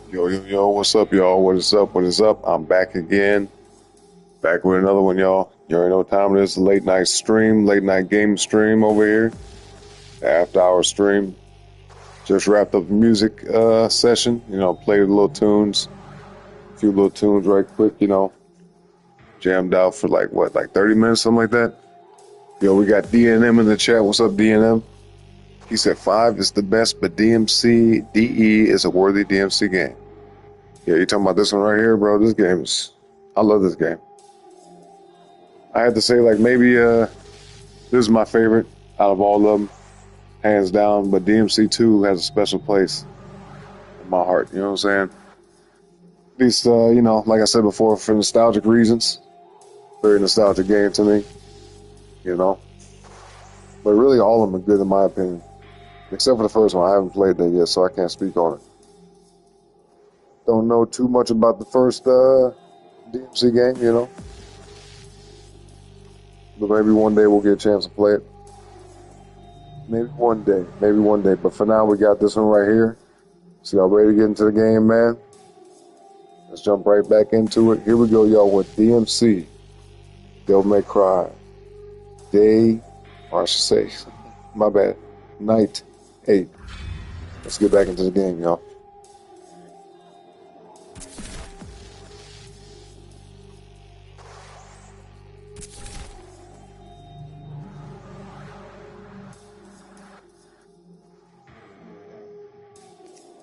Yo, yo, yo, what's up, y'all? What is up? What is up? I'm back again. Back with another one, y'all. You already know what time it is. Late night stream, late night game stream over here. After hour stream. Just wrapped up the music session. Played a little tunes. A few little tunes right quick, Jammed out for like 30 minutes, something like that. Yo, we got DNM in the chat. What's up, DNM? He said 5 is the best, but DMC DE is a worthy DMC game. Yeah, you talking about this one right here, bro? I love this game. I had to say, like, maybe this is my favorite out of all of them, hands down. But DMC 2 has a special place in my heart. You know what I'm saying? At least, like I said before, for nostalgic reasons. Very nostalgic game to me. But really, all of them are good in my opinion, except for the first one. I haven't played that yet, so I can't speak on it. Don't know too much about the first DMC game, but maybe one day we'll get a chance to play it. Maybe one day. But for now, we got this one right here. So y'all ready to get into the game, man? Let's jump right back into it. Here we go, y'all, with DMC Devil May Cry. My bad, Night 8. Let's get back into the game, y'all.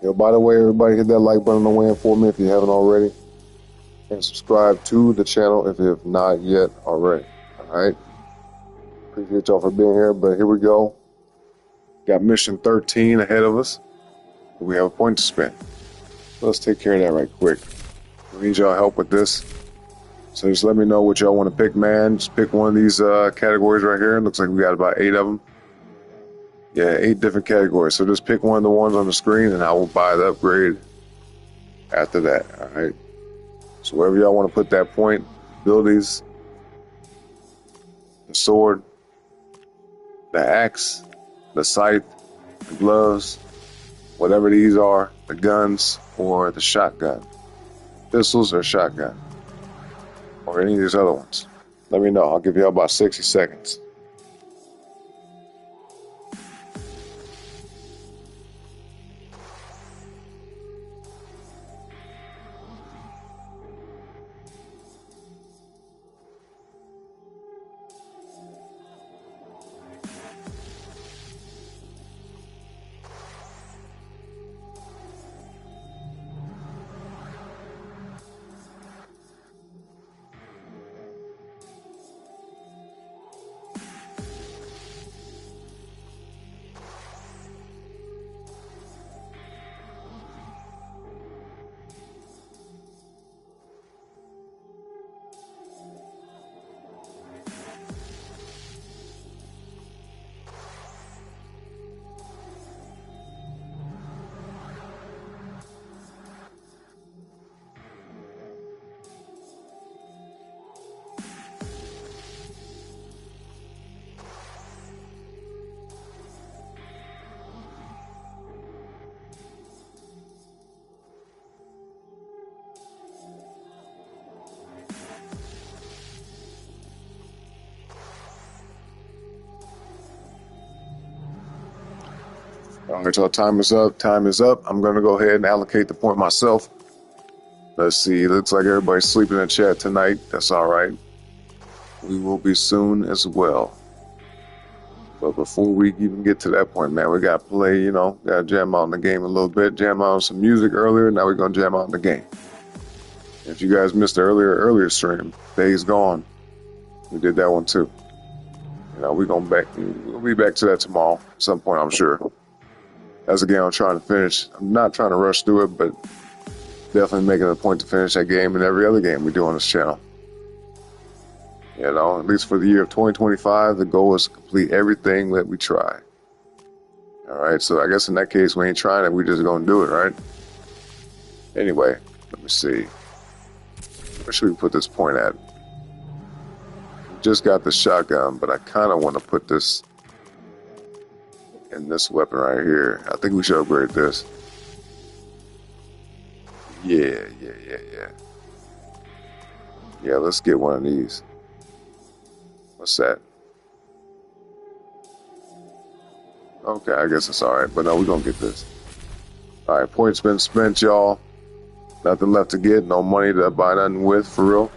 Yo, by the way, everybody hit that like button on the way in for me if you haven't already. And subscribe to the channel if you have not yet already. Alright? Appreciate y'all for being here, but here we go. Got mission 13 ahead of us. We have a point to spend. So let's take care of that right quick. We need y'all help with this. So just let me know what y'all want to pick, man. Just pick one of these categories right here. Looks like we got about 8 of them. Yeah, 8 different categories. So just pick one of the ones on the screen and I will buy the upgrade after that. Alright. So wherever y'all want to put that point, abilities, the sword, the axe, the scythe, the gloves, whatever these are, the guns, or the shotgun, pistols or shotgun, or any of these other ones. Let me know. I'll give y'all about 60 seconds. All right, y'all, time is up. Time is up. I'm going to go ahead and allocate the point myself. Let's see. Looks like everybody's sleeping in chat tonight. That's all right. We will be soon as well. But before we even get to that point, man, we got to play, got to jam out in the game a little bit. Jam out on some music earlier. Now we're going to jam out in the game. If you guys missed the earlier stream, Days Gone, we did that one too. We'll be back to that tomorrow at some point, I'm sure. That's a game I'm trying to finish. I'm not trying to rush through it, but definitely making a point to finish that game and every other game we do on this channel. At least for the year of 2025, the goal is to complete everything that we try. All right, so I guess in that case, we ain't trying it. We just gonna do it, right? Anyway, let me see. Where should we put this point at? We just got the shotgun, but I kind of want to put this in this weapon right here. I think we should upgrade this. Yeah. Yeah, let's get one of these. What's that? Okay, I guess it's alright, but no, we're gonna get this. Alright, points been spent, y'all. Nothing left to get, no money to buy nothing with, for real.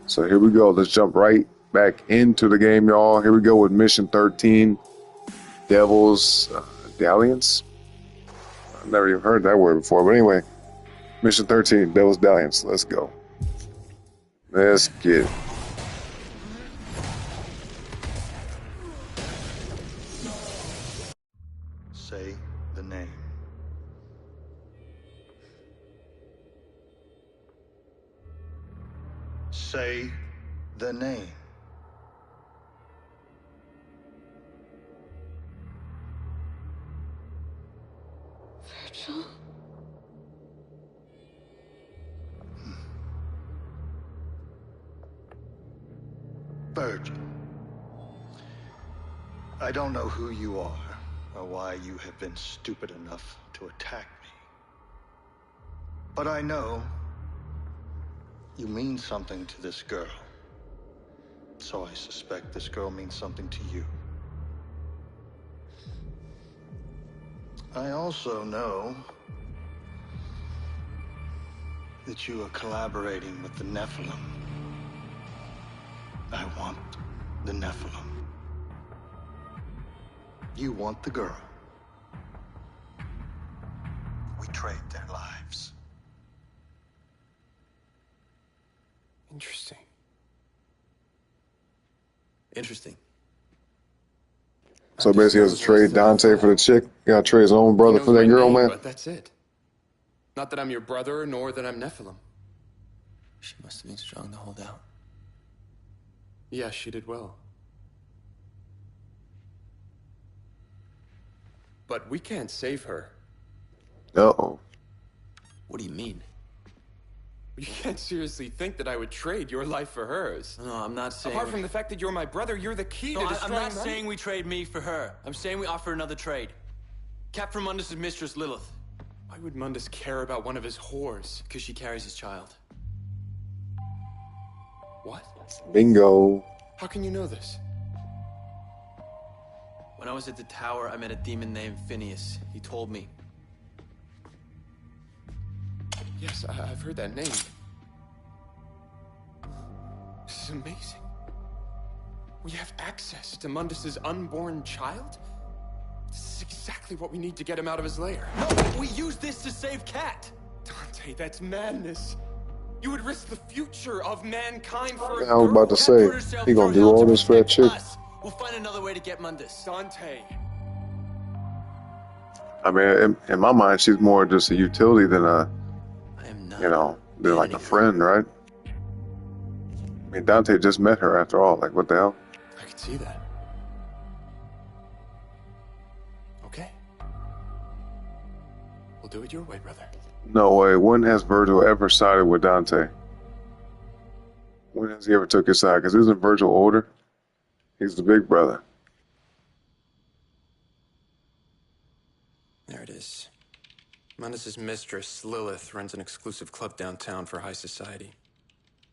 So here we go, let's jump right back into the game, y'all. Here we go with Mission 13, Devil's Dalliance? I've never even heard that word before, but anyway. Mission 13, Devil's Dalliance, let's go. Let's get it. Say the name. Say the name. Virgil? Virgil. I don't know who you are or why you have been stupid enough to attack me. But I know you mean something to this girl. So I suspect this girl means something to you. I also know that you are collaborating with the Nephilim. I want the Nephilim. You want the girl. We trade their lives. Interesting. Interesting. So basically, he has to trade Dante for the chick. You gotta trade his own brother for that girl, man. But that's it. Not that I'm your brother, nor that I'm Nephilim. She must have been strong to hold out. Yeah, she did well. But we can't save her. Uh-oh. What do you mean? You can't seriously think that I would trade your life for hers. No, I'm not saying... Apart from the fact that you're my brother, you're the key to I'm destroying not them. saying we trade me for her. I'm saying we offer another trade. Captain Mundus' mistress, Lilith. Why would Mundus care about one of his whores? Because she carries his child. What? Bingo. How can you know this? When I was at the tower, I met a demon named Phineas. He told me. Yes, I've heard that name. This is amazing. We have access to Mundus's unborn child? This is exactly what we need to get him out of his lair. No, we use this to save Kat. Dante, that's madness. You would risk the future of mankind for a I was about to say, he gonna do all this for that chick. We'll find another way to get Mundus. Dante. I mean, in my mind, she's more just a utility than a, I am not, you know, than like a friend, right? I mean, Dante just met her after all. Like, what the hell? I could see that. Okay. We'll do it your way, brother. No way. When has Virgil ever sided with Dante? When has he ever took his side? Because isn't Virgil older? He's the big brother. There it is. Mundus's mistress, Lilith, runs an exclusive club downtown for high society.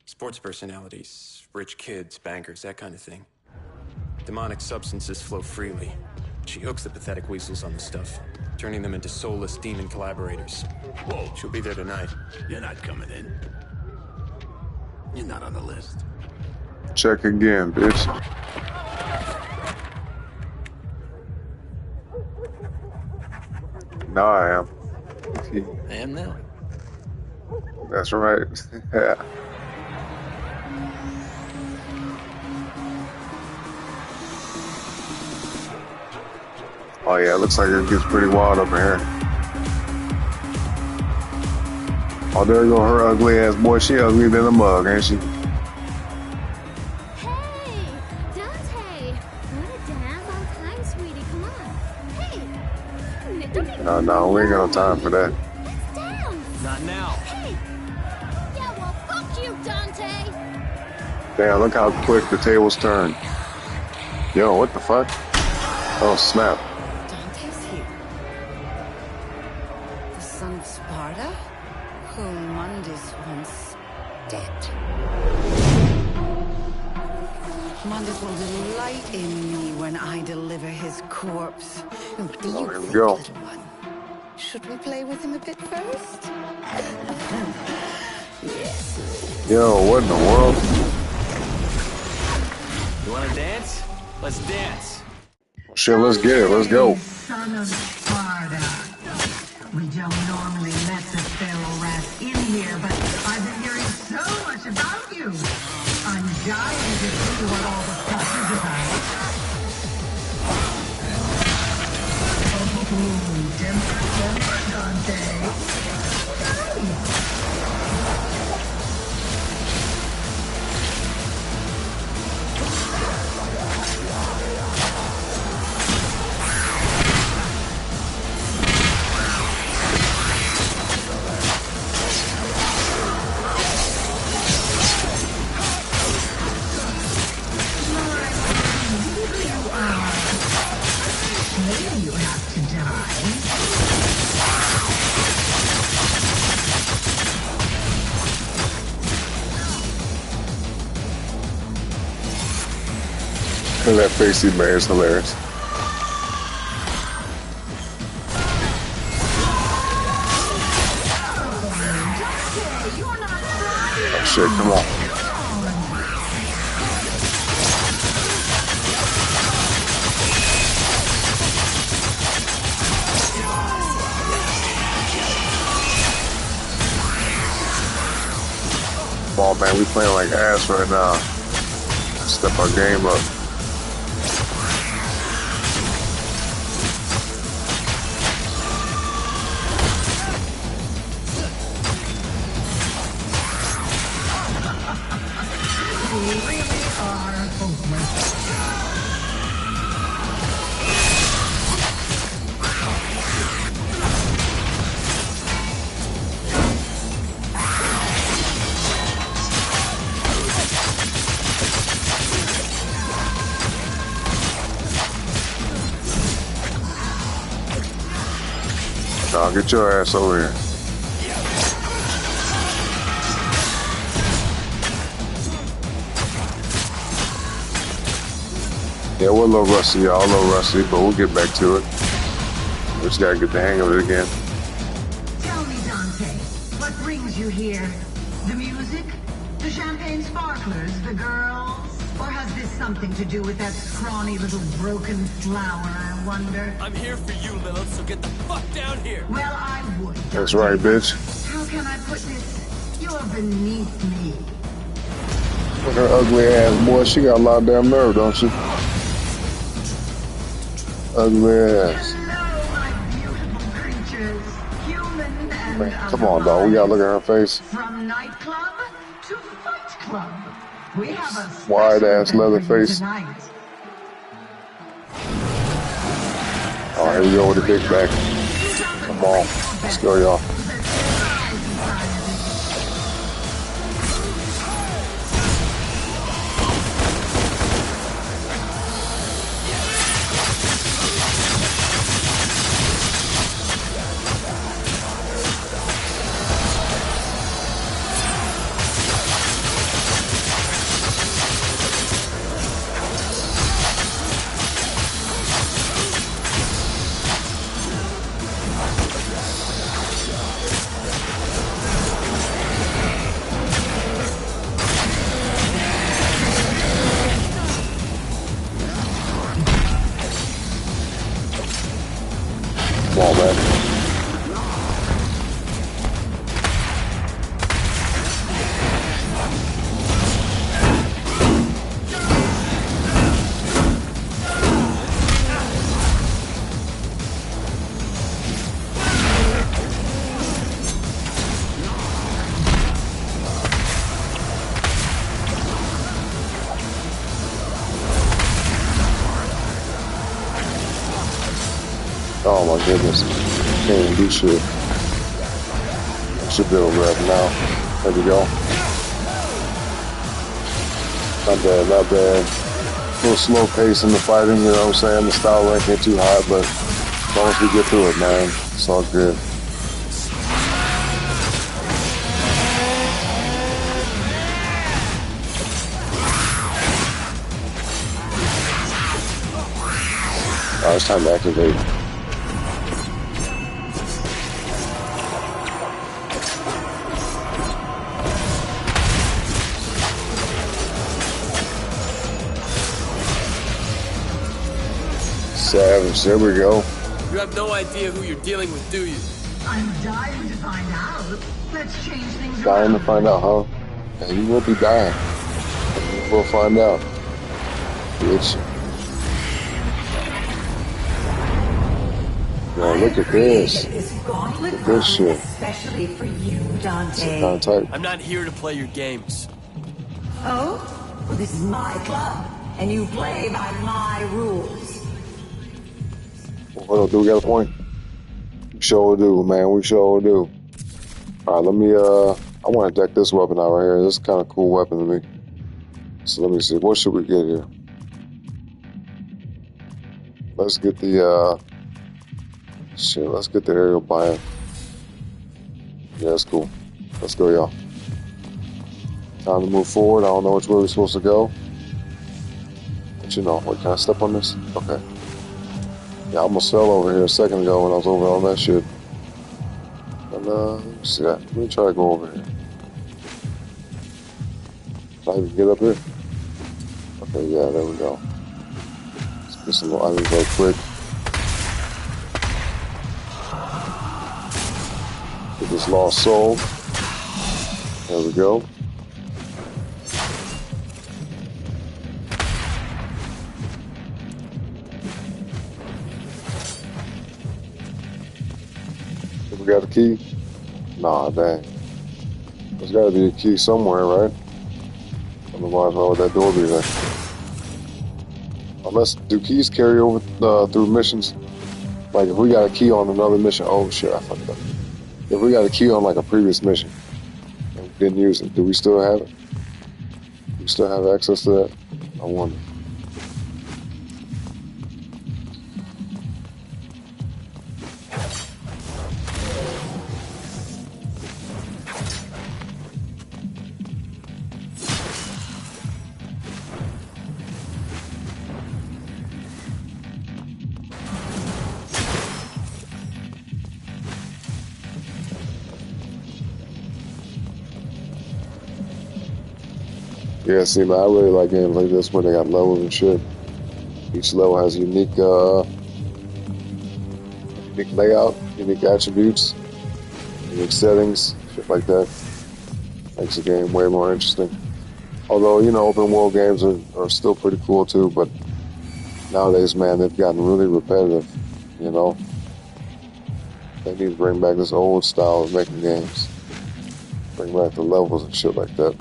Sports personalities, rich kids, bankers, that kind of thing. Demonic substances flow freely. She hooks the pathetic weasels on the stuff, turning them into soulless demon collaborators. Whoa, She'll be there tonight. you're not coming in. You're not on the list. Check again, bitch. Now I am. I am now. That's right. Yeah. Oh yeah, it looks like it gets pretty wild up in here. Oh, there go her ugly ass boy. She uglier than a mug, ain't she? Hey, Dante! Wanna dance on time, sweetie? Come on. Hey! Don't be No, we ain't got no time for that. Let's dance! Not now. Hey! Yeah, well, fuck you, Dante! Damn, look how quick the tables turn. Yo, what the fuck? Oh, snap. Dante's here. The son of Sparta? whom Mundus once dead. Mundus will delight in me when I deliver his corpse. What do you Here we think, go. little one? Should we play with him a bit first? Yes. Yo, what in the world? You wanna dance? Let's dance. Shit, let's get it. Let's go. Son of Sparta. We don't normally let the feral rats in here, but I've been hearing so much about you. I'm dying to see what all the fuss is about. Oh, Denver, Dante. Nice. Maybe you have to die. Look at that face he made. It's hilarious. Oh shit, come on. Come on, man. We playing like ass right now. Step our game up. Nah, get your ass over here. Yeah, we're a little rusty, y'all. A little rusty, but we'll get back to it. We just gotta get the hang of it again. Tell me, Dante, what brings you here? The music? The champagne sparklers? The girls? Or has this something to do with that scrawny little broken flower, I wonder? I'm here for you, Lilith, so get the fuck down here. Well, I would. That's right, bitch. How can I put this? You're beneath me. Look at her ugly ass, boy. She got a lot of damn nerve, don't she? Ugly ass. Hello, my beautiful creatures. Human and Man, come on, dog. We gotta look at her face. From nightclub to fight club. We have a Wide ass special leather event for you face. tonight. Oh, here we go with the big back. Come on. Let's go, y'all. Come on, man. Oh my goodness. Can't even do shit. Should be able to grab now. There we go. Not bad, not bad. A little slow pace in the fighting, you know what I'm saying? The style rank ain't too high, but as long as we get through it, man, it's all good. Oh, it's time to activate. Savage, there we go. You have no idea who you're dealing with, do you? I'm dying to find out. Let's change things Dying around. to find out, huh? And you will be dying. And we'll find out. Bitch. Now look at this. Look at this shit. Especially for you, It's Dante. kind of tight. I'm not here to play your games. Oh? Well, this is my club, and you play by my rules. What do we got a point? We sure do, man. We sure do. Alright, let me, I want to deck this weapon out right here. This is kind of a cool weapon to me. So let me see. What should we get here? Let's get the, let's get the aerial bind. Yeah, that's cool. Let's go, y'all. Time to move forward. I don't know which way we're supposed to go. But you know, wait, can I step on this? Okay. Yeah, I almost fell over here a second ago when I was over on that shit. And, let me see that. Let me try to go over here. Can I even get up here? Okay, yeah, there we go. Let's get some items real quick. Get this lost soul. There we go. We got a key? Nah, dang. There's gotta be a key somewhere, right? Otherwise, why would that door be there? Unless, do keys carry over through missions? Like, if we got a key on another mission, oh shit, I fucked up. If we got a key on like a previous mission and we didn't use it, do we still have it? Do we still have access to that? I wonder. Yeah, see, man, I really like games like this where they got levels and shit. Each level has unique layout, unique attributes, unique settings, shit like that. Makes the game way more interesting. Although, you know, open world games are still pretty cool too, but nowadays, man, they've gotten really repetitive, you know. They need to bring back this old style of making games. Bring back the levels and shit like that.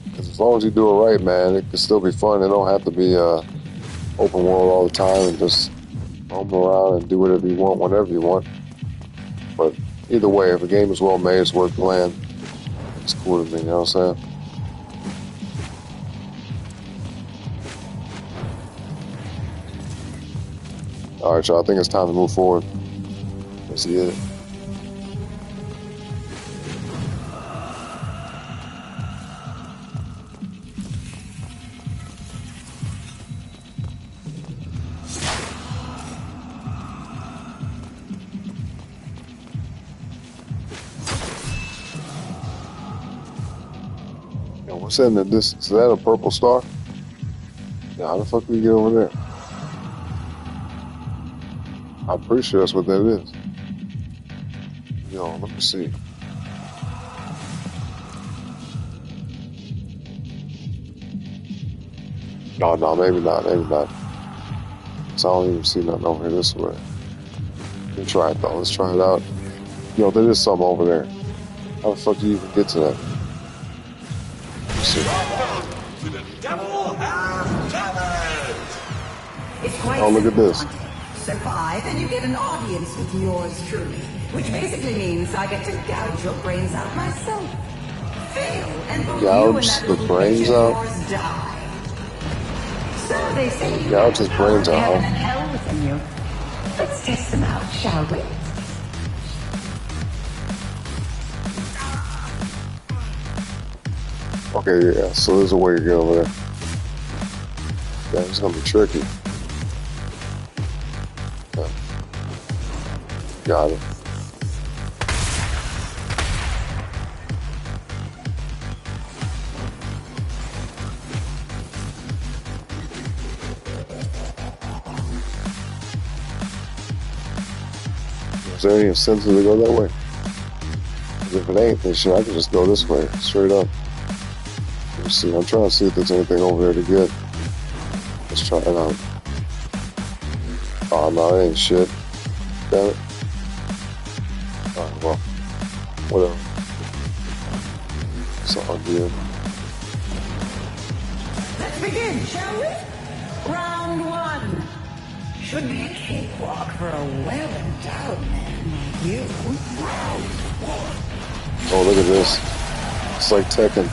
Because as long as you do it right, man, it can still be fun. It don't have to be open world all the time and just roam around and do whatever you want whenever you want. But either way, if a game is well made, it's worth playing. It's cool to me, you know what I'm saying? Alright, y'all, I think it's time to move forward. Let's get it. What's that in the distance? Is that a purple star? Yeah, how the fuck do we get over there? I'm pretty sure that's what that is. Yo, let me see. No, maybe not. So I don't even see nothing over here this way. Let me try it though. Let's try it out. Yo, there is something over there. How the fuck do you even get to that? To the devil has talent! It's quite Oh, look at this. Survive and you get an audience with yours truly, which basically means I get to gouge your brains out myself. Fail and both you and Gouge that the little brains bitch of out? yours die. So they say you Gouge his have brains out, heaven huh? and hell within you. Let's test them out, shall we? Okay, yeah, so there's a way to get over there. Yeah, it's gonna be tricky. Got it. Is there any incentive to go that way? 'Cause if it ain't, then shit, I can just go this way, straight up. Let me see. I'm trying to see if there's anything over there to get. Let's try it out. Oh, no, it ain't shit. Damn it. Alright, well, whatever. It's all good. Let's begin, shall we? Round one. Should be a cakewalk for a well-endowed man like you. Oh, look at this. It's like Tekken.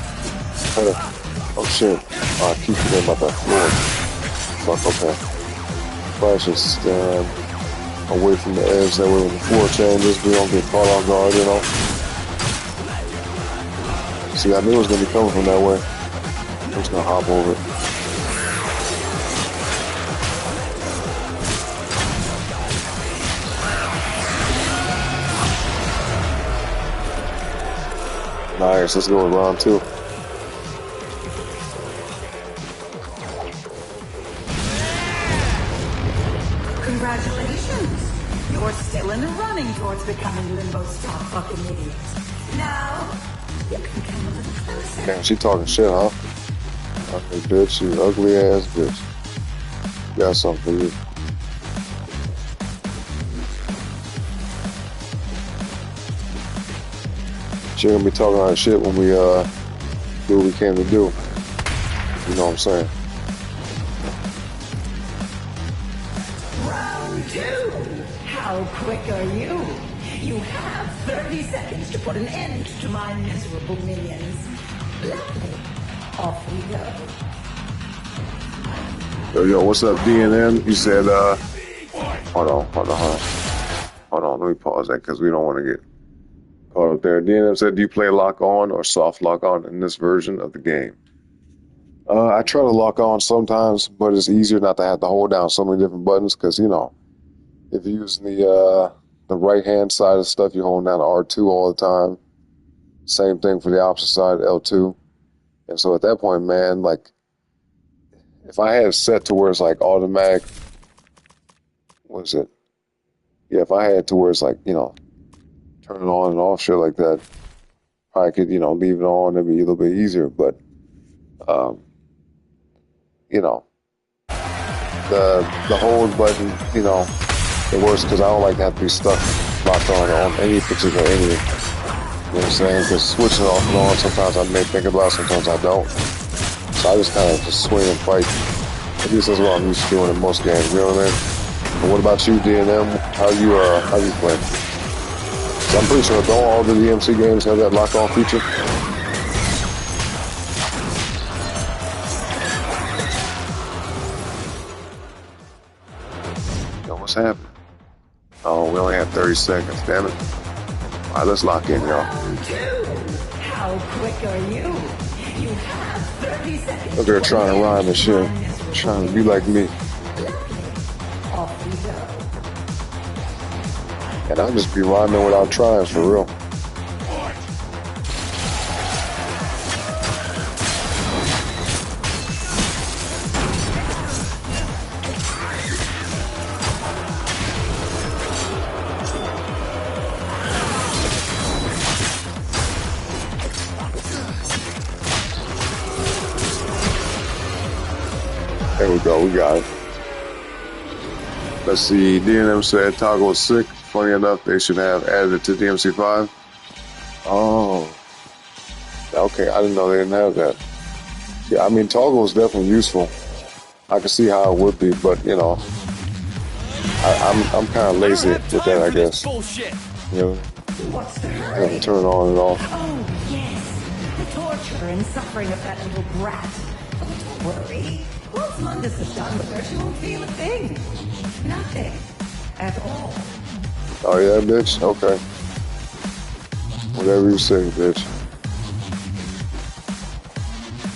Oh, shit. Oh, I keep forgetting about that floor. Fuck, okay. Flash and stand away from the edge. That way when the floor changes, we don't get caught off guard, you know? See, I knew it was going to be coming from that way. I'm just going to hop over it. Nice, let's go with round two. Congratulations. You're still in the running towards becoming Limbo's top fucking idiot. Now, you can come a little closer. Damn, she talking shit, huh? Ugly bitch, you ugly ass bitch. Got something for you. She gonna be talking our shit when we do what we came to do. You know what I'm saying? Round two. How quick are you? You have 30 seconds to put an end to my miserable minions. Lovely. Off we go. Yo, what's up, DNM? You said, hold on. Let me pause that because we don't want to get caught up there. DNM said, do you play lock on or soft lock on in this version of the game? I try to lock on sometimes, but it's easier not to have to hold down so many different buttons because, you know, if you're using the right-hand side of stuff, you're holding down R2 all the time. Same thing for the opposite side, L2. And so at that point, man, like, if I had it set to where it's like automatic, what is it? Yeah, if I had to where it's like, you know, turn it on and off, shit like that, I could, you know, leave it on, it'd be a little bit easier. But, you know, the hold button, you know, it works because I don't like to have to be stuck locked on any particular enemy. You know what I'm saying? Because switching off and on, sometimes I may think about it, sometimes I don't. So I just kind of just swing and fight. At least that's what I'm used to doing in most games, you know what I mean? But what about you, DNM? How you play? So I'm pretty sure don't all the DmC games have that lock-on feature? Yo, what's happening? Oh, we only have 30 seconds, damn it. All right, let's lock in, y'all. How quick are you? You have 30 seconds. Look, they're trying to rhyme and shit. Trying to be like me. Off we go. And I'll just be rhyming without trying, for real. There we go, we got it. Let's see, DNM said toggle is sick. Funny enough, they should have added it to DmC 5. Oh. Okay, I didn't know they didn't have that. Yeah, I mean, toggle is definitely useful. I can see how it would be, but, you know, I'm kind of lazy with that, I guess. You know, I have to turn it on and off. Oh, yes. The torture and suffering of that little brat. Don't worry. Once Mundus is done with her, she won't feel a thing. Nothing. At all. Oh, yeah, bitch? Okay. Whatever you say, bitch.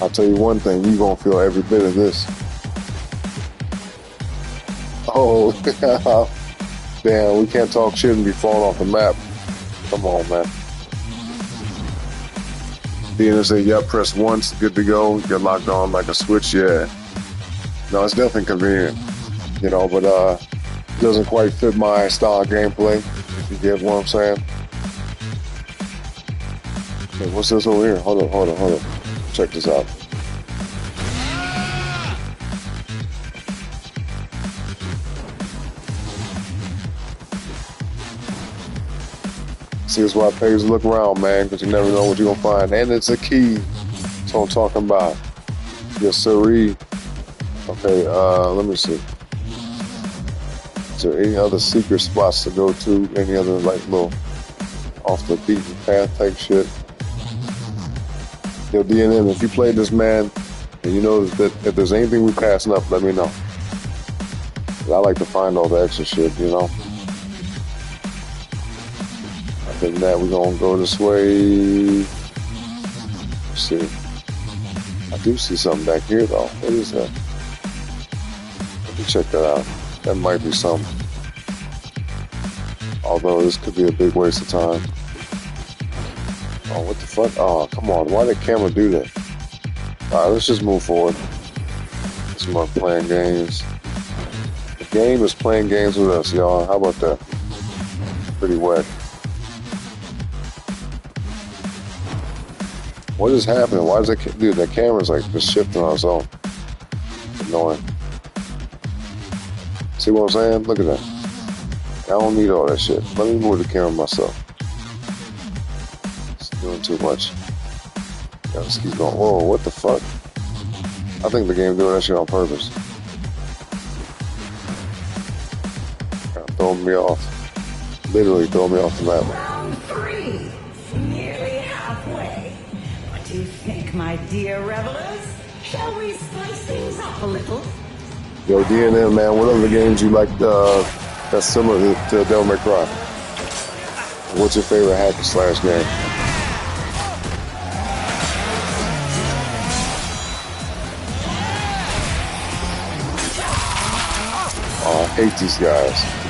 I'll tell you one thing, you gonna feel every bit of this. Oh, Damn, we can't talk shit and be falling off the map. Come on, man. DmC, yep, press once, good to go. Get locked on like a switch, yeah. No, it's definitely convenient, you know, but it doesn't quite fit my style of gameplay, if you get what I'm saying. Hey, what's this over here? Hold on. Check this out. See, that's why it pays to look around, man, because you never know what you're going to find. And it's a key. That's what I'm talking about. Yes, sirree. Okay, let me see. Is there any other secret spots to go to? Any other, like, little off the beaten path type shit? Yo, DNM, if you played this, man, and you know that if there's anything we passing up, let me know. I like to find all the extra shit, you know? Other than that, we're going to go this way. Let's see. I do see something back here, though. What is that? Let me check that out. That might be something. Although this could be a big waste of time. Oh, what the fuck? Oh, come on. Why did the camera do that? Alright, let's just move forward. It's more playing games. The game is playing games with us, y'all. How about that? Pretty wet. What is happening? Why is that? Dude, that camera's like just shifting on its own. Annoying. See what I'm saying? Look at that. I don't need all that shit. Let me move the camera myself. It's doing too much. Yeah, let's keep going. Whoa, what the fuck? I think the game doing that shit on purpose. Throwing me off. Literally throwing me off the map. Round 3. Nearly halfway. What do you think, my dear revelers? Shall we spice things up a little? Yo, DNM, man, what other games you like that's similar to Devil May Cry? What's your favorite hack and slash game? Oh, I hate these guys.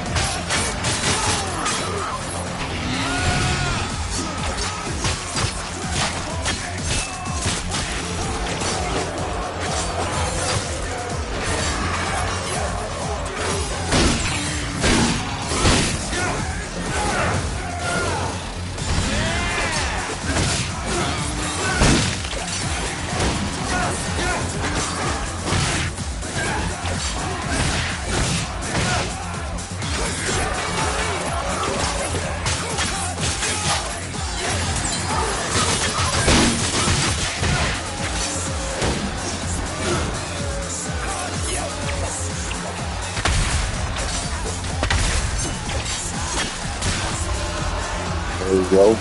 There you go.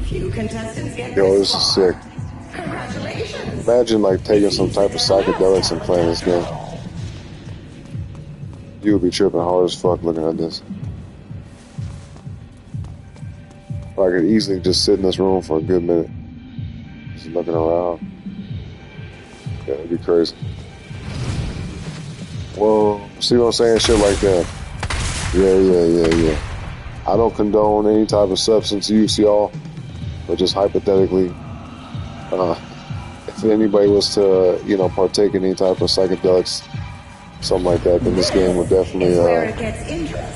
Few contestants get Yo, this is sick. Congratulations. Imagine like taking some type of psychedelics and playing this game. You would be tripping hard as fuck looking at this. I could easily just sit in this room for a good minute. Just looking around. Yeah, it'd be crazy. Whoa, see what I'm saying? Shit like that. Yeah. I don't condone any type of substance use, y'all. But just hypothetically, if anybody was to, partake in any type of psychedelics, something like that, then this game would definitely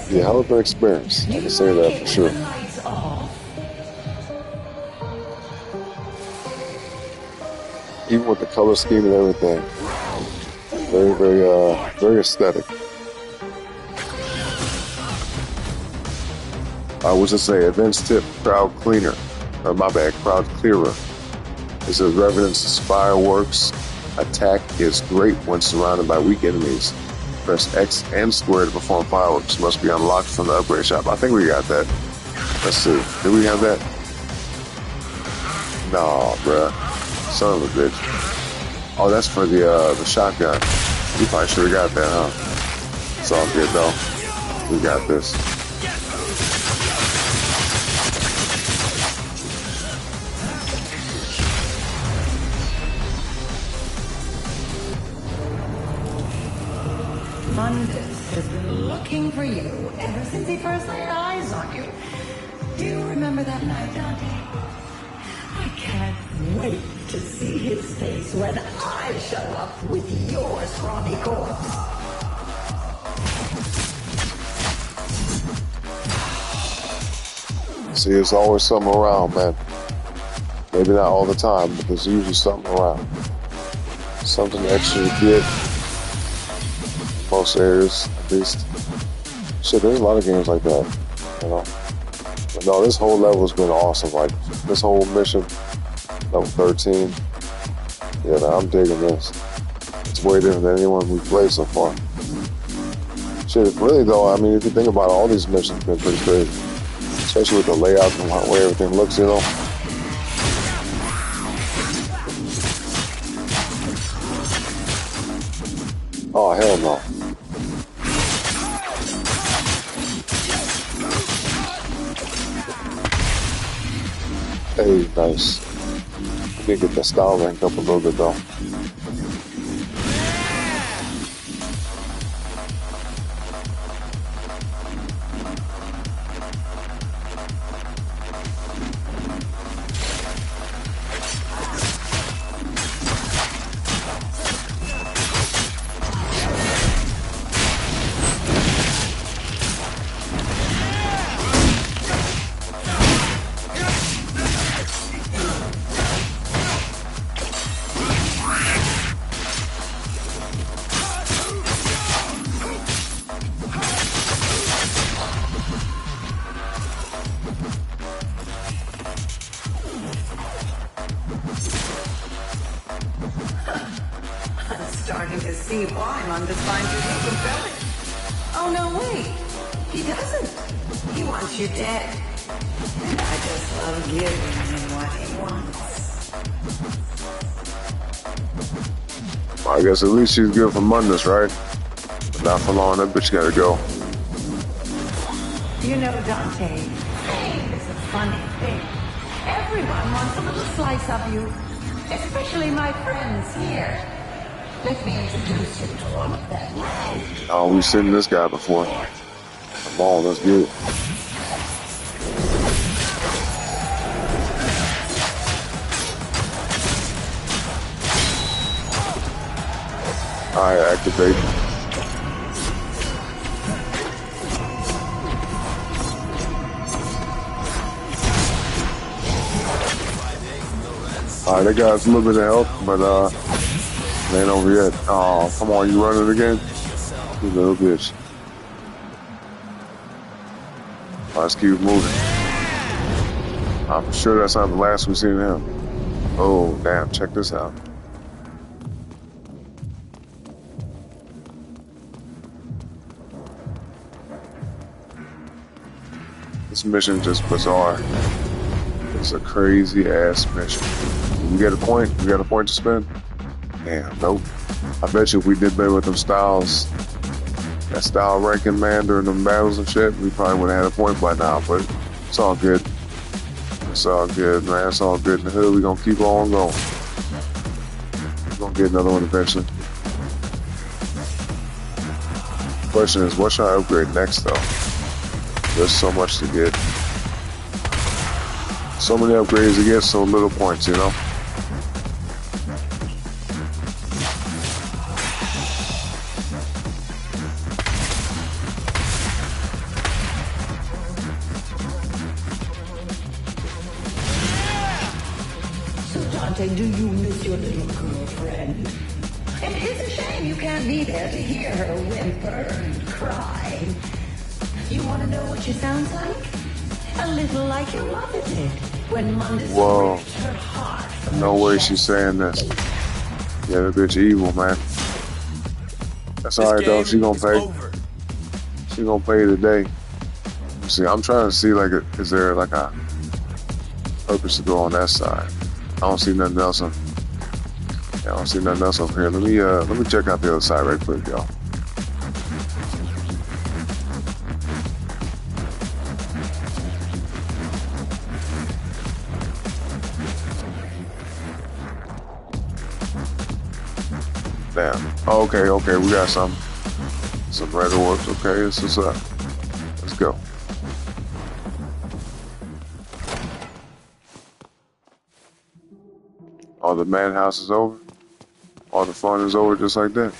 be a hell of an experience. I can say that for sure. Even with the color scheme and everything. Very aesthetic. I was to say, events tip, crowd cleaner. Crowd clearer. It says Revenant's fireworks attack is great when surrounded by weak enemies. Press X and square to perform fireworks. Must be unlocked from the upgrade shop. I think we got that. Let's see. Did we have that? No, bruh. Son of a bitch. Oh, that's for the shotgun. We probably should have got that, huh? It's all good though. We got this. Mundus has been looking for you ever since he first laid eyes on you. Do you remember that night, Dante? I can't wait to see his face when I show up with your scrawny corpse. See, there's always something around, man. Maybe not all the time, but there's usually something around. Something extra to get. Most areas, at least. Shit, there's a lot of games like that, you know. But no, this whole level has been awesome. Like, this whole mission, level 13. Yeah, man, I'm digging this. It's way different than anyone we've played so far. Shit, really though, I mean, if you think about it, all these missions have been pretty crazy. Especially with the layout and the way everything looks, you know. Oh, hell no. Hey, nice. I need to get the style ranked up a little bit though. Starting to see why Mundus finds you so compelling. Oh, no, wait. He doesn't. He wants you dead. And I just love giving him what he wants. I guess at least she's good for Mundus, right? But not for long, that bitch gotta go. You know, Dante, fame is a funny thing. Everyone wants a little slice of you, especially my friends here. Let me introduce you to one of them. Oh, we've seen this guy before. Come on, let's get it. Alright, activate. Alright, that guy's a little bit of health, but ain't over yet. Oh, come on, you running again? You little bitch. Let's keep moving. I'm sure that's not the last we've seen of him. Oh, damn, check this out. This mission is just bizarre. It's a crazy ass mission. We get a point? We got a point to spend? Damn, nope. I bet you if we did better with them styles, that style ranking, man, during them battles and shit, we probably would have had a point by now, but it's all good. It's all good, man. It's all good in the hood. We're gonna keep on going. We're gonna get another one eventually. Question is, what should I upgrade next, though? There's so much to get. So many upgrades to get, so little points, you know? Do you miss your little girlfriend? It is a shame you can't be there to hear her whimper and cry. You want to know what she sounds like? A little like your mother did when Mundus ripped her heart from no way she's saying this. Yeah, that bitch evil, man. That's alright though. She gonna pay. She gonna pay today. See, I'm trying to see like, is there like a purpose to go on that side? I don't see nothing else on. Yeah, I don't see nothing else over here. Let me check out the other side right quick, y'all. Damn. Okay, we got something. Some red orbs. Okay, this is up. Let's go. All the madhouse is over. All the fun is over just like that.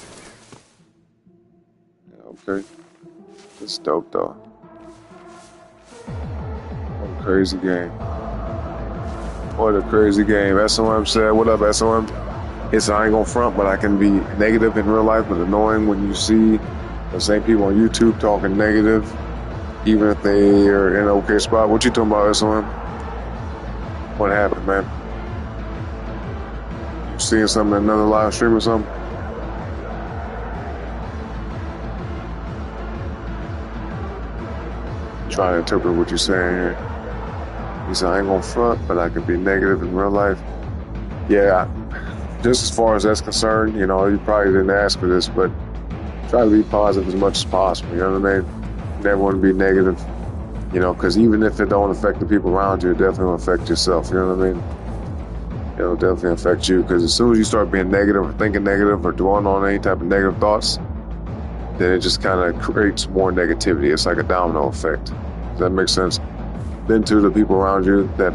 Yeah, okay. It's dope though. What a crazy game. What a crazy game. SOM said, what up, SOM? It's I ain't gonna front, but I can be negative in real life, but annoying when you see the same people on YouTube talking negative, even if they are in an okay spot. What you talking about, SOM? What happened, man? You seeing something in another live stream or something? Trying to interpret what you're saying here. He said, I ain't gonna front, but I can be negative in real life. Yeah, just as far as that's concerned, you know, you probably didn't ask for this, but try to be positive as much as possible, you know what I mean? You never want to be negative, you know, because even if it don't affect the people around you, it definitely will affect yourself, you know what I mean? It'll definitely affect you, because as soon as you start being negative or thinking negative or dwelling on any type of negative thoughts, then it just kind of creates more negativity. It's like a domino effect. Does that make sense? Then too, the people around you that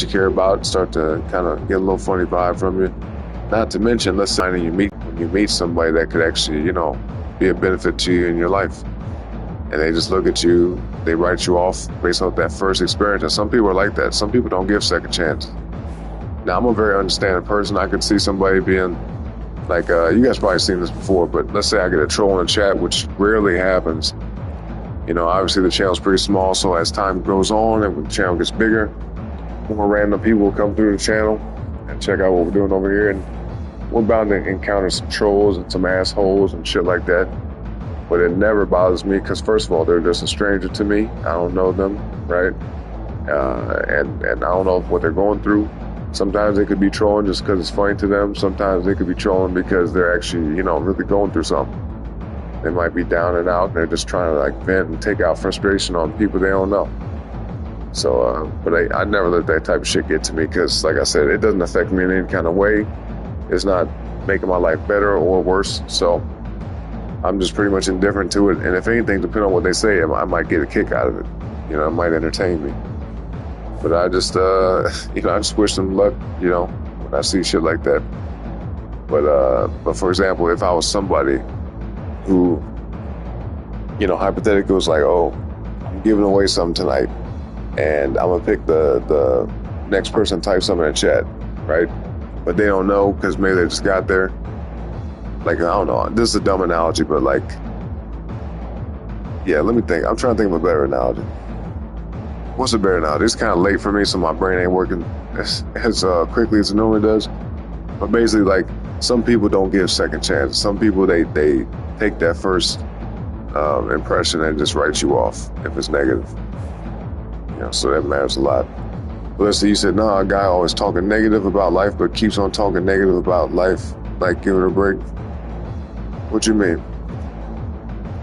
you care about start to kind of get a little funny vibe from you. Not to mention, let's say when you meet somebody that could actually, you know, be a benefit to you in your life, and they just look at you, they write you off based on that first experience. And some people are like that. Some people don't give second chances. Now, I'm a very understanding person. I could see somebody being like, you guys probably seen this before, but let's say I get a troll in the chat, which rarely happens. You know, obviously the channel's pretty small, so as time goes on and when the channel gets bigger, more random people will come through the channel and check out what we're doing over here, and we're bound to encounter some trolls and some assholes and shit like that. But it never bothers me because, first of all, they're just a stranger to me. I don't know them, right? And I don't know what they're going through. Sometimes they could be trolling just because it's funny to them. Sometimes they could be trolling because they're actually, you know, really going through something. They might be down and out, and they're just trying to like vent and take out frustration on people they don't know. So, but I never let that type of shit get to me because, like I said, it doesn't affect me in any kind of way. It's not making my life better or worse. So I'm just pretty much indifferent to it. And if anything, depending on what they say, I might get a kick out of it. You know, it might entertain me. But I just, you know, I just wish them luck, you know, when I see shit like that. But for example, if I was somebody who, you know, hypothetically was like, oh, I'm giving away something tonight, and I'm gonna pick the next person type something in the chat, right? But they don't know because maybe they just got there. Like, I don't know. This is a dumb analogy, but like, yeah, let me think. I'm trying to think of a better analogy. What's a better analogy? It's kind of late for me, so my brain ain't working as quickly as it normally does. But basically, like, some people don't give second chances. Some people, they take that first impression and just write you off if it's negative. You know, so that matters a lot. But let's say you said, no, a guy always talking negative about life, but keeps on talking negative about life. Like, give it a break. What you mean?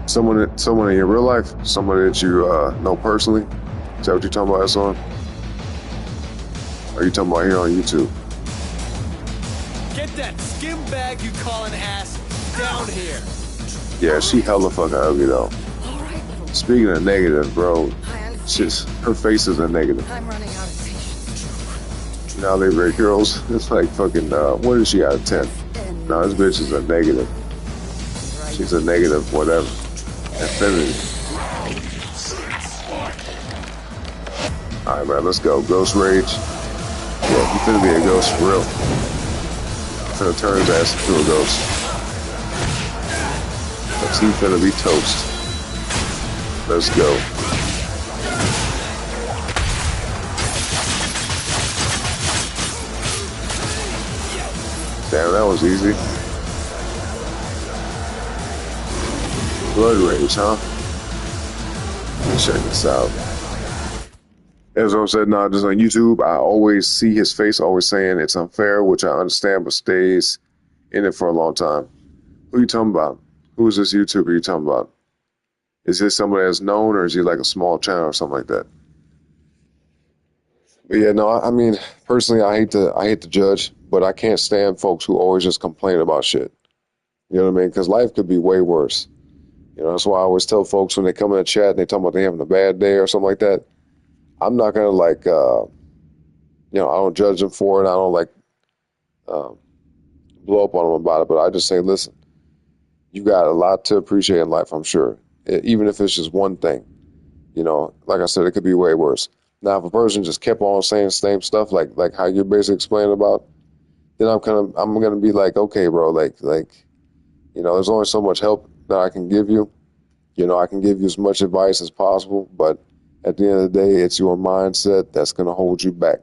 Someone in your real life? Somebody that you know personally? Is that what you're talking about, Son? Or are you talking about here on YouTube? Get that skim bag you call an ass down here. Yeah, she hella fucking ugly though. Speaking of negative, bro, just her face is a negative. I'm running out of patience. Now they rate girls. It's like fucking. What is she out of 10? No, this bitch is a negative. She's a negative, whatever. Infinity. All right, man, let's go. Ghost Rage. Yeah, you finna be a ghost for real. Finna turn his ass into a ghost. Cause he finna be toast. Let's go. Damn, that was easy. Blood Rage, huh? Let me check this out. As I said, no, just on YouTube, I always see his face always saying it's unfair, which I understand, but stays in it for a long time. Who are you talking about? Who is this YouTuber you talking about? Is this somebody that's known, or is he like a small channel or something like that? But yeah, no, I mean, personally, I hate to judge, but I can't stand folks who always just complain about shit. You know what I mean? Because life could be way worse. You know, that's why I always tell folks when they come in the chat and they talk about they having a bad day or something like that, I'm not going to like, I don't judge them for it. I don't like blow up on them about it, but I just say, listen, you got a lot to appreciate in life, I'm sure. Even if it's just one thing, like I said, it could be way worse. Now, if a person just kept on saying the same stuff, like how you're basically explaining about, then I'm going to be like, okay, bro, there's only so much help that I can give you. I can give you as much advice as possible, but at the end of the day, it's your mindset that's going to hold you back.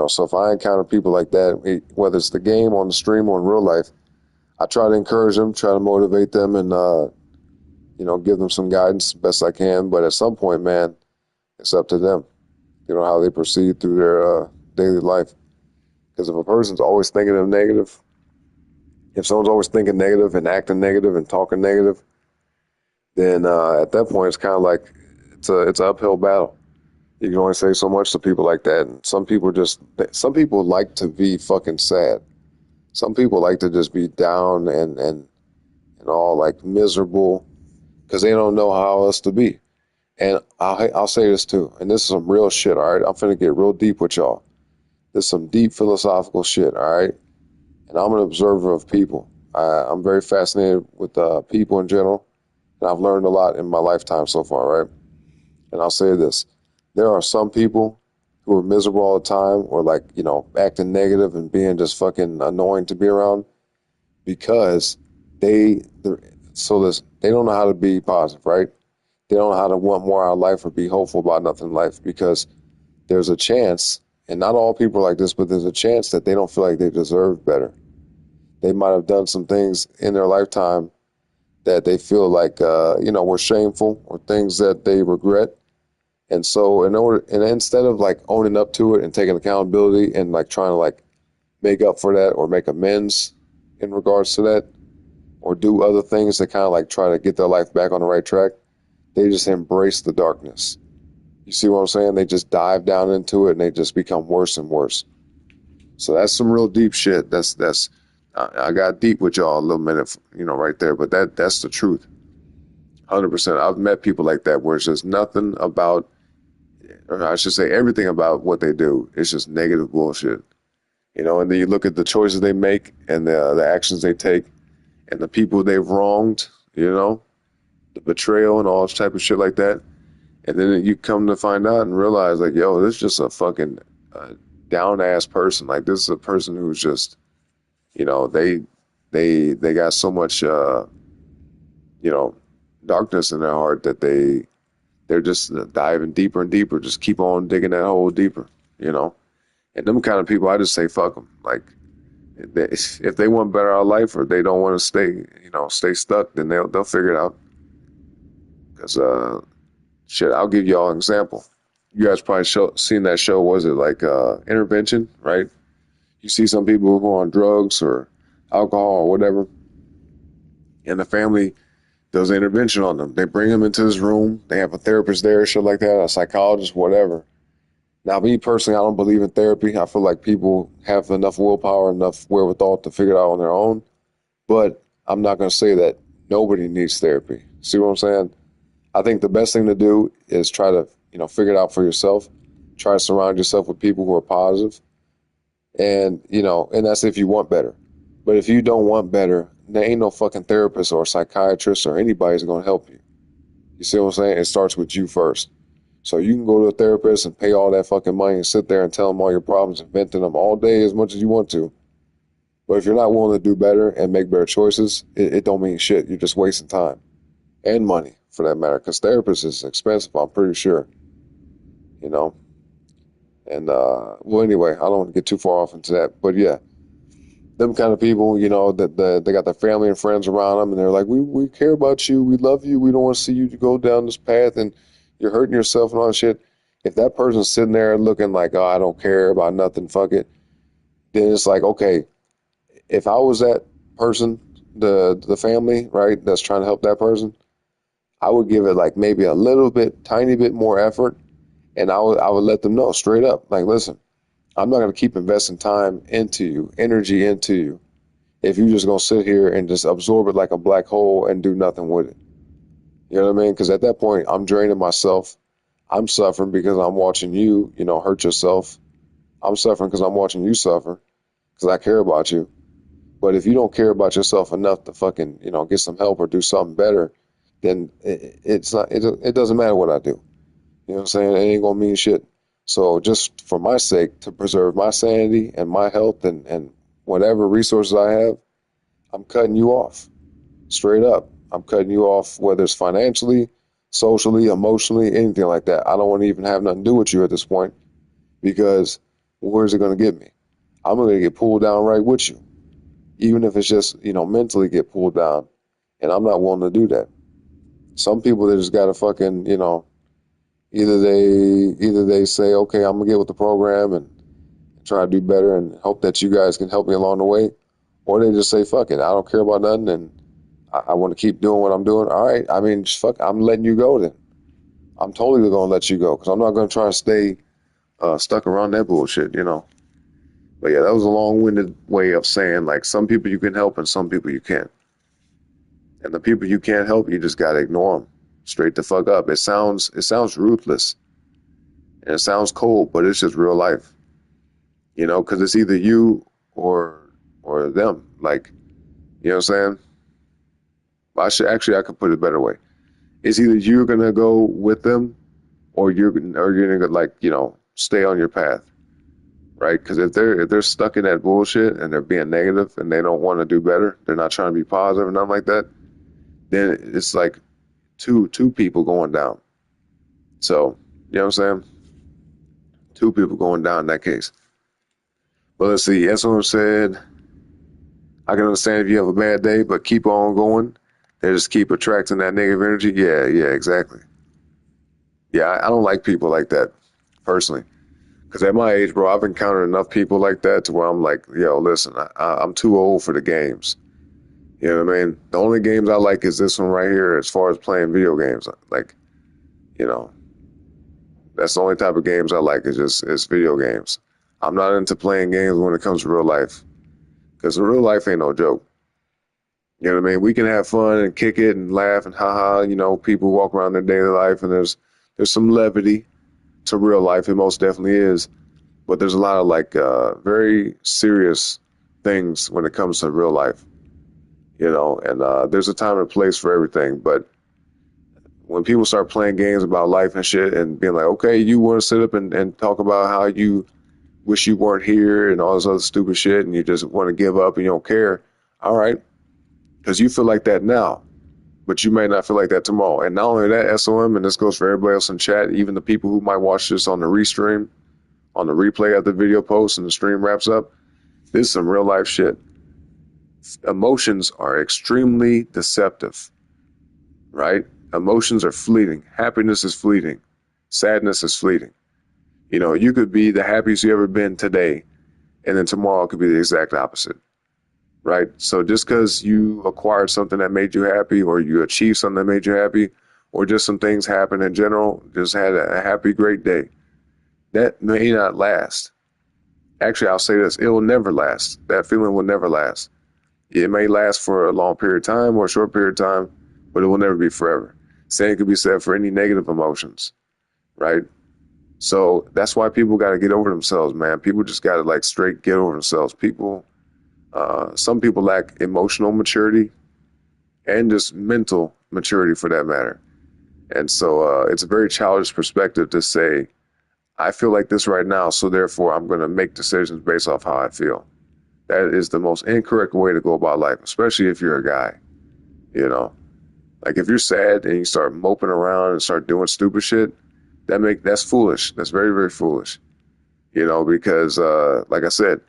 So if I encounter people like that, whether it's the game, on the stream, or in real life, I try to encourage them, try to motivate them, and, give them some guidance best I can. But at some point, man, it's up to them, how they proceed through their daily life. Because if a person's always thinking of negative, if someone's always thinking negative and acting negative and talking negative, then at that point, it's kind of like it's an uphill battle. You can only say so much to people like that. And some people like to be fucking sad. Some people like to just be down and all like miserable because they don't know how else to be. And I'll say this too, and this is some real shit, all right? I'm finna get real deep with y'all. This is some deep philosophical shit, all right? And I'm an observer of people. I'm very fascinated with people in general, and I've learned a lot in my lifetime so far, right? And I'll say this. There are some people who are miserable all the time or acting negative and being just fucking annoying to be around because they don't know how to be positive, right? They don't know how to want more out of life or be hopeful about nothing in life because there's a chance, and not all people are like this, but there's a chance that they don't feel like they deserve better. They might have done some things in their lifetime that they feel like, were shameful or things that they regret. And so instead of owning up to it and taking accountability and trying to make up for that or make amends in regards to that or do other things to kind of try to get their life back on the right track, they just embrace the darkness. You see what I'm saying? They just dive down into it and they just become worse and worse. So that's some real deep shit. I got deep with y'all a little minute, right there, but that's the truth. 100%. I've met people like that where it's just nothing about, or I should say everything about what they do. It's just negative bullshit. And then you look at the choices they make and the actions they take and the people they've wronged, the betrayal and all type of shit like that. And then you come to find out and realize yo, this is just a fucking down ass person. This is a person who's just, they got so much, darkness in their heart that they're just diving deeper and deeper, just keep on digging that hole deeper, And them kind of people, I just say, fuck them. If they want better out of life or they don't want to stay stuck, then they'll figure it out. Because, I'll give y'all an example. You guys probably seen that show, was it Intervention, right? You see some people who are on drugs or alcohol or whatever, and the family does an intervention on them. They bring them into this room. They have a therapist there, shit like that, a psychologist, whatever. Now, me personally, I don't believe in therapy. I feel like people have enough willpower, enough wherewithal to figure it out on their own. But I'm not going to say that nobody needs therapy. See what I'm saying? I think the best thing to do is try to, figure it out for yourself. Try to surround yourself with people who are positive. And, and that's if you want better. But if you don't want better, there ain't no fucking therapist or psychiatrist or anybody's going to help you. You see what I'm saying? It starts with you first. So you can go to a therapist and pay all that fucking money and sit there and tell them all your problems and vent to them all day as much as you want to. But if you're not willing to do better and make better choices, it don't mean shit. You're just wasting time and money for that matter. Because therapist is expensive, I'm pretty sure. And, well, anyway, I don't want to get too far off into that. But yeah, them kind of people, that they got their family and friends around them and they're like, we care about you. We love you. We don't want to see you go down this path and you're hurting yourself and all that shit. If that person's sitting there looking like, oh, I don't care about nothing, fuck it, then it's like, okay, if I was that person, the family, right, that's trying to help that person, I would give it maybe a little bit, tiny bit more effort, and I would let them know straight up, listen, I'm not going to keep investing time into you, energy into you, if you just gonna sit here and just absorb it like a black hole and do nothing with it. You know what I mean? Because at that point, I'm draining myself. I'm suffering because I'm watching you, hurt yourself. I'm suffering because I'm watching you suffer because I care about you. But if you don't care about yourself enough to fucking, get some help or do something better, then it doesn't matter what I do. You know what I'm saying? It ain't gonna mean shit. So just for my sake, to preserve my sanity and my health and whatever resources I have, I'm cutting you off. Straight up. I'm cutting you off, whether it's financially, socially, emotionally, anything like that. I don't want to even have nothing to do with you at this point, because where's it going to get me? I'm going to get pulled down right with you, even if it's just, mentally get pulled down. And I'm not willing to do that. Some people, they just got to fucking, either they say, okay, I'm going to get with the program and try to do better and hope that you guys can help me along the way. Or they just say, fuck it, I don't care about nothing and I want to keep doing what I'm doing. All right, I mean, fuck, I'm letting you go then. I'm totally going to let you go because I'm not going to try to stay stuck around that bullshit, But yeah, that was a long-winded way of saying, like, some people you can help and some people you can't. And the people you can't help, you just got to ignore them. Straight the fuck up. It sounds ruthless. And it sounds cold, but it's just real life. Because it's either you or them. Like, you know what I'm saying? I could put it a better way. It's either you're gonna go with them, or you're gonna stay on your path, right? Because if they're stuck in that bullshit and they're being negative and they don't want to do better, they're not trying to be positive or nothing like that, then it's like two people going down. So you know what I'm saying? Two people going down in that case. But let's see. Someone said, I can understand if you have a bad day, but keep on going. They just keep attracting that negative energy. Yeah, exactly. Yeah, I don't like people like that, personally. Because at my age, bro, I've encountered enough people like that to where I'm like, yo, listen, I'm too old for the games. You know what I mean? The only games I like is this one right here as far as playing video games. Like, that's the only type of games I like is video games. I'm not into playing games when it comes to real life. Because real life ain't no joke. You know what I mean? We can have fun and kick it and laugh and haha. People walk around their daily life and there's some levity to real life. It most definitely is. But there's a lot of very serious things when it comes to real life. And there's a time and place for everything. But when people start playing games about life and shit and being like, okay, you want to sit up and talk about how you wish you weren't here and all this other stupid shit and you just want to give up and you don't care. All right. Because you feel like that now, but you may not feel like that tomorrow. And not only that, SOM, and this goes for everybody else in chat, even the people who might watch this on the restream, on the replay of the video post and the stream wraps up, this is some real life shit. Emotions are extremely deceptive, right? Emotions are fleeting. Happiness is fleeting. Sadness is fleeting. You could be the happiest you ever been today, and then tomorrow could be the exact opposite. Right? So just because you acquired something that made you happy or you achieved something that made you happy or just some things happen in general, just had a happy, great day, that may not last. Actually, I'll say this, it will never last. That feeling will never last. It may last for a long period of time or a short period of time, but it will never be forever. Same could be said for any negative emotions, right? So that's why people got to get over themselves, man. People just got to straight get over themselves. Some people lack emotional maturity and just mental maturity for that matter. And so it's a very childish perspective to say, I feel like this right now, so therefore I'm going to make decisions based off how I feel. That is the most incorrect way to go about life, especially if you're a guy. If you're sad and you start moping around and start doing stupid shit, that's foolish. That's very, very foolish. Because like I said,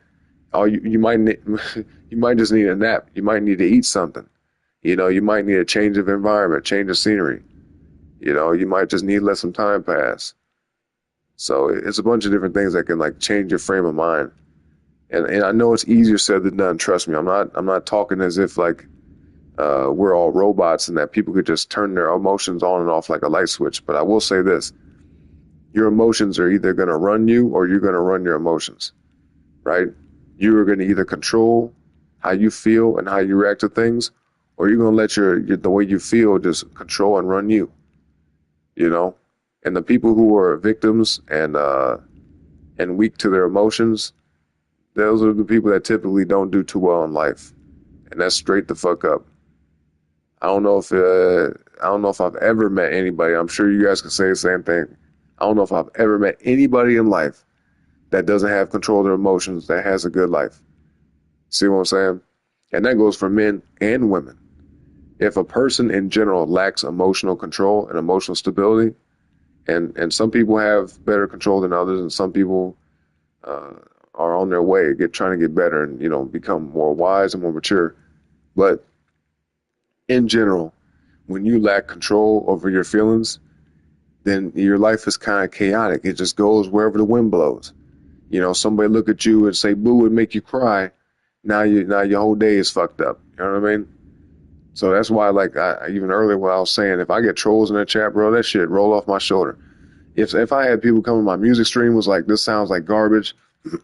you might just need a nap. You might need to eat something. You might need a change of environment, change of scenery. You might just need to let some time pass. So it's a bunch of different things that can change your frame of mind. And I know it's easier said than done. Trust me. I'm not talking as if we're all robots and that people could just turn their emotions on and off like a light switch. But I will say this: your emotions are either going to run you or you're going to run your emotions, right? You are going to either control how you feel and how you react to things, or you're gonna let the way you feel just control and run you. You know, and the people who are victims and weak to their emotions, those are the people that typically don't do too well in life, and that's straight the fuck up. I don't know if I've ever met anybody. I'm sure you guys can say the same thing. I don't know if I've ever met anybody in life that doesn't have control of their emotions that has a good life. See what I'm saying? And that goes for men and women. If a person in general lacks emotional control and emotional stability, and some people have better control than others, and some people are on their way, trying to get better and, become more wise and more mature. But in general, when you lack control over your feelings, then your life is kind of chaotic. It just goes wherever the wind blows. Somebody look at you and say boo and make you cry. Now your whole day is fucked up. You know what I mean? So that's why, like, even earlier when I was saying, if I get trolls in the chat, bro, that shit roll off my shoulder. If I had people come in my music stream was like, this sounds like garbage,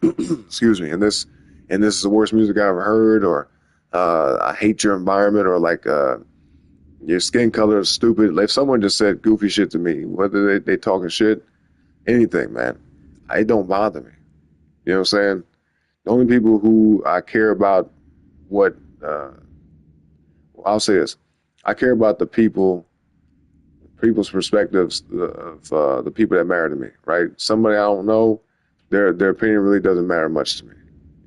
excuse me, and this is the worst music I ever heard, or I hate your environment, or like your skin color is stupid. If someone just said goofy shit to me, whether they talking shit, anything, man, it don't bother me. You know what I'm saying? The only people who I care about I'll say this. I care about the people's perspectives of the people that matter to me, right? Somebody I don't know, their opinion really doesn't matter much to me.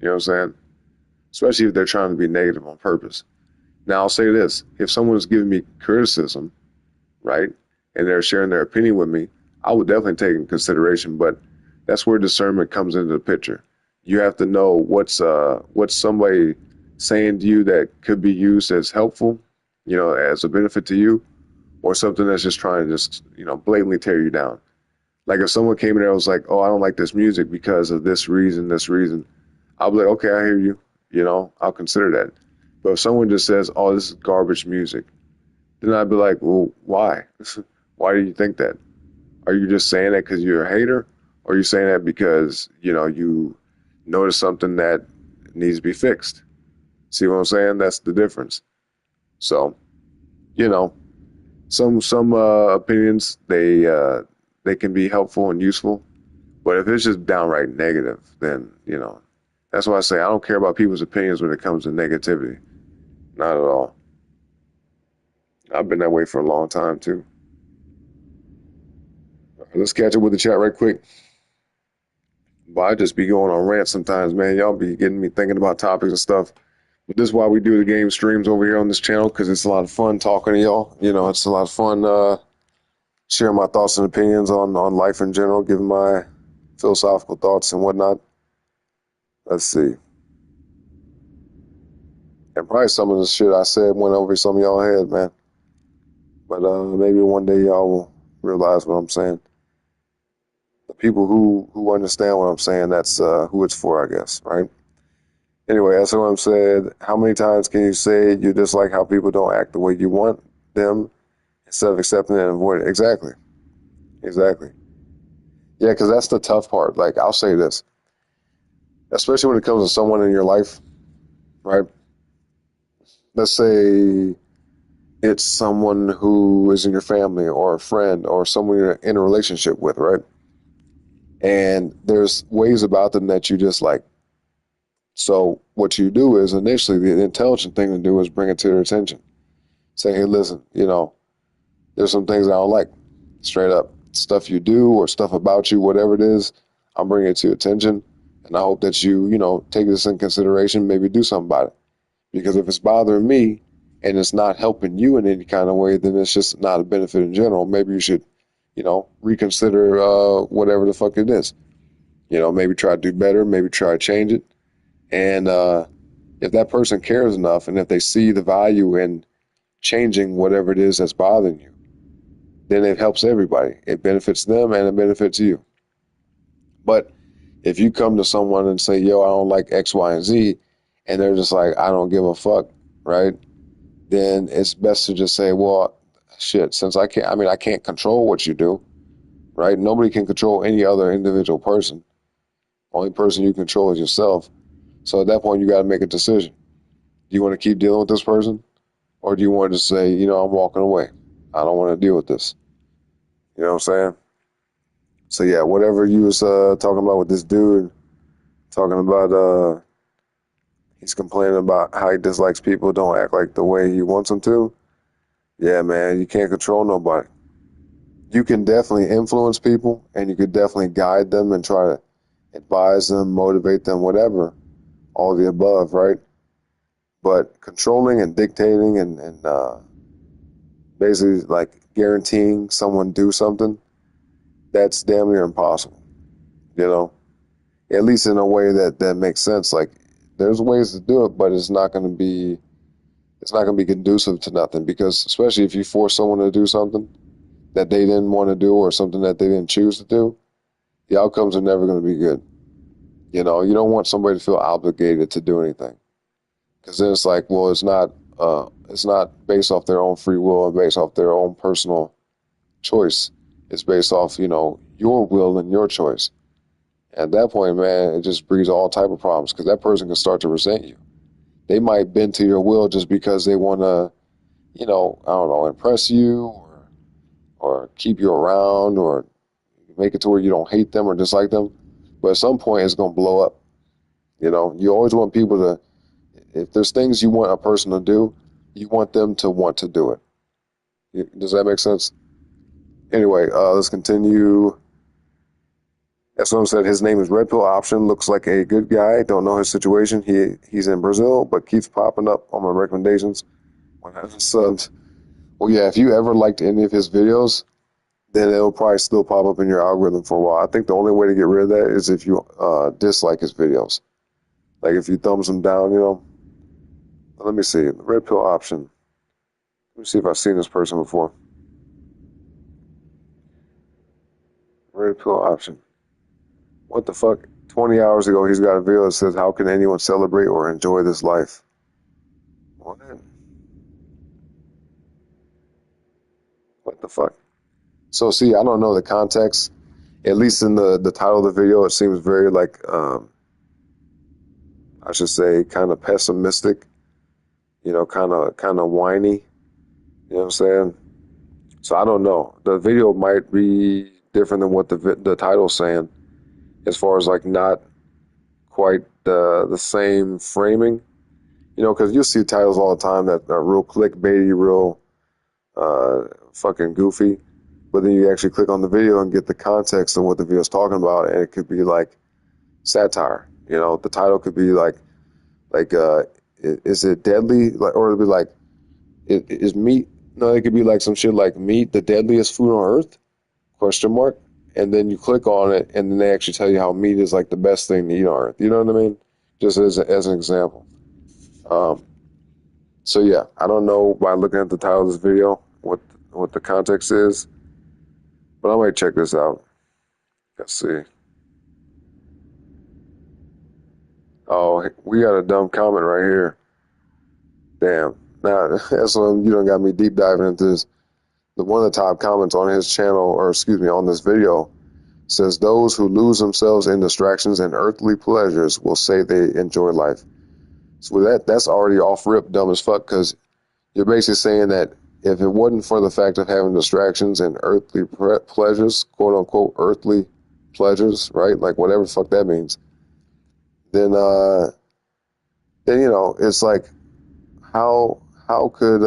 You know what I'm saying? Especially if they're trying to be negative on purpose. Now, I'll say this. If someone's giving me criticism, right, and they're sharing their opinion with me, I would definitely take it in consideration, but that's where discernment comes into the picture. You have to know what's somebody saying to you that could be used as helpful, as a benefit to you, or something that's just trying to just, blatantly tear you down. Like if someone came in there and was like, oh, I don't like this music because of this reason, I'll be like, okay, I hear you. I'll consider that. But if someone just says, oh, this is garbage music, then I'd be like, well, why? Why do you think that? Are you just saying that because you're a hater? Or are you saying that because, you notice something that needs to be fixed? See what I'm saying? That's the difference. So, some opinions, they can be helpful and useful. But if it's just downright negative, then, that's why I say I don't care about people's opinions when it comes to negativity. Not at all. I've been that way for a long time, too. All right, let's catch up with the chat right quick. But I just be going on rants sometimes, man. Y'all be getting me thinking about topics and stuff. But this is why we do the game streams over here on this channel, because it's a lot of fun talking to y'all. It's a lot of fun sharing my thoughts and opinions on life in general, giving my philosophical thoughts and whatnot. Let's see. And probably some of the shit I said went over some of y'all head, man. But maybe one day y'all will realize what I'm saying. The people who understand what I'm saying, that's who it's for, I guess, right? Anyway, as someone said, how many times can you say you dislike how people don't act the way you want them instead of accepting it and avoiding it? Exactly. Yeah, because that's the tough part. Like, I'll say this, especially when it comes to someone in your life, right? Let's say it's someone who is in your family or a friend or someone you're in a relationship with, right? And there's ways about them that you dislike. So what you do is initially the intelligent thing to do is bring it to their attention. Say, hey, listen, there's some things I don't like, straight up. Stuff you do or stuff about you, whatever it is, I'm bringing it to your attention. And I hope that you, take this in consideration, maybe do something about it. Because if it's bothering me and it's not helping you in any kind of way, then it's just not a benefit in general. Maybe you should, reconsider whatever the fuck it is. Maybe try to do better, maybe try to change it. And if that person cares enough and if they see the value in changing whatever it is that's bothering you, then it helps everybody. It benefits them and it benefits you. But if you come to someone and say, yo, I don't like X, Y, and Z, and they're just like, I don't give a fuck, right? Then it's best to just say, well, shit, since I can't control what you do, right? Nobody can control any other individual person. Only person you control is yourself. So at that point, you got to make a decision. Do you want to keep dealing with this person? Or do you want to just say, you know, I'm walking away. I don't want to deal with this. You know what I'm saying? So yeah, whatever you was talking about with this dude, talking about he's complaining about how he dislikes people don't act like the way he wants them to. Yeah, man, you can't control nobody. You can definitely influence people, and you could definitely guide them and try to advise them, motivate them, whatever, all the above, right? But controlling and dictating and basically like guaranteeing someone do something, that's damn near impossible, you know? At least in a way that makes sense. Like, there's ways to do it, but it's not going to be conducive to nothing, because especially if you force someone to do something that they didn't want to do or something that they didn't choose to do, the outcomes are never going to be good. You know, you don't want somebody to feel obligated to do anything, because then it's like, well, it's not based off their own free will and based off their own personal choice. It's based off, you know, your will and your choice. At that point, man, it just breeds all type of problems, because that person can start to resent you. They might bend to your will just because they want to, you know, I don't know, impress you or keep you around or make it to where you don't hate them or dislike them. But at some point, it's going to blow up. You know, you always want people to, if there's things you want a person to do, you want them to want to do it. Does that make sense? Anyway, let's continue. As someone said, his name is Red Pill Option. Looks like a good guy. Don't know his situation. He's in Brazil, but keeps popping up on my recommendations when I subbed. Well, yeah, if you ever liked any of his videos, then it'll probably still pop up in your algorithm for a while. I think the only way to get rid of that is if you dislike his videos. Like if you thumbs him down, you know. Let me see. The Red Pill Option. Let me see if I've seen this person before. Red Pill Option. What the fuck? 20 hours ago, he's got a video that says, how can anyone celebrate or enjoy this life? What? What the fuck? So, see, I don't know the context. At least in the title of the video, it seems very, like, I should say, kind of pessimistic. You know, kind of whiny. You know what I'm saying? So, I don't know. The video might be different than what the title's saying, as far as, like, not quite the same framing. You know, because you'll see titles all the time that are real clickbaity, real fucking goofy. But then you actually click on the video and get the context of what the video is talking about, and it could be like satire. You know, the title could be like is it deadly? Like, or it'd be like, is meat? No, it could be like some shit like meat, the deadliest food on earth? Question mark. And then you click on it, and then they actually tell you how meat is like the best thing to eat on earth. You know what I mean? Just as an example. So yeah, I don't know by looking at the title of this video what the context is, but I might check this out. Let's see. Oh, we got a dumb comment right here. Damn. Now that's when you done got me deep diving into this. One of the top comments on his channel, or excuse me, on this video, says those who lose themselves in distractions and earthly pleasures will say they enjoy life. So that's already off rip dumb as fuck, because you're basically saying that if it wasn't for the fact of having distractions and earthly pleasures, quote unquote earthly pleasures, right? Like whatever the fuck that means. Then you know, it's like how could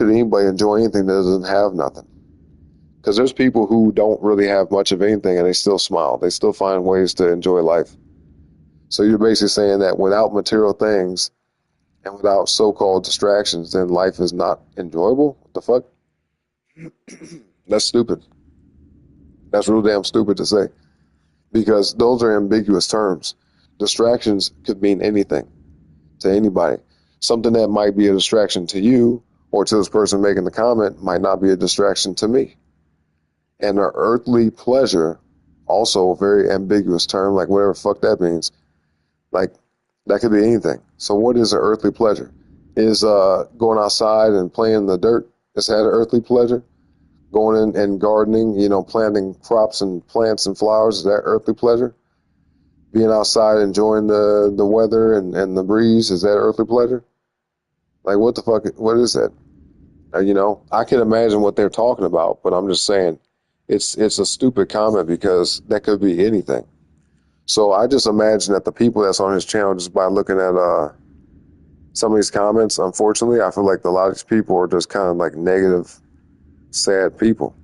anybody enjoy anything that doesn't have nothing? Because there's people who don't really have much of anything and they still smile. They still find ways to enjoy life. So you're basically saying that without material things and without so-called distractions, then life is not enjoyable? What the fuck? That's stupid. That's real damn stupid to say. Because those are ambiguous terms. Distractions could mean anything to anybody. Something that might be a distraction to you or to this person making the comment might not be a distraction to me. And an earthly pleasure, also a very ambiguous term, like whatever the fuck that means. Like, that could be anything. So what is an earthly pleasure? Is going outside and playing in the dirt, is that an earthly pleasure? Going in and gardening, you know, planting crops and plants and flowers, is that earthly pleasure? Being outside enjoying the weather and the breeze, is that earthly pleasure? Like, what the fuck? What is that? You know, I can imagine what they're talking about, but I'm just saying it's a stupid comment because that could be anything. So I just imagine that the people that's on his channel, just by looking at some of these comments, unfortunately, I feel like a lot of these people are just kind of like negative, sad people.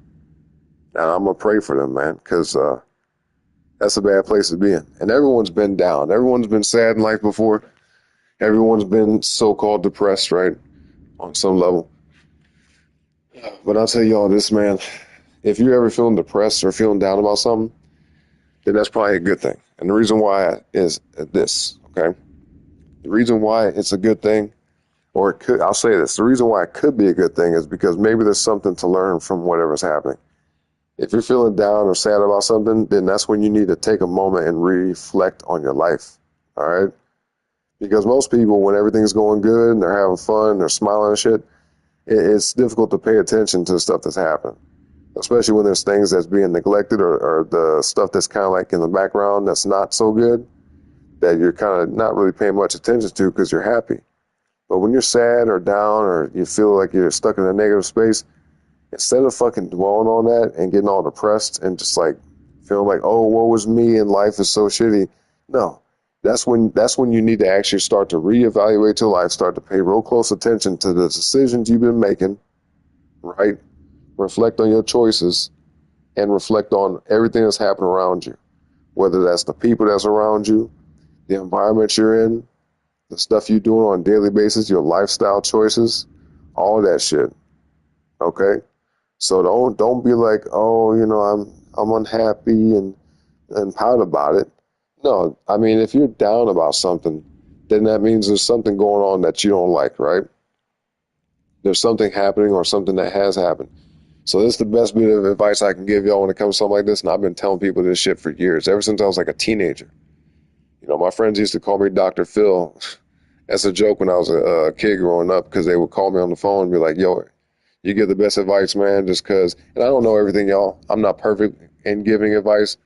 And I'm going to pray for them, man, because that's a bad place to be in. And everyone's been down. Everyone's been sad in life before. Everyone's been so-called depressed, right, on some level. But I'll tell you all this, man. If you're ever feeling depressed or feeling down about something, then that's probably a good thing. And the reason why is this, okay? The reason why it's a good thing, or it could, I'll say this, the reason why it could be a good thing is because maybe there's something to learn from whatever's happening. If you're feeling down or sad about something, then that's when you need to take a moment and reflect on your life, all right? Because most people, when everything's going good and they're having fun, they're smiling and shit, it's difficult to pay attention to the stuff that's happening, especially when there's things that's being neglected or the stuff that's kind of like in the background that's not so good that you're kind of not really paying much attention to because you're happy. But when you're sad or down or you feel like you're stuck in a negative space, instead of fucking dwelling on that and getting all depressed and just like feeling like, oh, woe was me and life is so shitty. No, that's when you need to actually start to reevaluate your life, start to pay real close attention to the decisions you've been making, right? Reflect on your choices and reflect on everything that's happening around you, whether that's the people that's around you, the environment you're in, the stuff you're doing on a daily basis, your lifestyle choices, all of that shit. Okay? So don't be like, oh, you know, I'm unhappy and pout about it. No, I mean, if you're down about something, then that means there's something going on that you don't like, right? There's something happening or something that has happened. So this is the best bit of advice I can give y'all when it comes to something like this, and I've been telling people this shit for years, ever since I was like a teenager. You know, my friends used to call me Dr. Phil as a joke when I was a kid growing up, because they would call me on the phone and be like, yo, you give the best advice, man, just because, and I don't know everything, y'all. I'm not perfect in giving advice.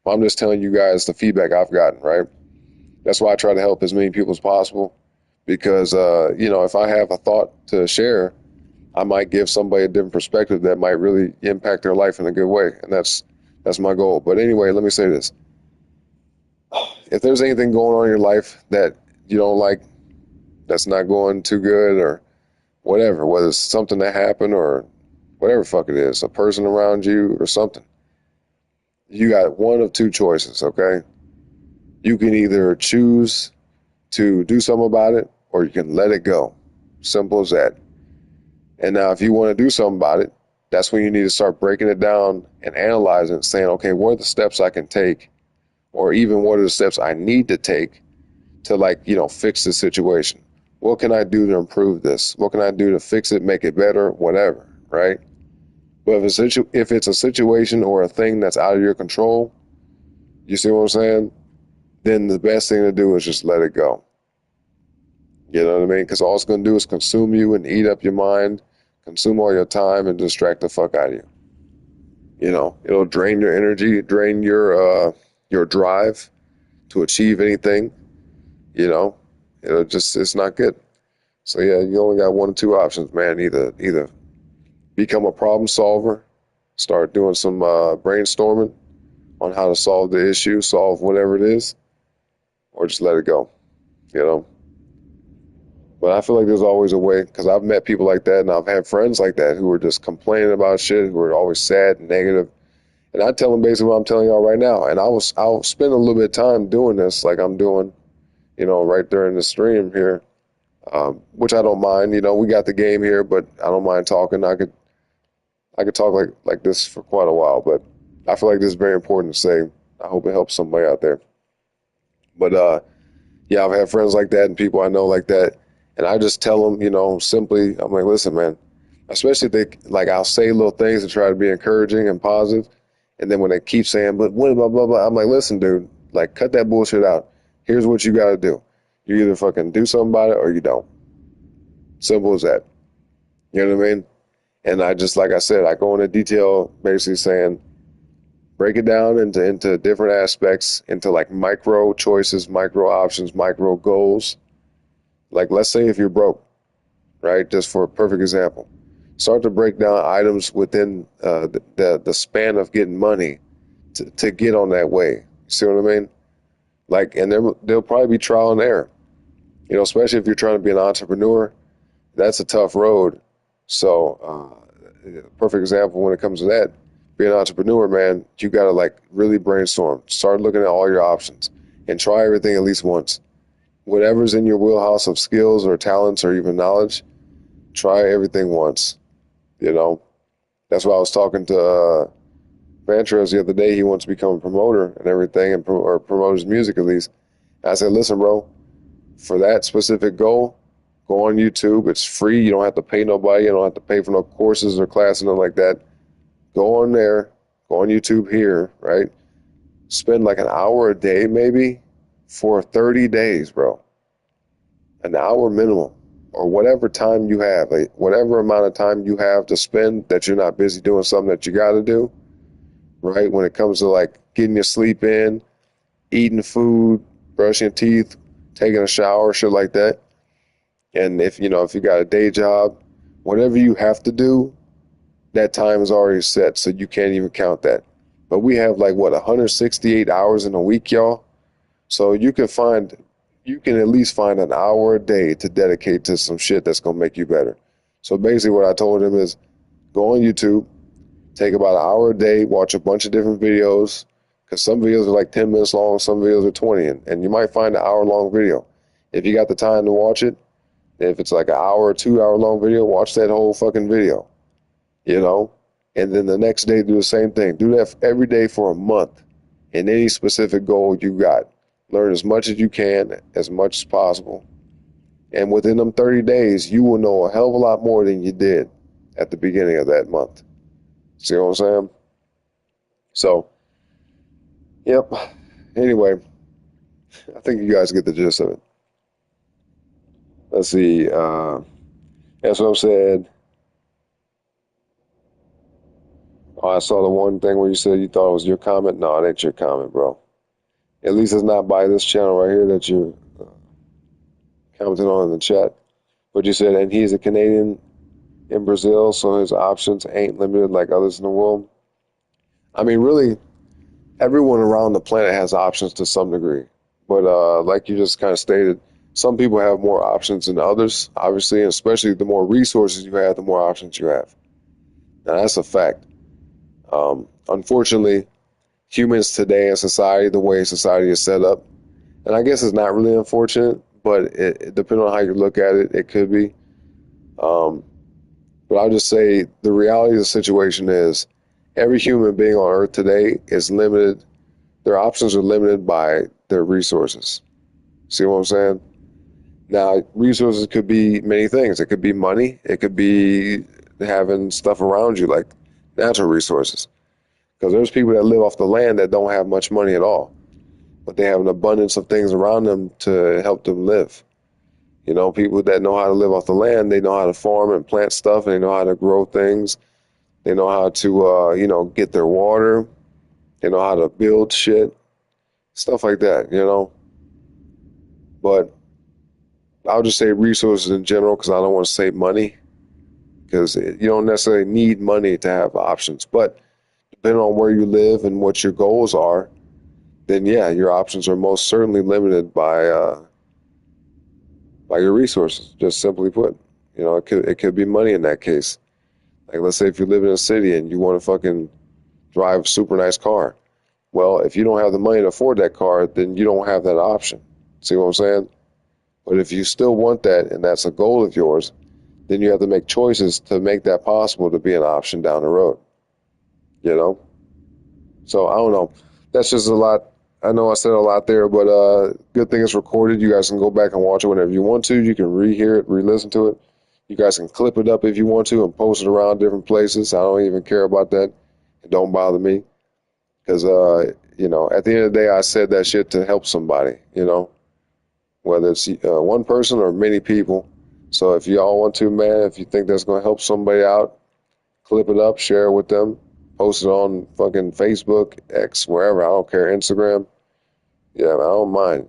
I'm just telling you guys the feedback I've gotten, right? That's why I try to help as many people as possible, because, you know, if I have a thought to share, I might give somebody a different perspective that might really impact their life in a good way. And that's my goal. But anyway, let me say this. If there's anything going on in your life that you don't like, that's not going too good or whatever, whether it's something that happened or whatever the fuck it is, a person around you or something, you got one of two choices, okay? You can either choose to do something about it or you can let it go. Simple as that. And now if you want to do something about it, that's when you need to start breaking it down and analyzing it, saying, okay, what are the steps I can take, or even what are the steps I need to take to, like, you know, fix the situation? What can I do to improve this? What can I do to fix it, make it better, whatever, right? But if it's a situation or a thing that's out of your control, you see what I'm saying? Then the best thing to do is just let it go. You know what I mean? Because all it's going to do is consume you and eat up your mind, consume all your time, and distract the fuck out of you. You know, it'll drain your energy, drain your drive to achieve anything. You know, it's not good. So yeah, you only got one or two options, man. Either become a problem solver, start doing some brainstorming on how to solve the issue, solve whatever it is, or just let it go, you know. But I feel like there's always a way, because I've met people like that, and I've had friends like that who are just complaining about shit, who are always sad and negative. And I tell them basically what I'm telling y'all right now. And I'll spend a little bit of time doing this, like I'm doing, you know, right there in the stream here, which I don't mind. You know, we got the game here, but I don't mind talking. I could talk like this for quite a while, but I feel like this is very important to say. I hope it helps somebody out there. But yeah, I've had friends like that and people I know like that, and I just tell them, you know, simply, I'm like, listen, man, especially if they, like, I'll say little things to try to be encouraging and positive, and then when they keep saying, but what, blah, blah, blah, I'm like, listen, dude, like, cut that bullshit out. Here's what you got to do. You either fucking do something about it or you don't. Simple as that. You know what I mean? And I just, like I said, I go into detail basically saying, Break it down into different aspects, into like micro choices, micro options, micro goals. Like, let's say if you're broke, right? Just for a perfect example, start to break down items within the span of getting money to get on that way. You see what I mean? Like, and there'll probably be trial and error. You know, especially if you're trying to be an entrepreneur, that's a tough road. So, perfect example when it comes to that, being an entrepreneur, man, you got to like really brainstorm. Start looking at all your options and try everything at least once. Whatever's in your wheelhouse of skills or talents or even knowledge, try everything once. You know, that's why I was talking to Vantress the other day. He wants to become a promoter and everything, and or promote his music at least. And I said, listen, bro, for that specific goal, go on YouTube. It's free. You don't have to pay nobody. You don't have to pay for no courses or classes, nothing like that. Go on there. Go on YouTube here, right? Spend like an hour a day maybe for 30 days, bro. An hour minimum, or whatever time you have, like whatever amount of time you have to spend that you're not busy doing something that you got to do, right? When it comes to like getting your sleep in, eating food, brushing your teeth, taking a shower, shit like that. And if you got a day job, whatever you have to do, that time is already set, so you can't even count that. But we have like 168 hours in a week, y'all. So you can at least find an hour a day to dedicate to some shit that's gonna make you better. So basically what I told him is go on YouTube, take about an hour a day, watch a bunch of different videos, because some videos are like 10 minutes long, some videos are 20, and you might find an hour-long video. If you got the time to watch it, if it's like an hour or 2 hour long video, watch that whole fucking video, you know? And then the next day, do the same thing. Do that every day for a month in any specific goal you got. Learn as much as you can, as much as possible. And within them 30 days, you will know a hell of a lot more than you did at the beginning of that month. See what I'm saying? So, yep. Anyway, I think you guys get the gist of it. Let's see. That's what I said. Oh, I saw the one thing where you said you thought it was your comment. No, it ain't your comment, bro. At least it's not by this channel right here that you're commenting on in the chat. But you said, and he's a Canadian in Brazil, so his options ain't limited like others in the world. I mean, really, everyone around the planet has options to some degree. But like you just kind of stated, some people have more options than others, obviously, and especially the more resources you have, the more options you have. Now, that's a fact. Unfortunately, humans today in society, the way society is set up, and I guess it's not really unfortunate, but it depending on how you look at it, it could be. But I'll just say the reality of the situation is every human being on Earth today is limited. Their options are limited by their resources. See what I'm saying? Now, resources could be many things. It could be money. It could be having stuff around you, like natural resources. Because there's people that live off the land that don't have much money at all, but they have an abundance of things around them to help them live. You know, people that know how to live off the land, they know how to farm and plant stuff, and they know how to grow things. They know how to, get their water. They know how to build shit, stuff like that, But I'll just say resources in general because I don't want to say money, because you don't necessarily need money to have options. But depending on where you live and what your goals are, then yeah, your options are most certainly limited by your resources. Just simply put, it could be money in that case. Like, let's say if you live in a city and you want to fucking drive a super nice car. Well, if you don't have the money to afford that car, then you don't have that option. See what I'm saying? But if you still want that and that's a goal of yours, then you have to make choices to make that possible to be an option down the road. So I don't know. That's just a lot. I know I said a lot there, but good thing it's recorded. You guys can go back and watch it whenever you want to. You can rehear it, re-listen to it. You guys can clip it up if you want to and post it around different places. I don't even care about that. It don't bother me. Because, at the end of the day, I said that shit to help somebody, whether it's one person or many people. So if y'all want to, man, if you think that's going to help somebody out, clip it up, share it with them, Post it on fucking Facebook, X, wherever. I don't care. Instagram. Yeah, man, I don't mind.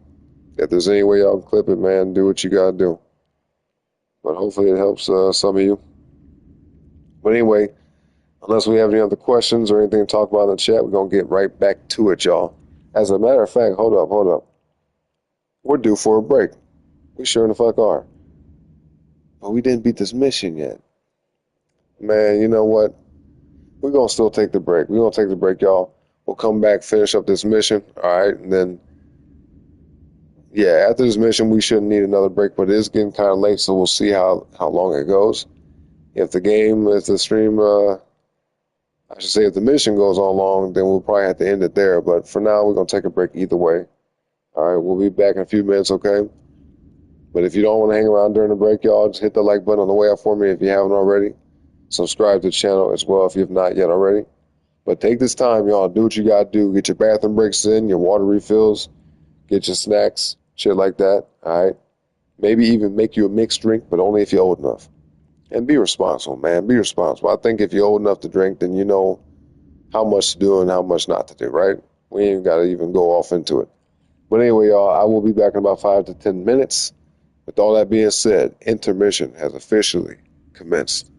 If there's any way y'all can clip it, man, do what you gotta do. But hopefully it helps some of you. But anyway, unless we have any other questions or anything to talk about in the chat, we're going to get right back to it, y'all. As a matter of fact, hold up. We're due for a break. We sure in the fuck are. But we didn't beat this mission yet. Man, you know what? We're going to still take the break. We're going to take the break, y'all. We'll come back, finish up this mission, all right? And then, yeah, after this mission, we shouldn't need another break, but it is getting kind of late, so we'll see how long it goes. If the stream, I should say if the mission goes on long, then we'll probably have to end it there. But for now, we're going to take a break either way. All right, we'll be back in a few minutes, okay? But if you don't want to hang around during the break, y'all, just hit the like button on the way out for me if you haven't already. Subscribe to the channel as well if you have not yet already. But take this time, y'all. Do what you got to do. Get your bathroom breaks in, your water refills, get your snacks, shit like that, all right? Maybe even make you a mixed drink, but only if you're old enough. And be responsible, man. Be responsible. I think if you're old enough to drink, then you know how much to do and how much not to do, right? We ain't got to even go off into it. But anyway, y'all, I will be back in about 5 to 10 minutes. With all that being said, intermission has officially commenced.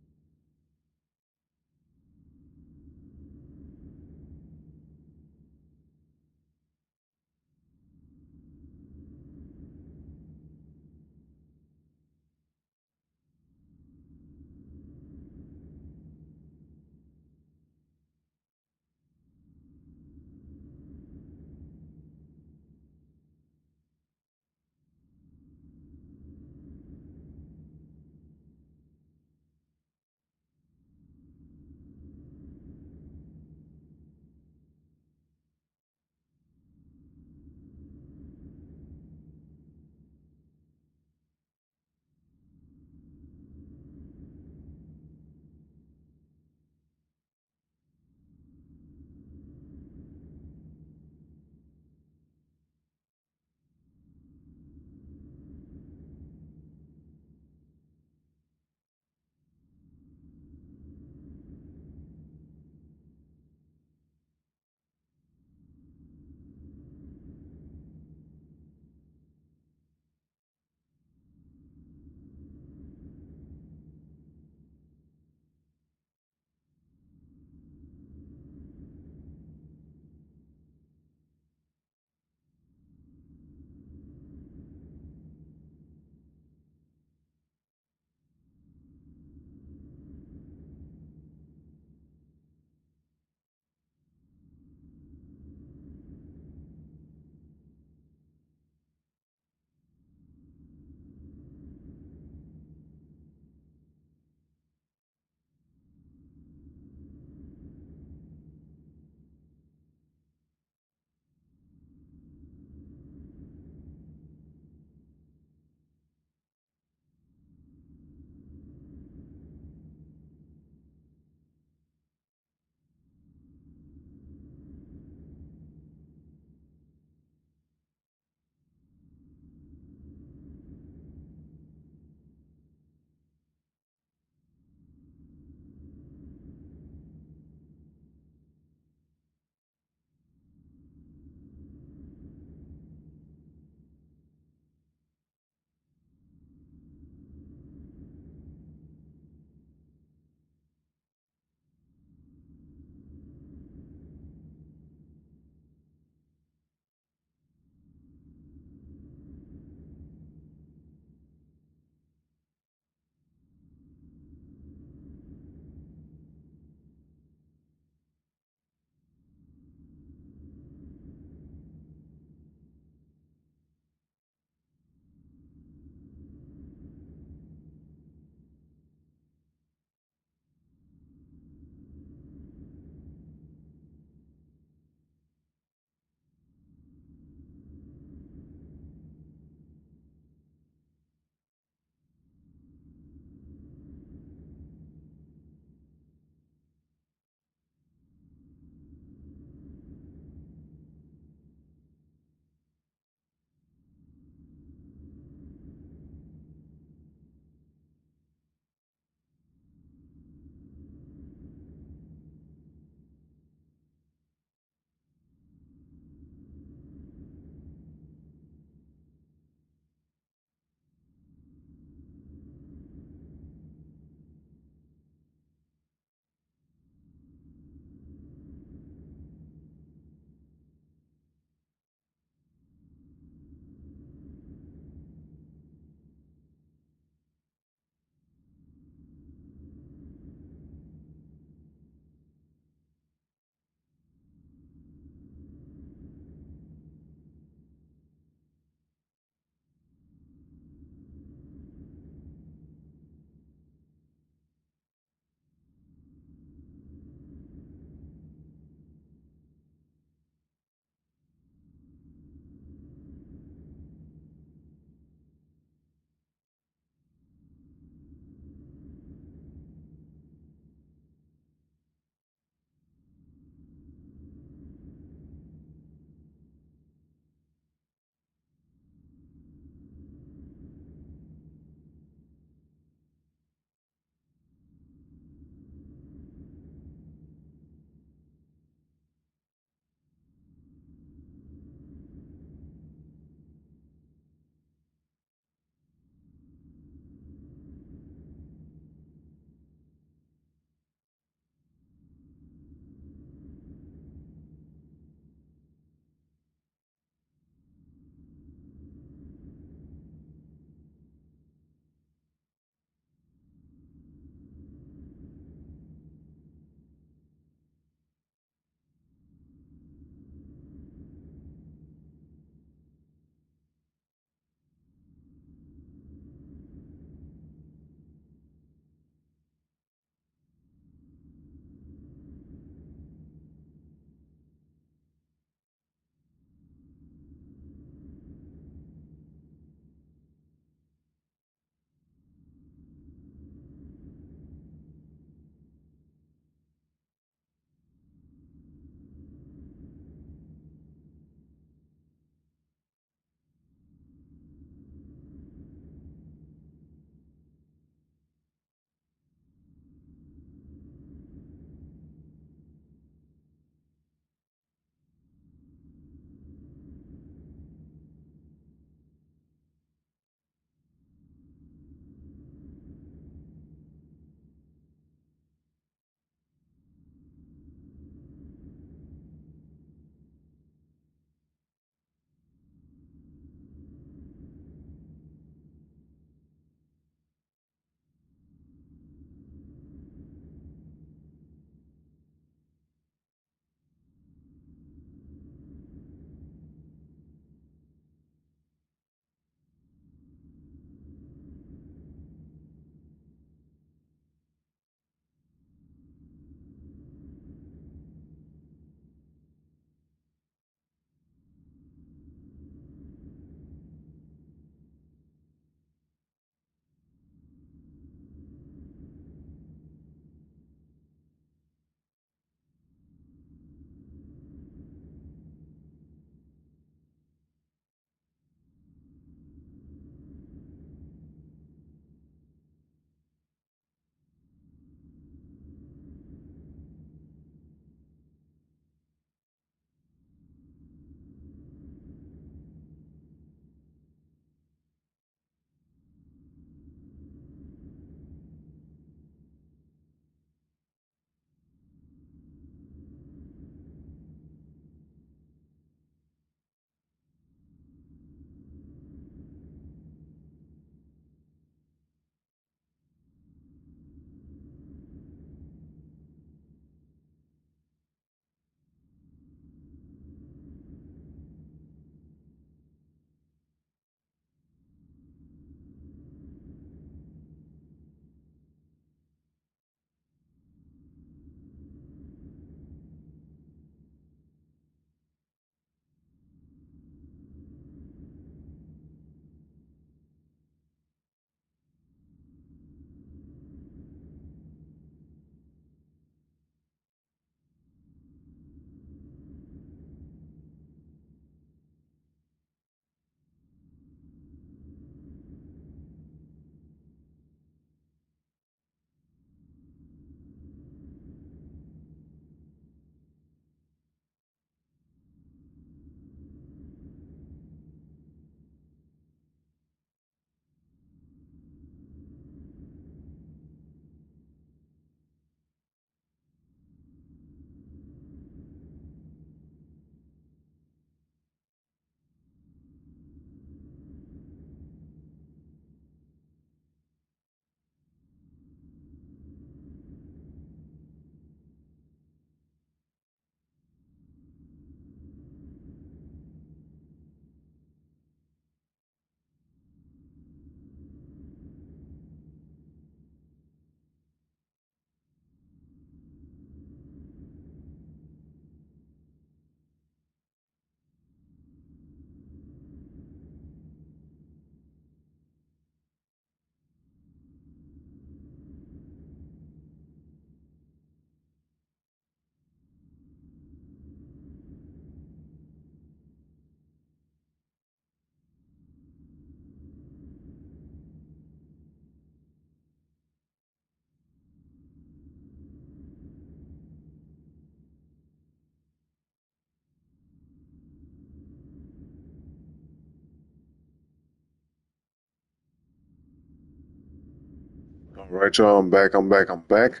All right, y'all. I'm back. I'm back.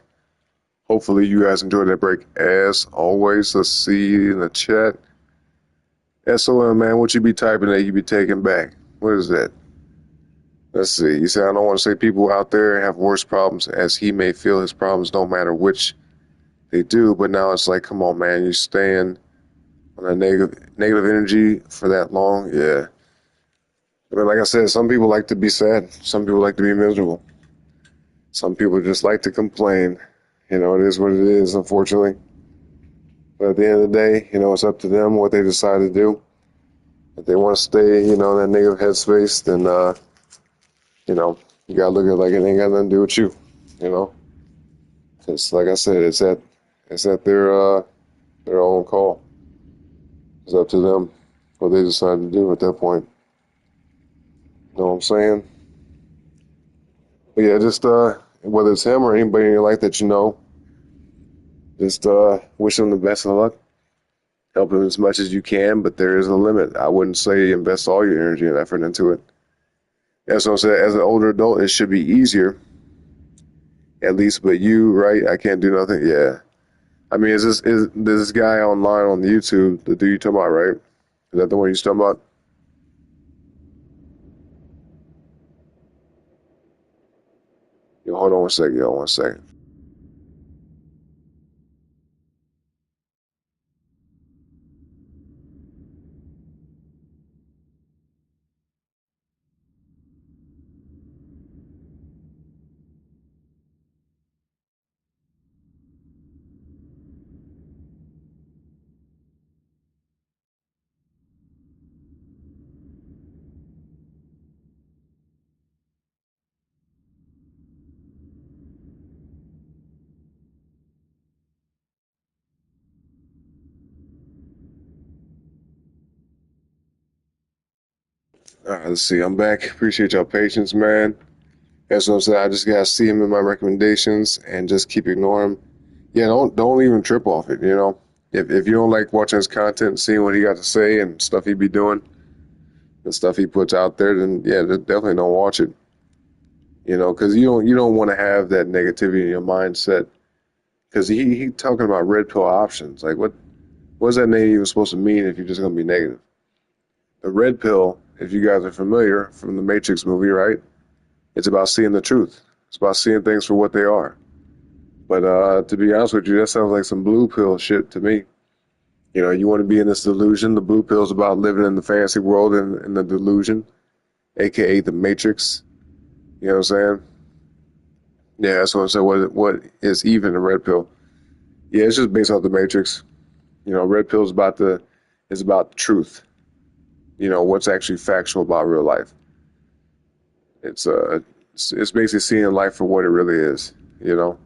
Hopefully, you guys enjoyed that break. As always, let's see in the chat. SOM, man, what you be typing that you be taking back? What is that? Let's see. You say, I don't want to say people out there have worse problems, as he may feel his problems don't matter which they do. But now it's like, come on, man, you staying on a negative energy for that long? Yeah. I mean, like I said, some people like to be sad. Some people like to be miserable. Some people just like to complain. You know, it is what it is, unfortunately. But at the end of the day, you know, it's up to them what they decide to do. If they want to stay, you know, in that negative headspace, then, you know, you got to look at it like it ain't got nothing to do with you, you know. Because, like I said, it's at their own call. It's up to them what they decide to do at that point. You know what I'm saying? But yeah, just whether it's him or anybody in your life that you know, just wish them the best of luck. Help them as much as you can, but there is a limit. I wouldn't say invest all your energy and effort into it. That's what I'm saying. As an older adult, it should be easier, at least. But you, right? I can't do nothing. Yeah. I mean, is this guy online on the YouTube, the dude you talking about, right? Is that the one you're talking about? Yo, hold on one second, yo, 1 second. All right, let's see. I'm back. Appreciate y'all patience, man. That's what I'm saying. I just gotta see him in my recommendations and just keep ignoring him. Yeah, don't even trip off it. You know, if you don't like watching his content and seeing what he got to say and stuff he be doing, the stuff he puts out there, then yeah, definitely don't watch it. You know, because you don't want to have that negativity in your mindset. Because he talking about red pill options. Like what's that name even supposed to mean if you're just gonna be negative? The red pill, if you guys are familiar from the Matrix movie, right? It's about seeing the truth. It's about seeing things for what they are. But to be honest with you, that sounds like some blue pill shit to me. You know, you want to be in this delusion. The blue pill is about living in the fantasy world and in the delusion, aka the Matrix. You know what I'm saying? Yeah, that's what I'm saying. What is even a red pill? Yeah, it's just based off the Matrix. You know, red pill is about truth. You know, what's actually factual about real life. It's basically seeing life for what it really is. You know,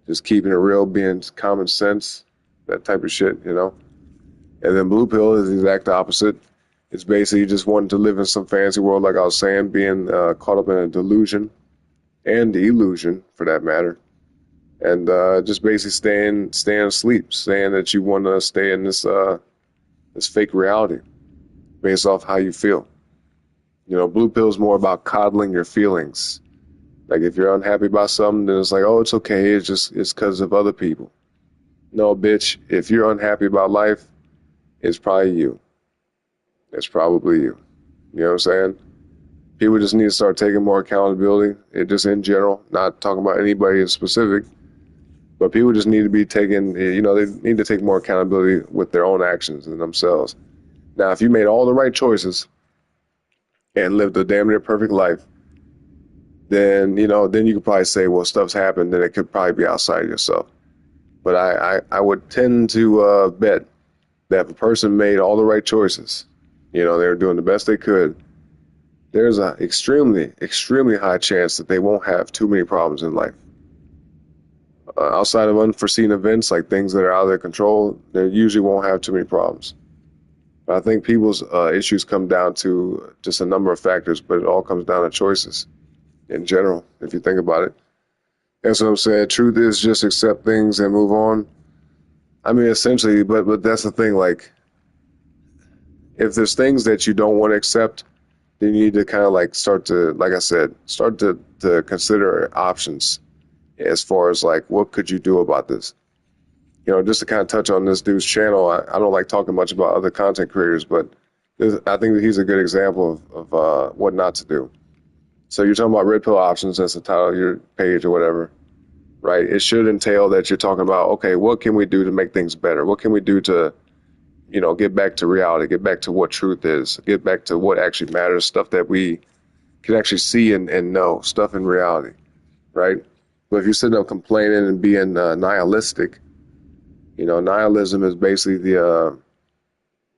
just keeping it real, being common sense, that type of shit. You know, and then blue pill is the exact opposite. It's basically just wanting to live in some fantasy world, like I was saying, being caught up in a delusion and illusion, for that matter, and just basically staying asleep, saying that you want to stay in this fake reality based off how you feel. You know, blue pill is more about coddling your feelings. Like if you're unhappy about something, then it's like, oh, it's okay. It's because of other people. No, bitch. If you're unhappy about life, it's probably you. It's probably you. You know what I'm saying? People just need to start taking more accountability. It just in general, not talking about anybody in specific, but people just need to be taking, you know, they need to take more accountability with their own actions and themselves. Now, if you made all the right choices and lived a damn near perfect life, then, you know, then you could probably say, well, stuff's happened, then it could probably be outside yourself. But I would tend to bet that if a person made all the right choices, you know, they were doing the best they could, there's an extremely, extremely high chance that they won't have too many problems in life. Outside of unforeseen events, like things that are out of their control, they usually won't have too many problems. But I think people's issues come down to just a number of factors, but it all comes down to choices in general, if you think about it. That's what I'm saying. Truth is just accept things and move on. I mean, essentially, but that's the thing. Like, if there's things that you don't want to accept, then you need to kind of like start to, like I said, start to consider options as far as like, what could you do about this? You know, just to kind of touch on this dude's channel, I don't like talking much about other content creators, but I think that he's a good example of what not to do. So you're talking about red pill options, that's the title of your page or whatever, right? It should entail that you're talking about, okay, what can we do to make things better? What can we do to, you know, get back to reality, get back to what truth is, get back to what actually matters, stuff that we can actually see and know, stuff in reality, right? But if you're sitting up complaining and being nihilistic, you know, nihilism is basically the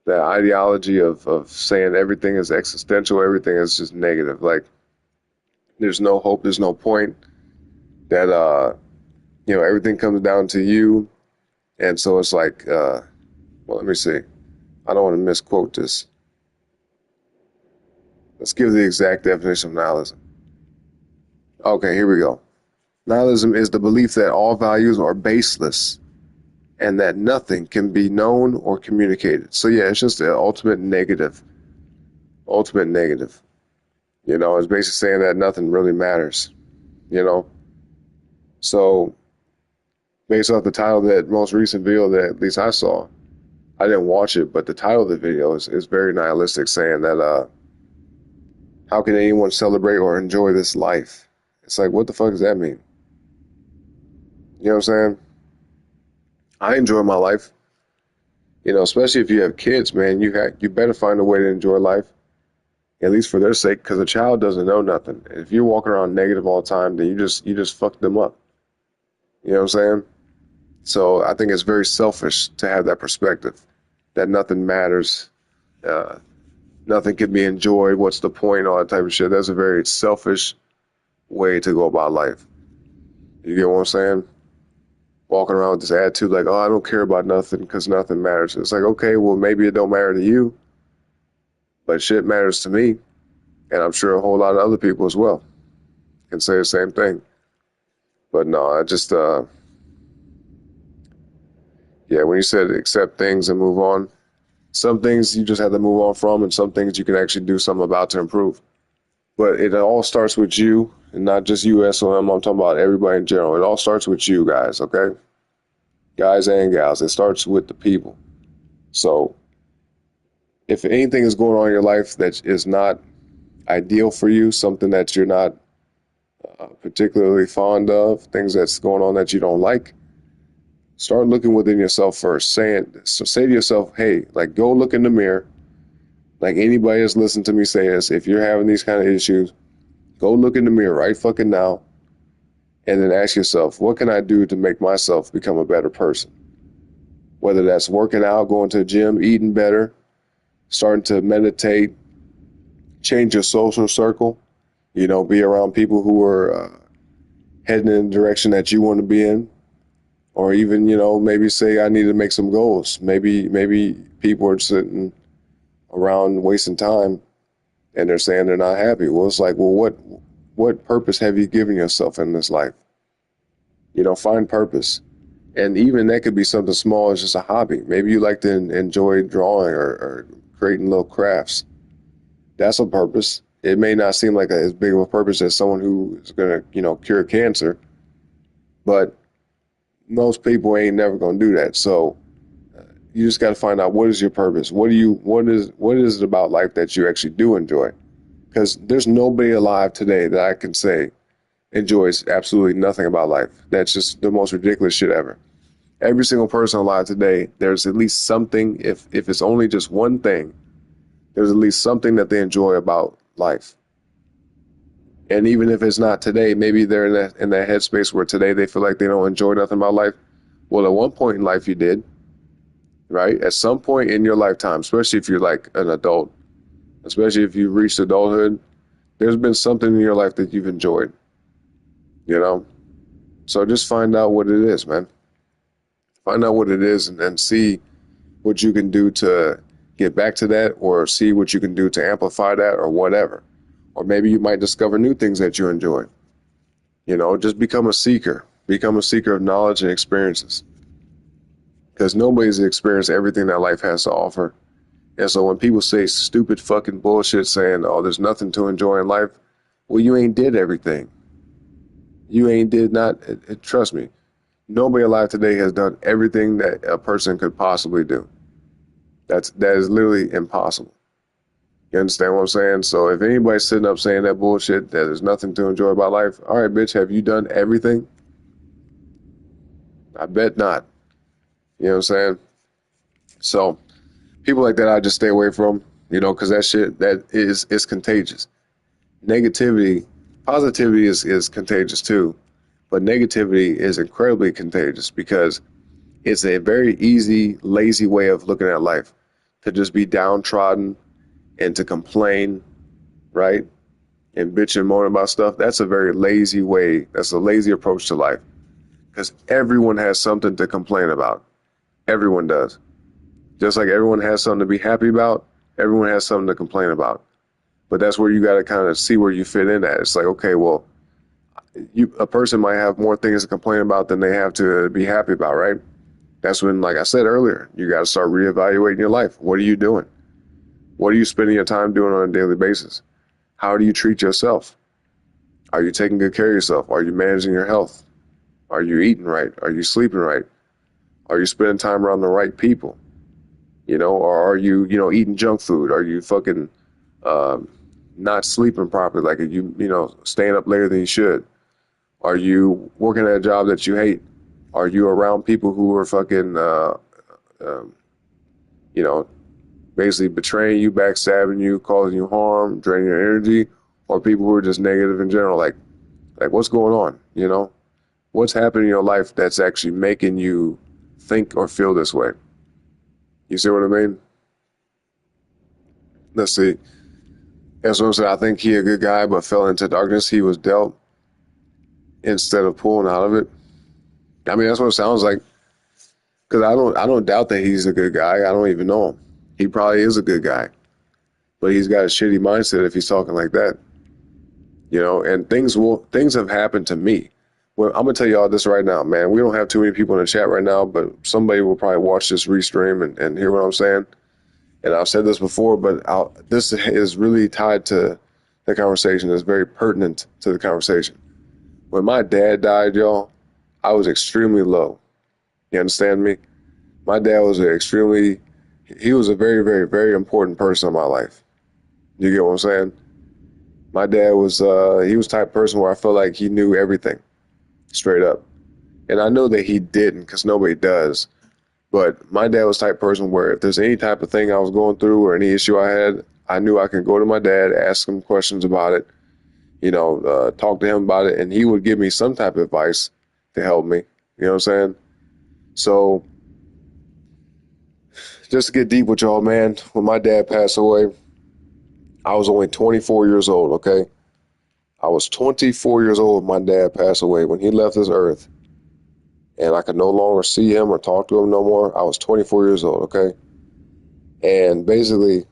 ideology of saying everything is existential, everything is just negative. Like, there's no hope, there's no point, that, you know, everything comes down to you. And so it's like, well, let me see. I don't want to misquote this. Let's give the exact definition of nihilism. Okay, here we go. Nihilism is the belief that all values are baseless and that nothing can be known or communicated. So yeah, it's just the ultimate negative. Ultimate negative. You know, it's basically saying that nothing really matters. You know? So, based off the title of that most recent video that at least I saw, I didn't watch it, but the title of the video is very nihilistic, saying that, how can anyone celebrate or enjoy this life? It's like, what the fuck does that mean? You know what I'm saying? I enjoy my life. You know, especially if you have kids, man, you better find a way to enjoy life, at least for their sake, because a child doesn't know nothing. If you're walking around negative all the time, then you just fuck them up. You know what I'm saying? So I think it's very selfish to have that perspective, that nothing matters, nothing can be enjoyed, what's the point, all that type of shit. That's a very selfish way to go about life. You get what I'm saying? Walking around with this attitude like, oh, I don't care about nothing because nothing matters. It's like, okay, well, maybe it don't matter to you, but shit matters to me, and I'm sure a whole lot of other people as well can say the same thing. But no, I just, yeah, when you said accept things and move on, some things you just have to move on from, and some things you can actually do something about to improve. But it all starts with you, and not just you, SOM. I'm talking about everybody in general. It all starts with you guys, okay? Guys and gals. It starts with the people. So if anything is going on in your life that is not ideal for you, something that you're not particularly fond of, things that's going on that you don't like, start looking within yourself first. Say to yourself, hey, like, go look in the mirror. Like anybody that's listening to me say this, if you're having these kind of issues, go look in the mirror right fucking now and then ask yourself, what can I do to make myself become a better person? Whether that's working out, going to the gym, eating better, starting to meditate, change your social circle, you know, be around people who are heading in the direction that you want to be in. Or even, you know, maybe say I need to make some goals. Maybe people are sitting around wasting time and they're saying they're not happy. Well, it's like, well, what purpose have you given yourself in this life? You know, find purpose. And even that could be something small as just a hobby. Maybe you like to enjoy drawing or creating little crafts. That's a purpose. It may not seem like as big of a purpose as someone who is going to, you know, cure cancer, but most people ain't never going to do that. So you just got to find out, what is your purpose? What is it about life that you actually do enjoy? Because there's nobody alive today that I can say enjoys absolutely nothing about life. That's just the most ridiculous shit ever. Every single person alive today, there's at least something, if it's only just one thing, there's at least something that they enjoy about life. And even if it's not today, maybe they're in that headspace where today they feel like they don't enjoy nothing about life. Well, at one point in life you did, right? At some point in your lifetime, especially if you're like an adult, especially if you've reached adulthood, there's been something in your life that you've enjoyed, you know? So just find out what it is, man. Find out what it is and then see what you can do to get back to that, or see what you can do to amplify that, or whatever. Or maybe you might discover new things that you enjoy. You know, just become a seeker. Become a seeker of knowledge and experiences. Because nobody's experienced everything that life has to offer. And so when people say stupid fucking bullshit saying, oh, there's nothing to enjoy in life, well, you ain't did everything. You ain't did not, trust me, nobody alive today has done everything that a person could possibly do. That is literally impossible. You understand what I'm saying? So if anybody's sitting up saying that bullshit, that there's nothing to enjoy about life, all right, bitch, have you done everything? I bet not. You know what I'm saying? So people like that I just stay away from, you know, because that shit, that is contagious. Negativity, positivity is contagious too, but negativity is incredibly contagious because it's a very easy, lazy way of looking at life, to just be downtrodden and to complain, right? And bitch and moan about stuff. That's a very lazy way. That's a lazy approach to life because everyone has something to complain about. Everyone does. Just like everyone has something to be happy about, everyone has something to complain about. But that's where you got to kind of see where you fit in at. It's like, okay, well, a person might have more things to complain about than they have to be happy about, right? That's when, like I said earlier, you got to start reevaluating your life. What are you doing? What are you spending your time doing on a daily basis? How do you treat yourself? Are you taking good care of yourself? Are you managing your health? Are you eating right? Are you sleeping right? Are you spending time around the right people? You know, or are you, you know, eating junk food? Are you fucking not sleeping properly? Like, are you, you know, staying up later than you should? Are you working at a job that you hate? Are you around people who are fucking, you know, basically betraying you, backstabbing you, causing you harm, draining your energy, or people who are just negative in general? Like what's going on? You know, what's happening in your life that's actually making you think or feel this way? You see what I mean? Let's see. As I said, I think he a good guy, but fell into darkness. He was dealt instead of pulling out of it. I mean, that's what it sounds like. Because I don't doubt that he's a good guy. I don't even know him. He probably is a good guy, but he's got a shitty mindset if he's talking like that. You know, and things have happened to me. Well, I'm gonna tell you all this right now, man. We don't have too many people in the chat right now, but somebody will probably watch this restream and hear what I'm saying. And I've said this before, but this is really tied to the conversation. It's very pertinent to the conversation. When my dad died, y'all, I was extremely low. You understand me? My dad was he was a very, very, very important person in my life. You get what I'm saying? My dad was, he was the type of person where I felt like he knew everything, straight up. And I know that he didn't, because nobody does. But my dad was the type of person where if there's any type of thing I was going through or any issue I had, I knew I could go to my dad, ask him questions about it, you know, talk to him about it, and he would give me some type of advice to help me. You know what I'm saying? So, just to get deep with y'all, man, when my dad passed away, I was only 24 years old, okay? I was 24 years old when my dad passed away. When he left this earth and I could no longer see him or talk to him no more, I was 24 years old, okay? And basically,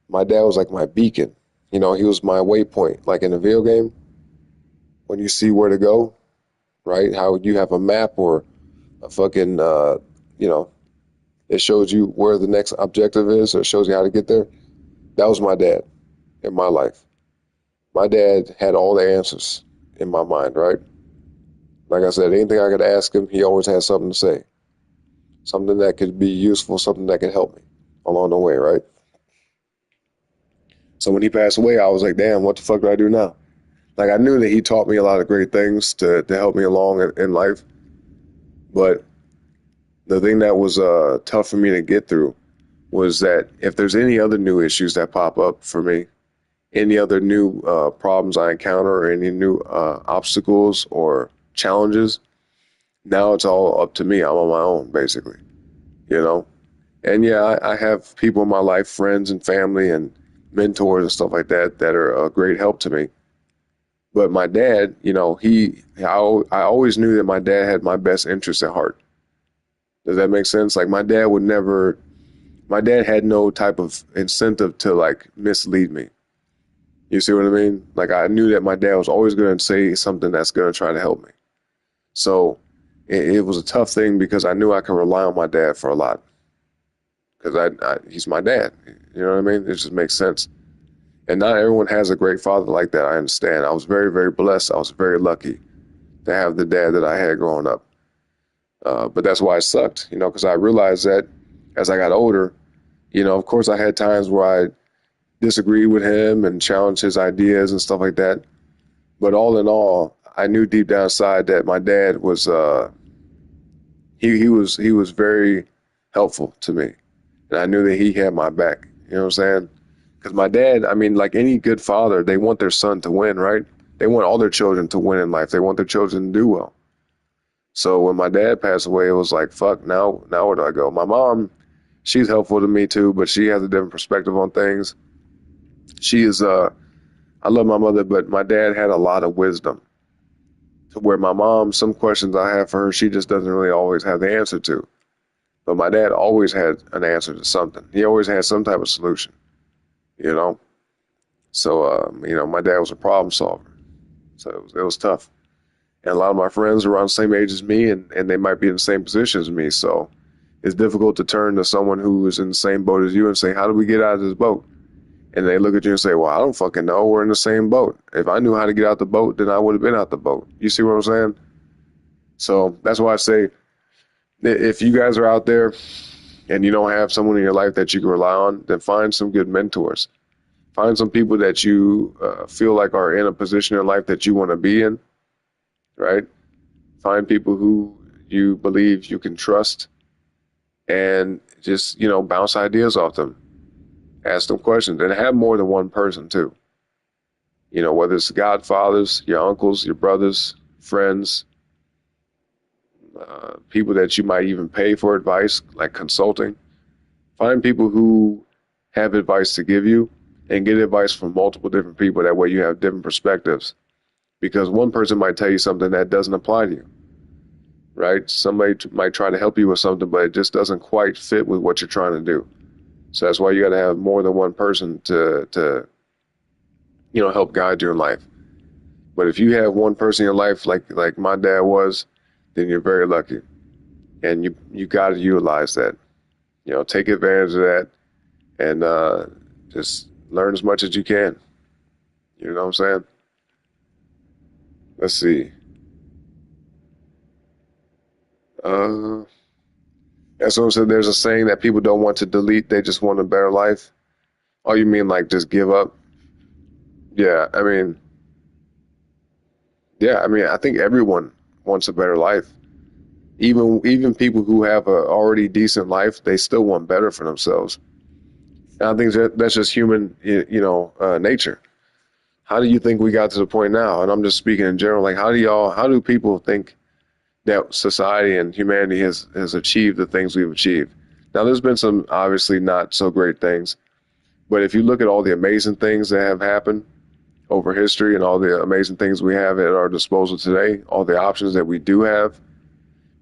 my dad was like my beacon. You know, he was my waypoint. Like in a video game, when you see where to go, right? How you have a map or a fucking, you know, it shows you where the next objective is or shows you how to get there. That was my dad in my life. My dad had all the answers in my mind, right? Like I said, anything I could ask him, he always had something to say. Something that could be useful, something that could help me along the way, right? So when he passed away, I was like, damn, what the fuck do I do now? Like, I knew that he taught me a lot of great things to help me along in life. But the thing that was tough for me to get through was that if there's any other new issues that pop up for me, any other new problems I encounter, or any new obstacles or challenges, now it's all up to me. I'm on my own, basically, you know? And yeah, I have people in my life, friends and family and mentors and stuff like that, that are a great help to me. But my dad, you know, I always knew that my dad had my best interest at heart. Does that make sense? Like my dad had no type of incentive to like mislead me. You see what I mean? Like I knew that my dad was always going to say something that's going to try to help me. So it was a tough thing because I knew I could rely on my dad for a lot. because he's my dad. You know what I mean? It just makes sense. And not everyone has a great father like that. I understand. I was very, very blessed. I was very lucky to have the dad that I had growing up. But that's why it sucked, you know, because I realized that as I got older, you know, of course I had times where I disagreed with him and challenged his ideas and stuff like that. But all in all, I knew deep down inside that my dad was, he was very helpful to me. And I knew that he had my back, you know what I'm saying? Because my dad, I mean, like any good father, they want their son to win, right? They want all their children to win in life. They want their children to do well. So when my dad passed away, it was like, fuck, now where do I go? My mom, she's helpful to me too, but she has a different perspective on things. She is, I love my mother, but my dad had a lot of wisdom. To where my mom, some questions I have for her, she just doesn't really always have the answer to. But my dad always had an answer to something. He always had some type of solution, you know? So, you know, my dad was a problem solver. So it was tough. And a lot of my friends are around the same age as me, and they might be in the same position as me. So it's difficult to turn to someone who is in the same boat as you and say, how do we get out of this boat? And they look at you and say, well, I don't fucking know. We're in the same boat. If I knew how to get out the boat, then I would have been out the boat. You see what I'm saying? So that's why I say, if you guys are out there and you don't have someone in your life that you can rely on, then find some good mentors. Find some people that you feel like are in a position in life that you want to be in, right? Find people who you believe you can trust and just, you know, bounce ideas off them. Ask them questions and have more than one person too. You know, whether it's godfathers, your uncles, your brothers, friends, people that you might even pay for advice, like consulting. Find people who have advice to give you and get advice from multiple different people. That way you have different perspectives. Because one person might tell you something that doesn't apply to you, right? Somebody might try to help you with something, but it just doesn't quite fit with what you're trying to do. So that's why you got to have more than one person to, you know, help guide you in life. But if you have one person in your life, like my dad was, then you're very lucky. And you got to utilize that. You know, take advantage of that and just learn as much as you can. You know what I'm saying? Let's see. As someone said, there's a saying that people don't want to delete, they just want a better life. Oh, you mean like just give up? Yeah, I mean, I think everyone wants a better life. Even people who have a already decent life, they still want better for themselves. And I think that's just human, nature. How do you think we got to the point now? And I'm just speaking in general. Like, how do people think that society and humanity has achieved the things we've achieved? Now, there's been some obviously not so great things, but if you look at all the amazing things that have happened over history and all the amazing things we have at our disposal today, all the options that we do have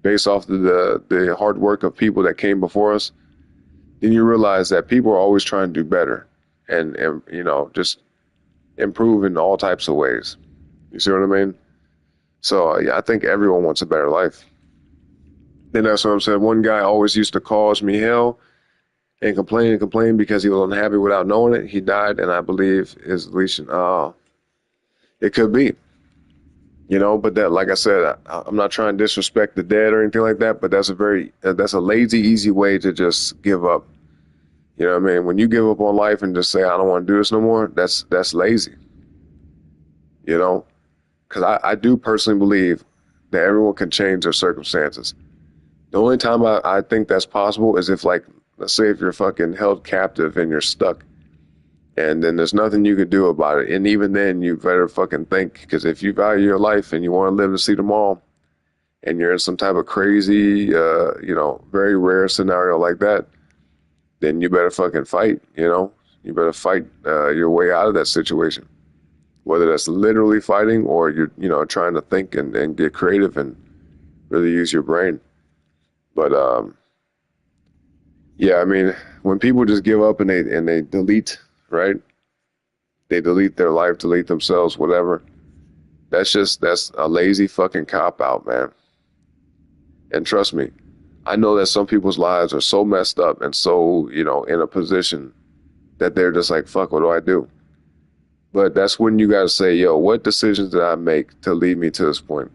based off the hard work of people that came before us, then you realize that people are always trying to do better and just improve in all types of ways. You see what I mean? So yeah, I think everyone wants a better life. And that's what I'm saying. One guy always used to cause me hell and complain because he was unhappy without knowing it. He died, and I believe his lesion. It could be, but that, like I said, I'm not trying to disrespect the dead or anything like that, but that's a lazy, easy way to just give up. You know what I mean? When you give up on life and just say, I don't want to do this no more, that's lazy. Because I do personally believe that everyone can change their circumstances. The only time I think that's possible is if, like, let's say if you're fucking held captive and you're stuck and then there's nothing you can do about it. And even then, you better fucking think, because if you value your life and you want to live to see tomorrow and you're in some type of crazy, very rare scenario like that, then you better fucking fight, You better fight your way out of that situation. Whether that's literally fighting or you're, trying to think and get creative and really use your brain. But, when people just give up and they delete, right? They delete their life, delete themselves, whatever. That's a lazy fucking cop-out, man. And trust me, I know that some people's lives are so messed up and so, you know, in a position that they're just like, fuck, what do I do? But that's when you got to say, yo, what decisions did I make to lead me to this point?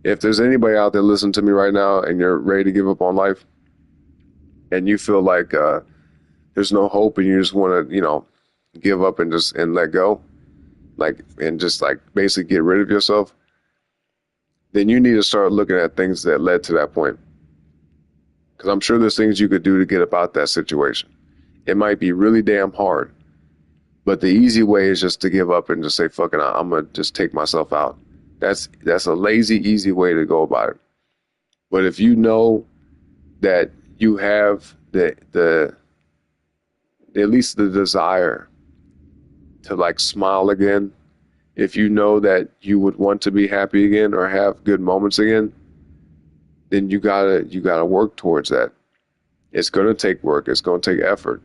If there's anybody out there listening to me right now and you're ready to give up on life and you feel like there's no hope and you just want to, you know, give up and let go, like, and just like basically get rid of yourself, then you need to start looking at things that led to that point. Because I'm sure there's things you could do to get about that situation. It might be really damn hard, but the easy way is just to give up and just say, fuck it, I'm going to just take myself out. That's a lazy, easy way to go about it. But if you know that you have at least the desire to like smile again, if you know that you would want to be happy again or have good moments again, then you gotta work towards that. It's gonna take work. It's gonna take effort.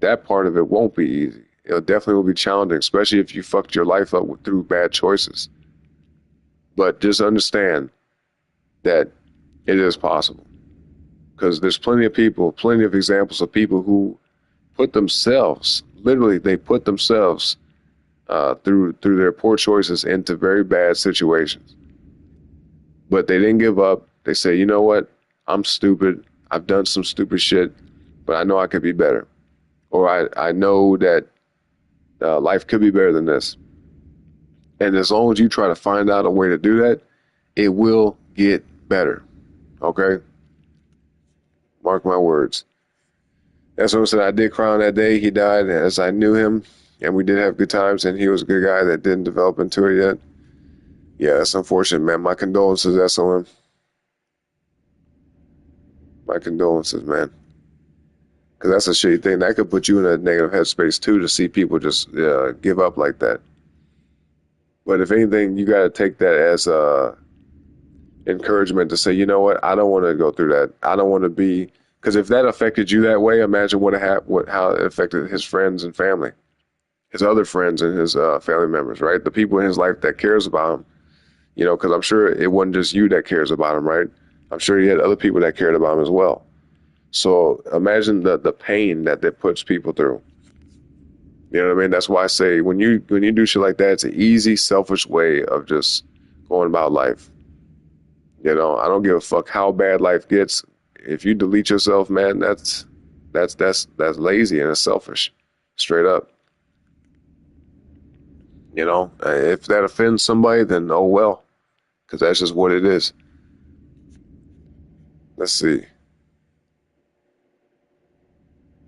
That part of it won't be easy. It definitely will be challenging, especially if you fucked your life up through bad choices. But just understand that it is possible, because there's plenty of examples of people who put themselves, literally, they put themselves through their poor choices into very bad situations. But they didn't give up. They say, you know what? I'm stupid. I've done some stupid shit, but I know I could be better. Or I know that life could be better than this. And as long as you try to find out a way to do that, it will get better. Okay? Mark my words. That's what I said. I did cry on that day. He died as I knew him, and we did have good times, and he was a good guy that didn't develop into it yet. Yeah, that's unfortunate, man. My condolences, SOM. My condolences, man. Because that's a shitty thing. That could put you in a negative headspace, too, to see people just give up like that. But if anything, you got to take that as encouragement to say, you know what? I don't want to go through that. I don't want to be... Because if that affected you that way, imagine how it affected his friends and family. His other friends and his family members, right? The people in his life that cares about him. You know, because I'm sure it wasn't just you that cares about him, right? I'm sure he had other people that cared about him as well. So imagine the pain that puts people through. You know what I mean? That's why I say when you do shit like that, it's an easy, selfish way of just going about life. You know, I don't give a fuck how bad life gets. If you delete yourself, man, that's lazy and it's selfish, straight up. You know, if that offends somebody, then oh well, because that's just what it is. Let's see.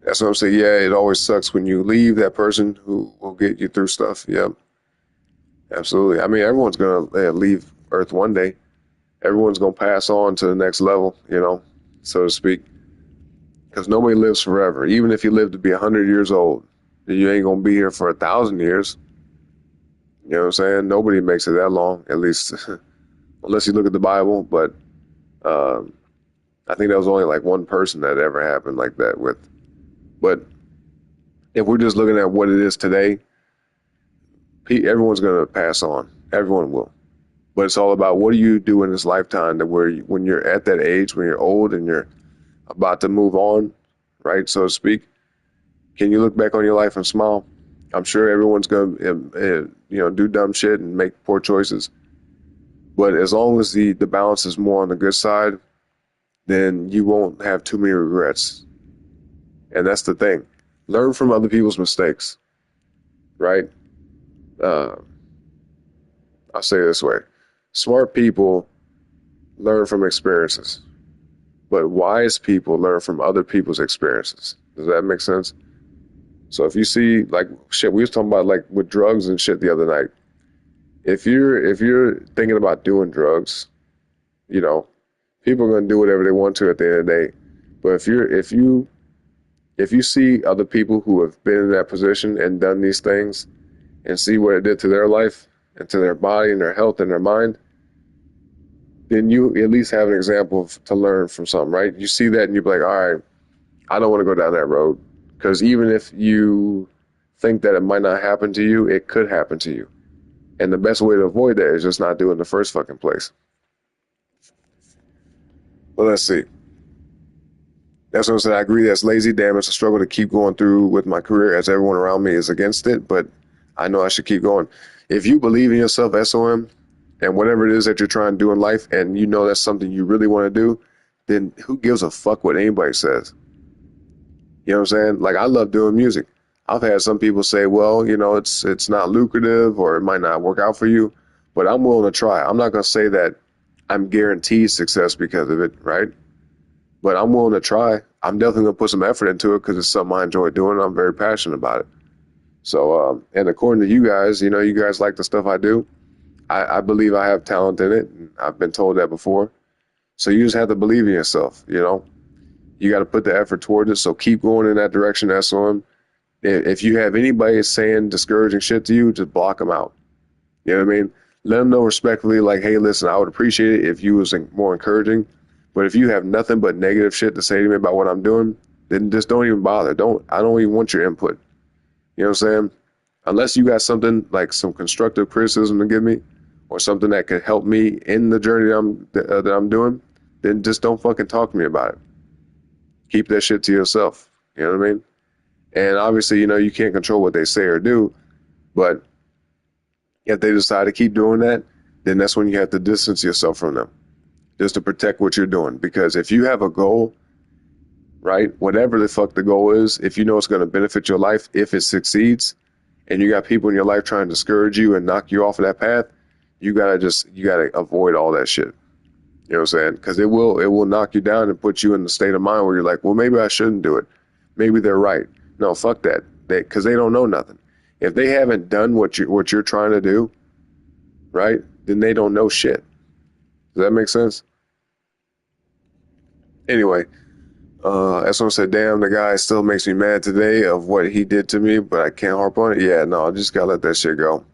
That's what I'm saying. Yeah, it always sucks when you leave that person who will get you through stuff. Yeah, absolutely. I mean, everyone's going to leave Earth one day. Everyone's going to pass on to the next level, you know, so to speak. Because nobody lives forever. Even if you live to be 100 years old, you ain't going to be here for 1,000 years. You know what I'm saying? Nobody makes it that long, at least, unless you look at the Bible. But I think that was only like one person that ever happened like that with. But if we're just looking at what it is today, everyone's going to pass on. Everyone will. But it's all about what do you do in this lifetime that when you're at that age, when you're old and you're about to move on, right, so to speak, can you look back on your life and smile? I'm sure everyone's going to, do dumb shit and make poor choices. But as long as the balance is more on the good side, then you won't have too many regrets. And that's the thing. Learn from other people's mistakes, right? I'll say it this way. Smart people learn from experiences, but wise people learn from other people's experiences. Does that make sense? So if you see, like, shit, we was talking about, like, with drugs and shit the other night. If you're thinking about doing drugs, you know, people are going to do whatever they want to at the end of the day. But if you see other people who have been in that position and done these things and see what it did to their life and to their body and their health and their mind, then you at least have an example to learn from something, right? You see that and you be like, all right, I don't want to go down that road. Because even if you think that it might not happen to you, it could happen to you. And the best way to avoid that is just not do it in the first fucking place. Well, let's see. That's what I'm saying. I agree that's lazy. Damn, it's a struggle to keep going through with my career as everyone around me is against it, but I know I should keep going. If you believe in yourself, SOM, and whatever it is that you're trying to do in life, and you know that's something you really want to do, then who gives a fuck what anybody says? You know what I'm saying? Like, I love doing music. I've had some people say, well, you know, it's not lucrative or it might not work out for you, but I'm willing to try. I'm not going to say that I'm guaranteed success because of it, right? But I'm willing to try. I'm definitely going to put some effort into it because it's something I enjoy doing and I'm very passionate about it. So, and according to you guys, you know, you guys like the stuff I do. I believe I have talent in it. And I've been told that before. So you just have to believe in yourself, you know. You got to put the effort toward it. So keep going in that direction, SOM. If you have anybody saying discouraging shit to you, just block them out. You know what I mean? Let them know respectfully, like, hey, listen, I would appreciate it if you was more encouraging. But if you have nothing but negative shit to say to me about what I'm doing, then just don't even bother. I don't even want your input. You know what I'm saying? Unless you got something like some constructive criticism to give me or something that could help me in the journey that I'm doing, then just don't fucking talk to me about it. Keep that shit to yourself. You know what I mean? And obviously, you know, you can't control what they say or do, but if they decide to keep doing that, then that's when you have to distance yourself from them just to protect what you're doing. Because if you have a goal, right, whatever the fuck the goal is, if you know it's going to benefit your life, if it succeeds, and you got people in your life trying to discourage you and knock you off of that path, you gotta avoid all that shit. You know what I'm saying? Because it will knock you down and put you in the state of mind where you're like, well, maybe I shouldn't do it. Maybe they're right. No, fuck that. Because they don't know nothing. If they haven't done what you're trying to do, right, then they don't know shit. Does that make sense? Anyway, that's what I said. Damn, the guy still makes me mad today of what he did to me, but I can't harp on it. Yeah, no, I just gotta let that shit go.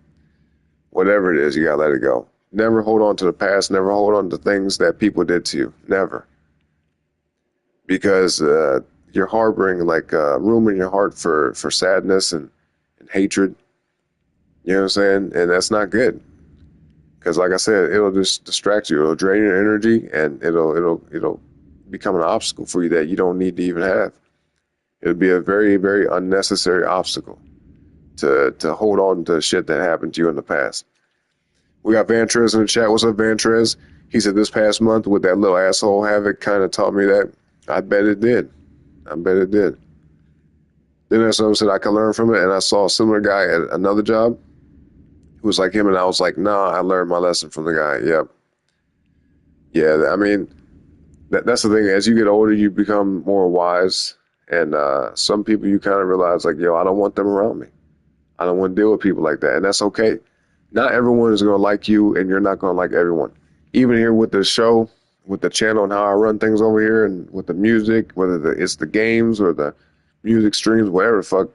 Whatever it is, you gotta let it go. Never hold on to the past. Never hold on to things that people did to you. Never. Because you're harboring like room in your heart for sadness and hatred. You know what I'm saying? And that's not good. Because like I said, it'll just distract you. It'll drain your energy, and it'll become an obstacle for you that you don't need to even have. It'll be a very, very unnecessary obstacle to hold on to shit that happened to you in the past. We got Vantrez in the chat. What's up, Vantrez? He said this past month with that little asshole Havoc kind of taught me that. I bet it did. I bet it did. Then there's someone said I could learn from it, and I saw a similar guy at another job who was like him, and I was like, nah, I learned my lesson from the guy. Yep. Yeah, I mean, that's the thing. As you get older, you become more wise, and some people you kind of realize, like, yo, I don't want them around me. I don't want to deal with people like that, and that's okay. Not everyone is going to like you, and you're not going to like everyone. Even here with the show, with the channel and how I run things over here, and with the music, whether it's the games or the music streams, whatever the fuck,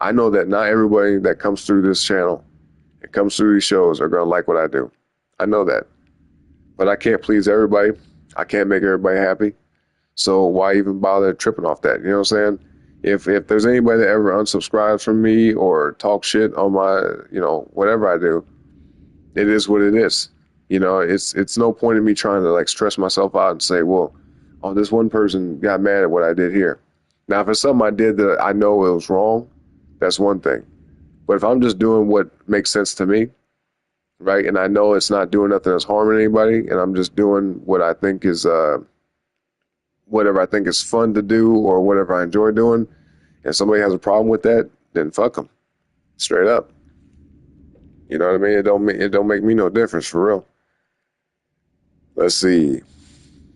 I know that not everybody that comes through this channel and comes through these shows are going to like what I do. I know that. But I can't please everybody. I can't make everybody happy. So why even bother tripping off that? You know what I'm saying? If there's anybody that ever unsubscribes from me or talk shit on my, you know, whatever I do, it is what it is. You know, it's no point in me trying to like stress myself out and say, well, oh, this one person got mad at what I did here. Now, if it's something I did that I know it was wrong, that's one thing. But if I'm just doing what makes sense to me, right, and I know it's not doing nothing that's harming anybody, and I'm just doing what I think is whatever I think is fun to do or whatever I enjoy doing, and somebody has a problem with that, then fuck them, straight up. You know what I mean? It don't make me no difference, for real. Let's see.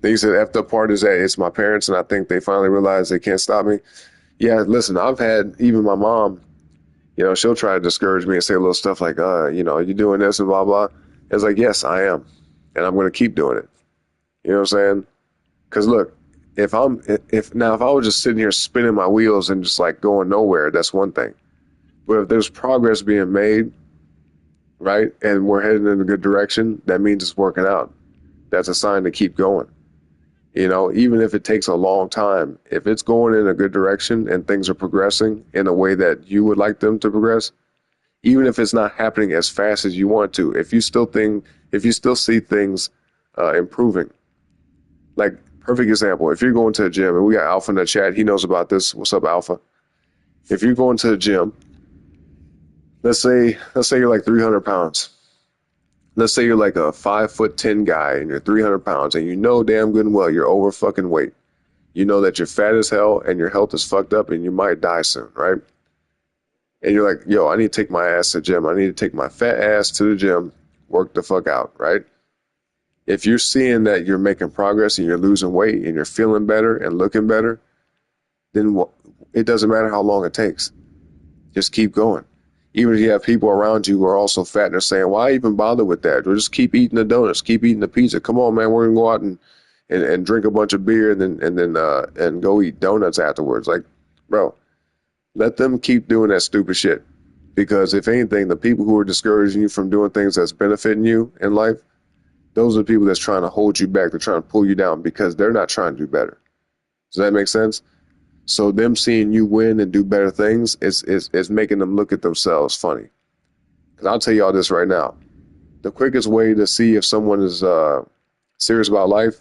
They said effed up part is that it's my parents, and I think they finally realized they can't stop me. Yeah, listen, I've had even my mom, you know, she'll try to discourage me and say little stuff like, you know, you doing this and blah, blah. It's like, yes, I am. And I'm going to keep doing it. You know what I'm saying? Because look, if I was just sitting here spinning my wheels and just like going nowhere, that's one thing. But if there's progress being made, right, and we're heading in a good direction, that means it's working out. That's a sign to keep going. You know, even if it takes a long time, if it's going in a good direction and things are progressing in a way that you would like them to progress, even if it's not happening as fast as you want to, if you still see things improving, like Perfect example. If you're going to a gym, and we got Alpha in the chat, he knows about this. What's up, Alpha? If you're going to a gym, let's say you're like 300 pounds. Let's say you're like a 5'10" guy and you're 300 pounds, and you know damn good and well you're over fucking weight. You know that you're fat as hell and your health is fucked up and you might die soon, right? And you're like, yo, I need to take my ass to the gym. I need to take my fat ass to the gym, work the fuck out, right? If you're seeing that you're making progress and you're losing weight and you're feeling better and looking better, then it doesn't matter how long it takes. Just keep going. Even if you have people around you who are also fat and they're saying, why even bother with that? Or just keep eating the donuts, keep eating the pizza. Come on, man, we're going to go out and drink a bunch of beer and go eat donuts afterwards. Like, bro, let them keep doing that stupid shit. Because if anything, the people who are discouraging you from doing things that's benefiting you in life, those are the people that's trying to hold you back. They're trying to pull you down because they're not trying to do better. Does that make sense? So them seeing you win and do better things is making them look at themselves funny. Because I'll tell y'all this right now. The quickest way to see if someone is serious about life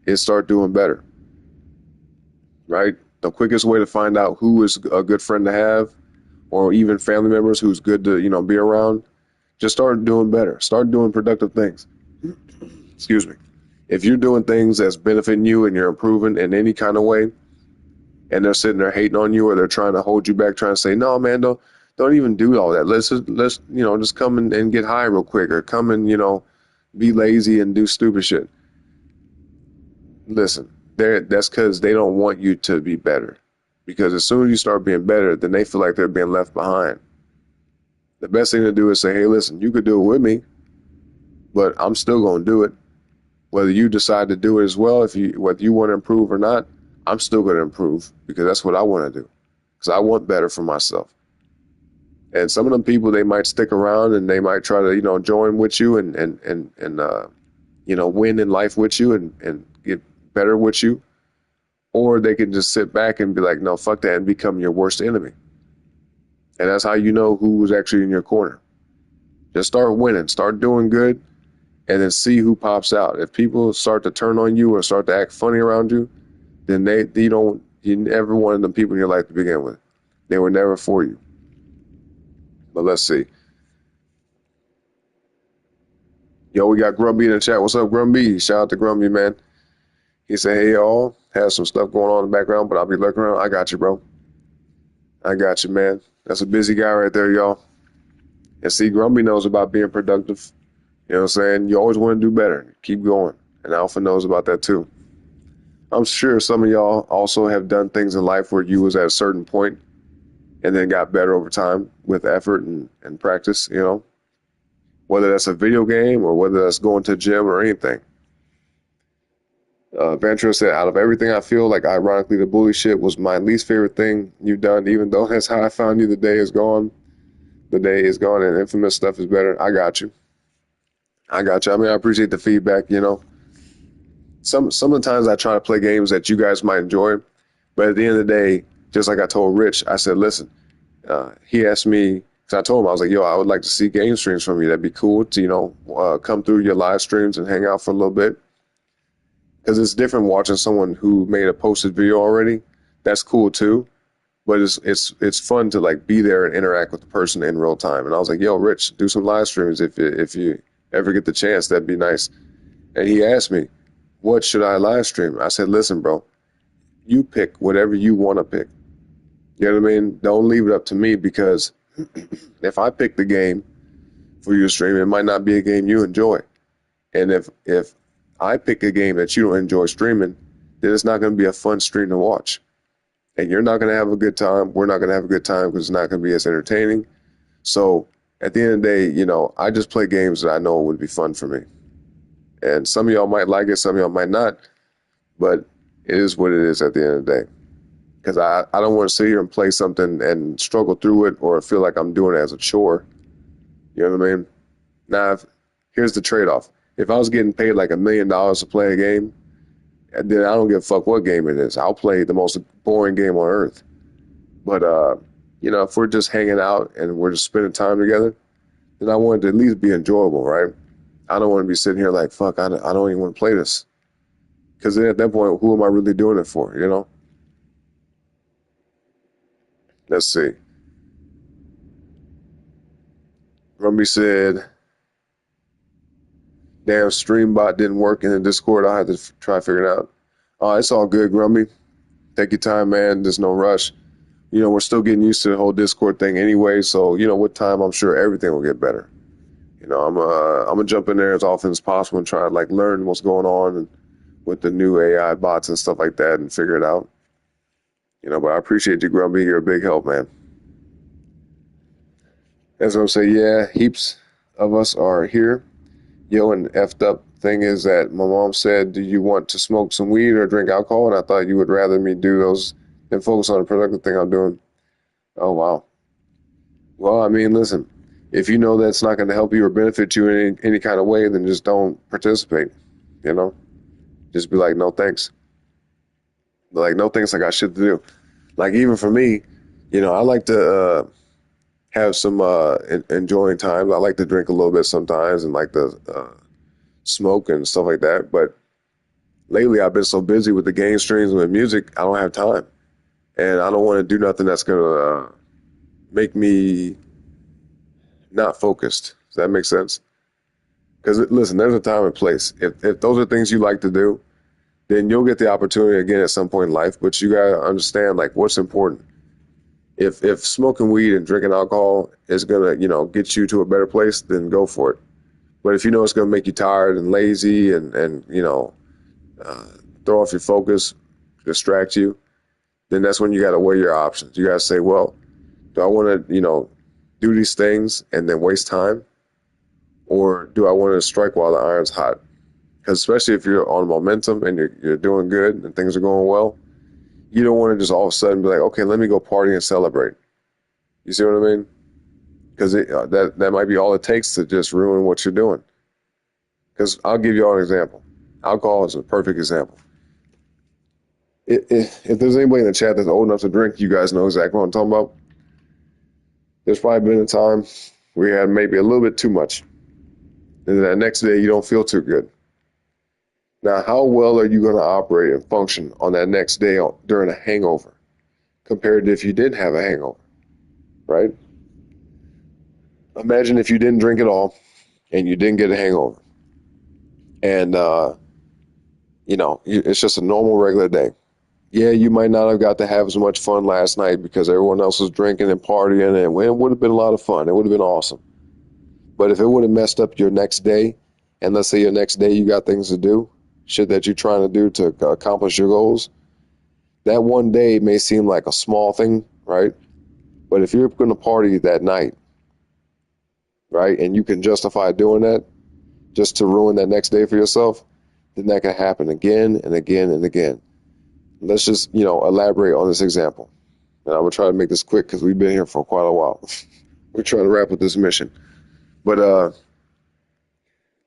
is start doing better. Right? The quickest way to find out who is a good friend to have, or even family members who's good to, be around, just start doing better. Start doing productive things. Excuse me. If you're doing things that's benefiting you and you're improving in any kind of way, and they're sitting there hating on you, or they're trying to hold you back, trying to say, no, man, don't even do all that. Let's just come and get high real quick, or come and, be lazy and do stupid shit. Listen, that's because they don't want you to be better. Because as soon as you start being better, then they feel like they're being left behind. The best thing to do is say, hey, listen, you could do it with me, but I'm still going to do it. Whether you decide to do it as well, whether you want to improve or not, I'm still going to improve, because that's what I want to do. Because I want better for myself. And some of them people, they might stick around and they might try to, join with you and win in life with you and get better with you. Or they can just sit back and be like, no, fuck that, and become your worst enemy. And that's how you know who was actually in your corner. Just start winning, start doing good, and then see who pops out. If people start to turn on you or start to act funny around you, then you never wanted them people in your life to begin with. They were never for you. But let's see. Yo, we got Grumby in the chat. What's up, Grumby? Shout out to Grumby, man. He said, hey, y'all, has some stuff going on in the background, but I'll be looking around. I got you, bro. I got you, man. That's a busy guy right there, y'all. And see, Grumby knows about being productive. You know what I'm saying? You always want to do better. Keep going. And Alpha knows about that, too. I'm sure some of y'all also have done things in life where you was at a certain point and then got better over time with effort and practice, whether that's a video game or whether that's going to the gym or anything. Ventura said, out of everything, I feel like, ironically, the bully shit was my least favorite thing you've done, even though that's how I found you. The day is gone. The day is gone, and infamous stuff is better. I got you. I mean, I appreciate the feedback, Some of the times I try to play games that you guys might enjoy, but at the end of the day, just like I told Rich, I said, listen, he asked me, because I told him, I was like, yo, I would like to see game streams from you. That'd be cool to, come through your live streams and hang out for a little bit. Because it's different watching someone who made a posted video already. That's cool too. But it's fun to be there and interact with the person in real time. And I was like, yo, Rich, do some live streams if you ever get the chance. That'd be nice. And he asked me, what should I live stream? I said, listen, bro, you pick whatever you want to pick. You know what I mean? Don't leave it up to me, because if I pick the game for your stream, it might not be a game you enjoy. And if I pick a game that you don't enjoy streaming, then it's not going to be a fun stream to watch. And you're not going to have a good time. We're not going to have a good time because it's not going to be as entertaining. So at the end of the day, I just play games that I know would be fun for me. And some of y'all might like it, some of y'all might not, but it is what it is at the end of the day. Because I don't want to sit here and play something and struggle through it or feel like I'm doing it as a chore. You know what I mean? Now, here's the trade-off. If I was getting paid like $1 million to play a game, then I don't give a fuck what game it is. I'll play the most boring game on earth. But, if we're just hanging out and we're just spending time together, then I want it to at least be enjoyable, right? I don't want to be sitting here like, fuck, I don't even want to play this. Because then at that point, who am I really doing it for, you know? Let's see. Rumby said, damn, StreamBot didn't work in the Discord. I'll have to try to figure it out. It's all good, Grumpy. Take your time, man. There's no rush. You know, we're still getting used to the whole Discord thing anyway. So, you know, with time, I'm sure everything will get better. You know, I'm gonna jump in there as often as possible and try to like learn what's going on and with the new AI bots and stuff like that and figure it out. You know, but I appreciate you, Grumpy. You're a big help, man. As I'm saying, yeah, heaps of us are here. Yo, and effed up thing is that my mom said, do you want to smoke some weed or drink alcohol? And I thought you would rather me do those than focus on the productive thing I'm doing. Oh, wow. Well, I mean, listen, if you know that's not going to help you or benefit you in any kind of way, then just don't participate, you know? Just be like, no thanks. Be like, no thanks, I got shit to do. Like, even for me, you know, I like to have some enjoying times. I like to drink a little bit sometimes and like to smoke and stuff like that. But lately, I've been so busy with the game streams and with music, I don't have time. And I don't want to do nothing that's going to make me not focused. Does that make sense? Because, listen, there's a time and place. If those are things you like to do, then you'll get the opportunity again at some point in life. But you got to understand, like, what's important. If smoking weed and drinking alcohol is going to, you know, get you to a better place, then go for it. But if you know it's going to make you tired and lazy and you know, throw off your focus, distract you, then that's when you got to weigh your options. You got to say, well, do I want to, you know, do these things and then waste time? Or do I want to strike while the iron's hot? Because especially if you're on momentum and you're doing good and things are going well, you don't want to just all of a sudden be like, okay, let me go party and celebrate. You see what I mean? Because that might be all it takes to just ruin what you're doing. Because I'll give you all an example. Alcohol is a perfect example. If there's anybody in the chat that's old enough to drink, you guys know exactly what I'm talking about. There's probably been a time where you had maybe a little bit too much. And then that next day, you don't feel too good. Now, how well are you going to operate and function on that next day during a hangover compared to if you didn't have a hangover, right? Imagine if you didn't drink at all and you didn't get a hangover. And, you know, it's just a normal, regular day. Yeah, you might not have got to have as much fun last night because everyone else was drinking and partying, and it would have been a lot of fun. It would have been awesome. But if it would have messed up your next day, and let's say your next day you got things to do, shit that you're trying to do to accomplish your goals, that one day may seem like a small thing, right? But if you're going to party that night, right, and you can justify doing that just to ruin that next day for yourself, then that can happen again and again and again. Let's just, you know, elaborate on this example. And I'm going to try to make this quick because we've been here for quite a while. We're trying to wrap up this mission. But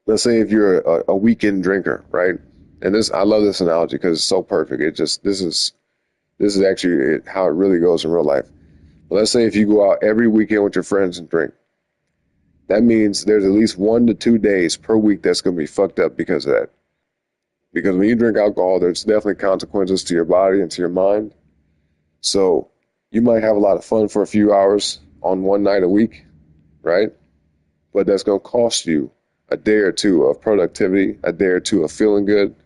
let's say if you're a weekend drinker, right? And this, I love this analogy because it's so perfect. This is actually how it really goes in real life. But let's say if you go out every weekend with your friends and drink, that means there's at least 1 to 2 days per week that's going to be fucked up because of that. Because when you drink alcohol, there's definitely consequences to your body and to your mind. So you might have a lot of fun for a few hours on one night a week, right? But that's going to cost you a day or two of productivity, a day or two of feeling good,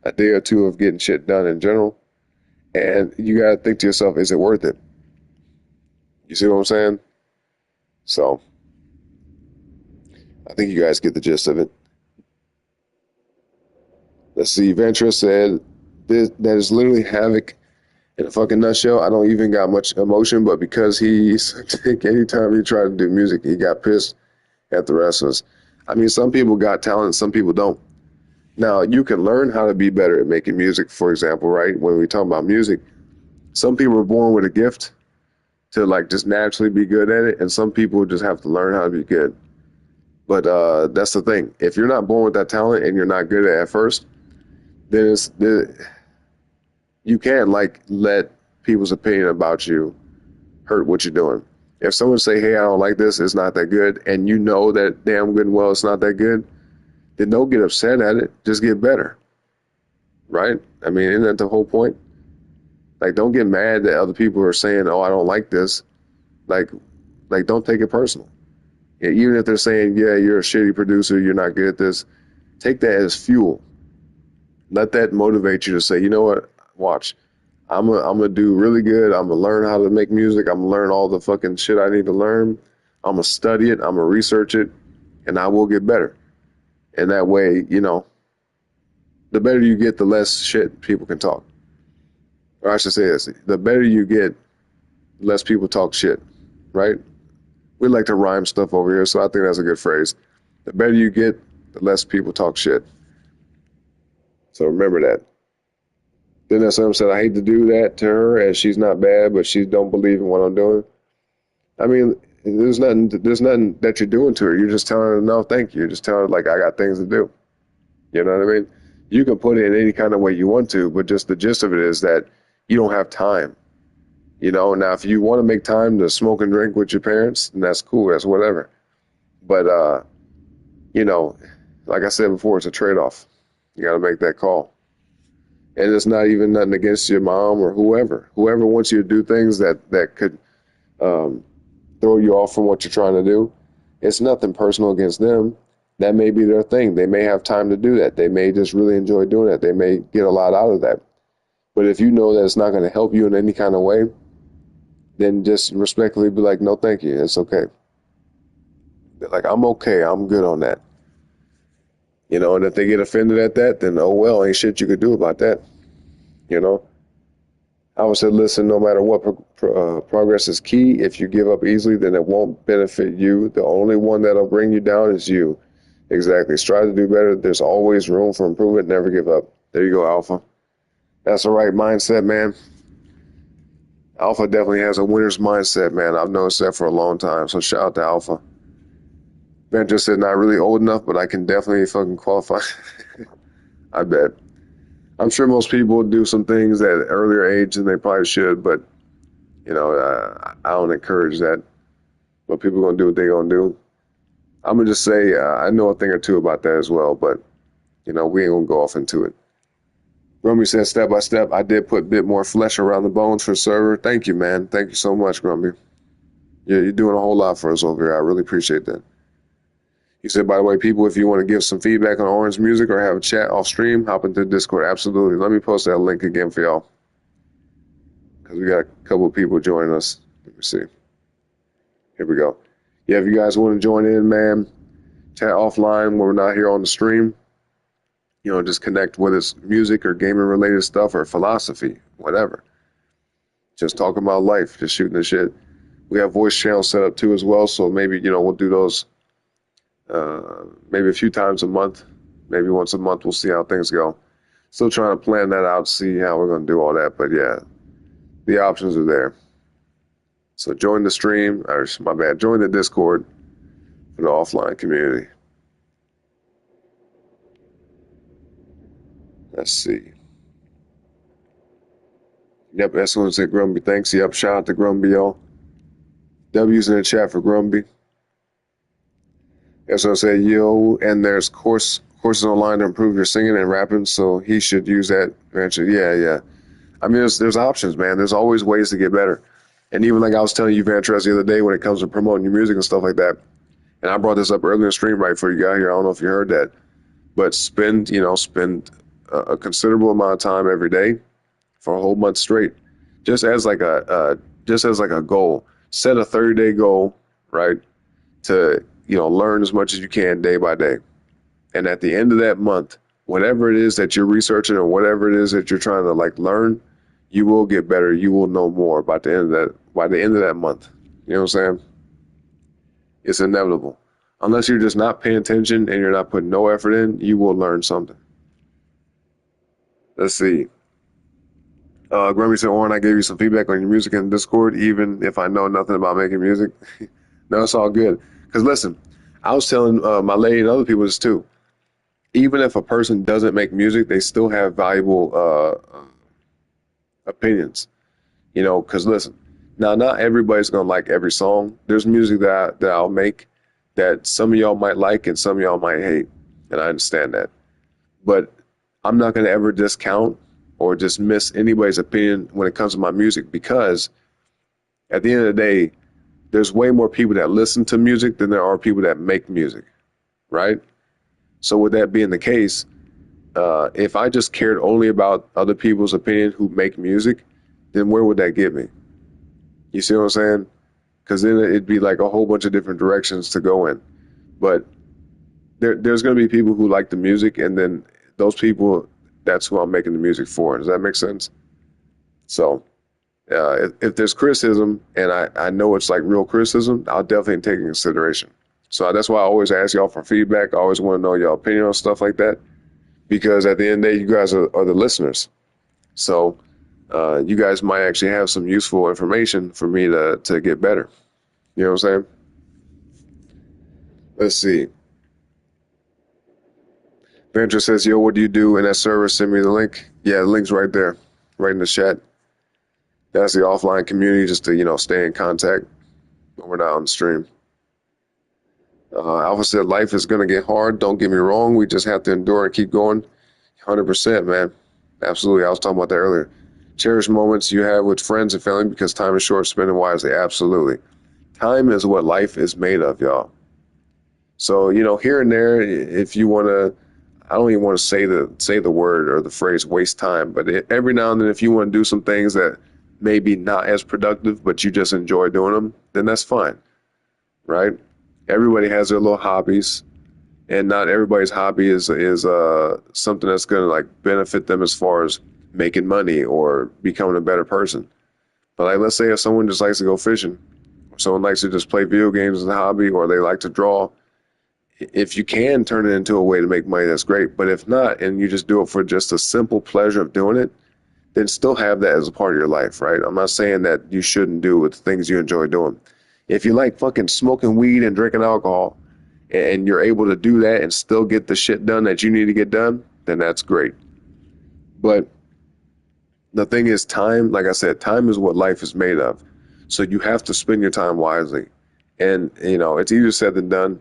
a day or two of getting shit done in general. And you got to think to yourself, is it worth it? You see what I'm saying? So I think you guys get the gist of it. Let's see, Ventura said, that is literally Havoc in a fucking nutshell. I don't even got much emotion, but because he's anytime he tried to do music, he got pissed at the rest of us. I mean, some people got talent, some people don't. Now, you can learn how to be better at making music, for example, right? When we talk about music, some people are born with a gift to like just naturally be good at it, and some people just have to learn how to be good. But that's the thing. If you're not born with that talent and you're not good at it at first, then you can't like let people's opinion about you hurt what you're doing. If someone say, hey, I don't like this, it's not that good, and you know that damn good and well it's not that good, then don't get upset at it. Just get better. right? I mean, isn't that the whole point? Like, don't get mad that other people are saying, "Oh, I don't like this." Like, don't take it personal. Yeah, even if they're saying, "Yeah, you're a shitty producer, you're not good at this," take that as fuel. Let that motivate you to say, "You know what? Watch. I'm gonna do really good. I'm gonna learn how to make music. I'm gonna learn all the fucking shit I need to learn. I'm gonna study it. I'm gonna research it, and I will get better." And that way, the better you get, the less shit people can talk. Or I should say this: the better you get, the less people talk shit. Right? We like to rhyme stuff over here, so I think that's a good phrase. The better you get, the less people talk shit. So remember that. Then that someone said, I hate to do that to her as she's not bad, but she don't believe in what I'm doing. I mean, there's nothing that you're doing to her. You're just telling her, no, thank you. You're just telling her, like, I got things to do. You know what I mean? You can put it in any kind of way you want to, but just the gist of it is that you don't have time. Now if you want to make time to smoke and drink with your parents, then that's cool. That's whatever. But, like I said before, it's a trade-off. You got to make that call. And it's not even nothing against your mom or whoever. Whoever wants you to do things that could throw you off from what you're trying to do, it's nothing personal against them. That may be their thing. They may have time to do that. They may just really enjoy doing that. They may get a lot out of that. But if you know that it's not going to help you in any kind of way, then just respectfully be like, no, thank you. It's okay. Like, I'm okay. I'm good on that. And if they get offended at that, then oh well, ain't shit you could do about that. I would say, listen, no matter what, progress is key. If you give up easily, then it won't benefit you. The only one that'll bring you down is you. Exactly. Strive to do better. There's always room for improvement. Never give up. There you go, Alpha. That's the right mindset, man. Alpha definitely has a winner's mindset, man. I've noticed that for a long time. So shout out to Alpha. Ben just said, not really old enough, but I can definitely fucking qualify. I bet. I'm sure most people do some things at an earlier age than they probably should, but, I don't encourage that. But people are going to do what they're going to do. I'm going to just say I know a thing or two about that as well, but, we ain't going to go off into it. Grumpy said, step by step, I did put a bit more flesh around the bones for the server. Thank you, man. Thank you so much, Grumpy. Yeah, you're doing a whole lot for us over here. I really appreciate that. He said, by the way, people, if you want to give some feedback on Orange Music or have a chat off stream, hop into Discord. Absolutely. Let me post that link again for y'all. Because we got a couple of people joining us. Let me see. Here we go. Yeah, if you guys want to join in, man, chat offline when we're not here on the stream. Just connect with us, music or gaming related stuff or philosophy, whatever. Just talking about life, just shooting the shit. We have voice channels set up too as well, so maybe, we'll do those maybe a few times a month, maybe once a month. We'll see how things go. Still trying to plan that out, see how we're going to do all that. But yeah, the options are there. So join the stream, or my bad, join the Discord for the offline community. Let's see. Yep, S1 said Grumby. Thanks. Yep, shout out to Grumby, y'all. W's in the chat for Grumby. S1 said, yo, and there's courses online to improve your singing and rapping, so he should use that eventually. Yeah. I mean, there's options, man. There's always ways to get better. And even like I was telling you, Vantress, the other day when it comes to promoting your music and stuff like that, and I brought this up earlier in the stream right before you got here. I don't know if you heard that, but spend a considerable amount of time every day for a whole month straight, just as like a goal. Set a 30-day goal, right? To learn as much as you can day by day, and at the end of that month, whatever it is that you're researching or whatever it is that you're trying to learn, you will get better. You will know more by the end of that month. You know what I'm saying? It's inevitable. Unless you're just not paying attention and you're not putting no effort in, you will learn something. Let's see. Grumpy said, Oren, I gave you some feedback on your music in Discord, even if I know nothing about making music. No, it's all good. Because listen, I was telling my lady and other people this too. Even if a person doesn't make music, they still have valuable opinions. Because listen, now not everybody's going to like every song. There's music that I'll make that some of y'all might like and some of y'all might hate. And I understand that. But I'm not going to ever discount or dismiss anybody's opinion when it comes to my music, because at the end of the day, there's way more people that listen to music than there are people that make music, right? So with that being the case, if I just cared only about other people's opinion who make music, then where would that get me? You see what I'm saying? Because then it'd be like a whole bunch of different directions to go in. But there's going to be people who like the music, and then those people, that's who I'm making the music for. Does that make sense? So if there's criticism, and I know it's like real criticism, I'll definitely take it in consideration. So that's why I always ask y'all for feedback. I always want to know your opinion on stuff like that, because at the end of the day, you guys are the listeners. So you guys might actually have some useful information for me to get better. You know what I'm saying? Let's see. Venture says, yo, what do you do in that server? Send me the link. Yeah, the link's right there, right in the chat. That's the offline community, just to, stay in contact when we're not on the stream. Alpha said, life is going to get hard. Don't get me wrong. We just have to endure and keep going. 100%, man. Absolutely. I was talking about that earlier. Cherish moments you have with friends and family, because time is short. Spend it wisely. Absolutely. Time is what life is made of, y'all. So, here and there, if you want to, I don't even want to say the word or the phrase waste time, but every now and then, if you want to do some things that maybe not as productive, but you just enjoy doing them, then that's fine, right? Everybody has their little hobbies, and not everybody's hobby is something that's going to like benefit them as far as making money or becoming a better person. But like, let's say if someone just likes to go fishing, or someone likes to just play video games as a hobby, or they like to draw, if you can turn it into a way to make money, that's great. But if not, and you just do it for just a simple pleasure of doing it, then still have that as a part of your life, right? I'm not saying that you shouldn't do with things you enjoy doing. If you like fucking smoking weed and drinking alcohol, and you're able to do that and still get the shit done that you need to get done, then that's great. But the thing is, time, like I said, time is what life is made of. So you have to spend your time wisely. And, it's easier said than done.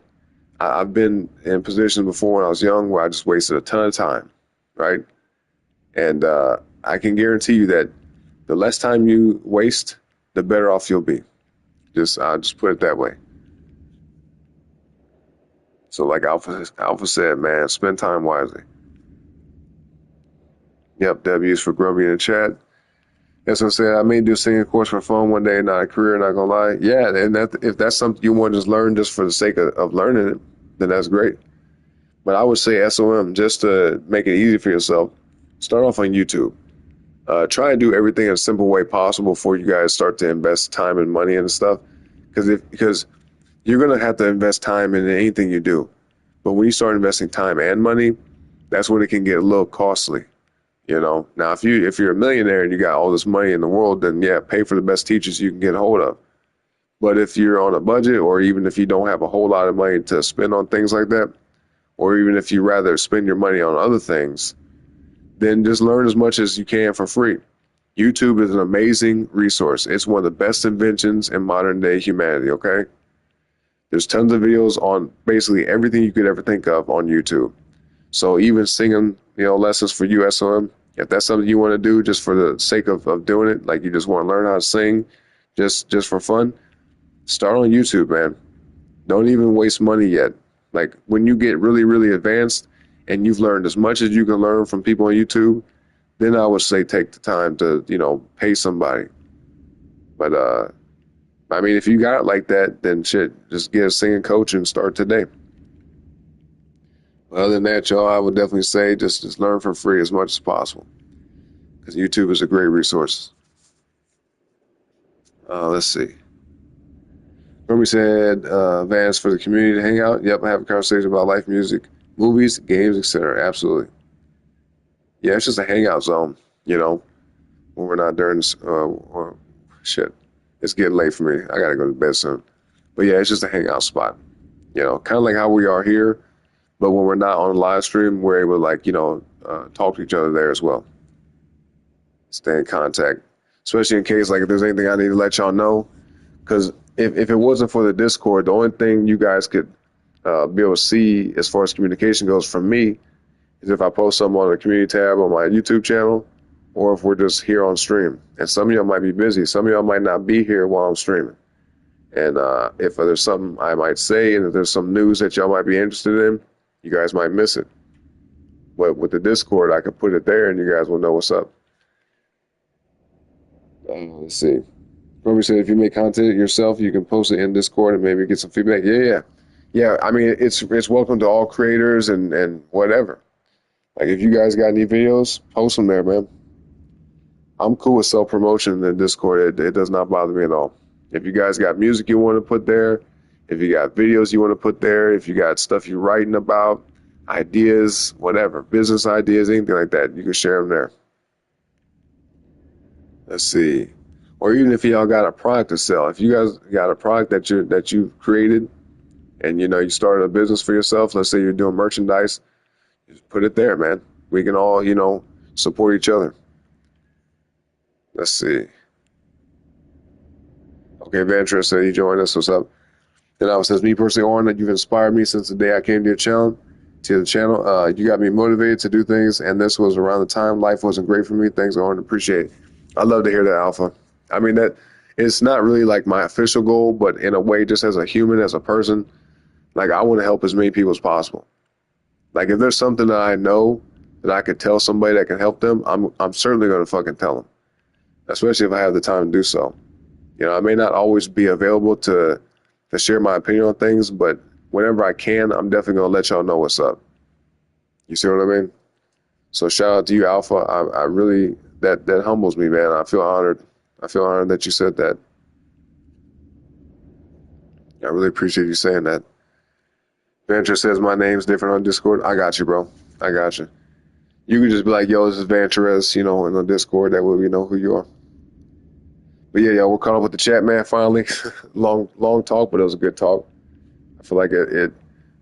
I've been in positions before when I was young where I just wasted a ton of time, right? And I can guarantee you that the less time you waste, the better off you'll be. I'll just put it that way. So like Alpha said, man, spend time wisely. Yep, W's for Grumpy in the chat. As I said, I may do a singing course for fun one day, not a career, not gonna lie. Yeah, and if that's something you want to just learn just for the sake of learning it, then that's great. But I would say SOM, just to make it easy for yourself, start off on YouTube. Try and do everything in a simple way possible before you guys start to invest time and money and stuff. Because you're gonna have to invest time in anything you do. But when you start investing time and money, that's when it can get a little costly. Now, if you're a millionaire and you got all this money in the world, then yeah, pay for the best teachers you can get a hold of. But if you're on a budget, or even if you don't have a whole lot of money to spend on things like that, or even if you rather spend your money on other things, then just learn as much as you can for free. YouTube is an amazing resource. It's one of the best inventions in modern day humanity, okay? There's tons of videos on basically everything you could ever think of on YouTube. So even singing, lessons for you, SOM, if that's something you want to do just for the sake of doing it, like you just want to learn how to sing just for fun, start on YouTube, man. Don't even waste money yet. Like when you get really, really advanced and you've learned as much as you can learn from people on YouTube, then I would say take the time to, pay somebody. But, if you got it like that, then shit, just get a singing coach and start today. Other than that, y'all, I would definitely say just learn for free as much as possible, because YouTube is a great resource. Let's see. Romy said, Vans for the community to hang out. Yep, I have a conversation about life, music, movies, games, etc. Absolutely. Yeah, it's just a hangout zone, when we're not during this, shit. It's getting late for me. I got to go to bed soon. But yeah, it's just a hangout spot, kind of like how we are here. But when we're not on a live stream, we're able to talk to each other there as well. Stay in contact, especially in case if there's anything I need to let y'all know. Because if it wasn't for the Discord, the only thing you guys could be able to see as far as communication goes from me is if I post something on the community tab on my YouTube channel, or if we're just here on stream. And some of y'all might be busy. Some of y'all might not be here while I'm streaming. And if there's something I might say, and if there's some news that y'all might be interested in, you guys might miss it. But with the Discord, I could put it there, and you guys will know what's up. Let's see. Probably said if you make content yourself, you can post it in Discord and maybe get some feedback. Yeah. I mean, it's welcome to all creators and whatever. Like, if you guys got any videos, post them there, man. I'm cool with self-promotion in the Discord. It does not bother me at all. If you guys got music you want to put there, if you got videos you want to put there, if you got stuff you're writing about, ideas, whatever, business ideas, anything like that, you can share them there. Let's see. Or even if y'all got a product to sell. If you guys got a product that you've created and, you started a business for yourself, let's say you're doing merchandise, just put it there, man. We can all, support each other. Let's see. Okay, Ventura said he joined us. What's up? Then I says, me personally, Oren, that you've inspired me since the day I came to your channel. You got me motivated to do things, and this was around the time life wasn't great for me. Thanks, Oren. Appreciate it. I love to hear that, Alpha. I mean, that it's not really like my official goal, but in a way, just as a human, as a person, like, I want to help as many people as possible. Like, if there's something that I know that I could tell somebody that can help them, I'm certainly going to fucking tell them, especially if I have the time to do so. I may not always be available to share my opinion on things, but whenever I can, I'm definitely going to let y'all know what's up. You see what I mean? So shout out to you, Alpha. I really, that humbles me, man. I feel honored. I feel honored that you said that. I really appreciate you saying that. Venture says my name's different on Discord. I got you, bro. I got you. You can just be like, yo, this is Venturez, in the Discord. That way we know who you are. But yeah, we're caught up with the chat, man, finally. long talk, but it was a good talk. I feel like it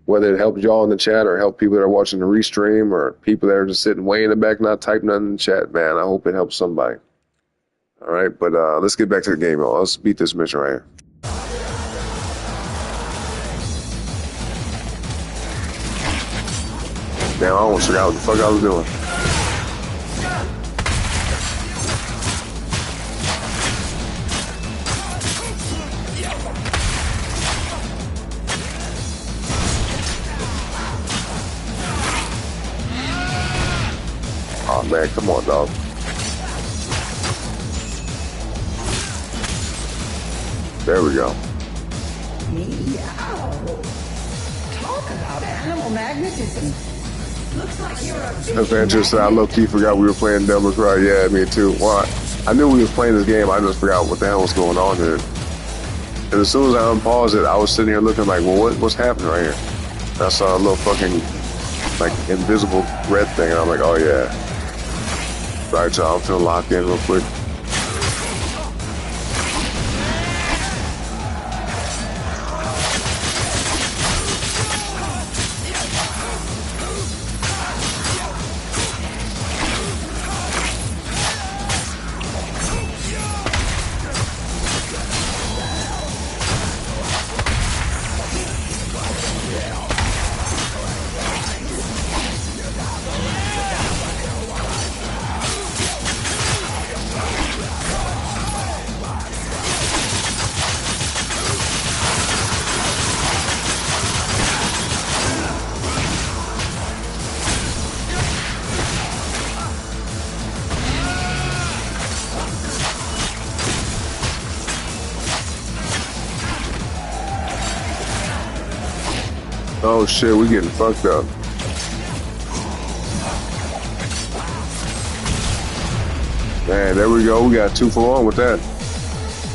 whether it helps y'all in the chat or help people that are watching the restream or people that are just sitting way in the back not typing nothing in the chat, man, I hope it helps somebody. All right, but let's get back to the game, y'all. Let's beat this mission right here. Damn, I almost forgot what the fuck I was doing. Oh man, come on, dog. There we go. Meow. Talk about animal magnetism. Looks like you're a Adventure said I low-key forgot we were playing Devil May Cry. Yeah, me too. Well, I knew we was playing this game. I just forgot what the hell was going on in it. And as soon as I unpaused it, I was sitting here looking like, well, what's happening right here? And I saw a little fucking, like, invisible red thing, and I'm like, oh yeah. Right, y'all, I'm finna lock in real quick. Oh shit, we getting fucked up. Man, there we go. We got 2 for 1 with that.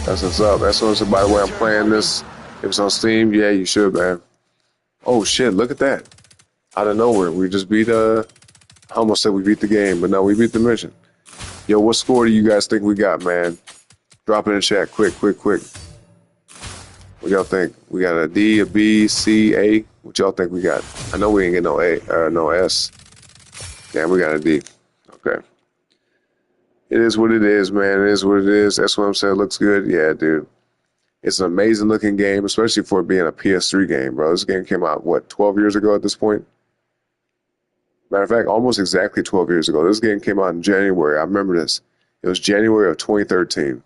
That's what's up. That's what's up. By the way, I'm playing this. If it's on Steam, yeah, you should, man. Oh shit, look at that. Out of nowhere, we just beat, I almost said we beat the game, but no, we beat the mission. Yo, what score do you guys think we got, man? Drop it in the chat, quick. What y'all think? We got a D, a B, C, A? What y'all think we got? I know we ain't get no A, no S. Damn, we got a D. Okay. It is what it is, man. It is what it is. That's what I'm saying. It looks good. Yeah, dude. It's an amazing looking game, especially for it being a PS3 game, bro. This game came out, what, 12 years ago at this point? Matter of fact, almost exactly 12 years ago. This game came out in January. I remember this. It was January of 2013.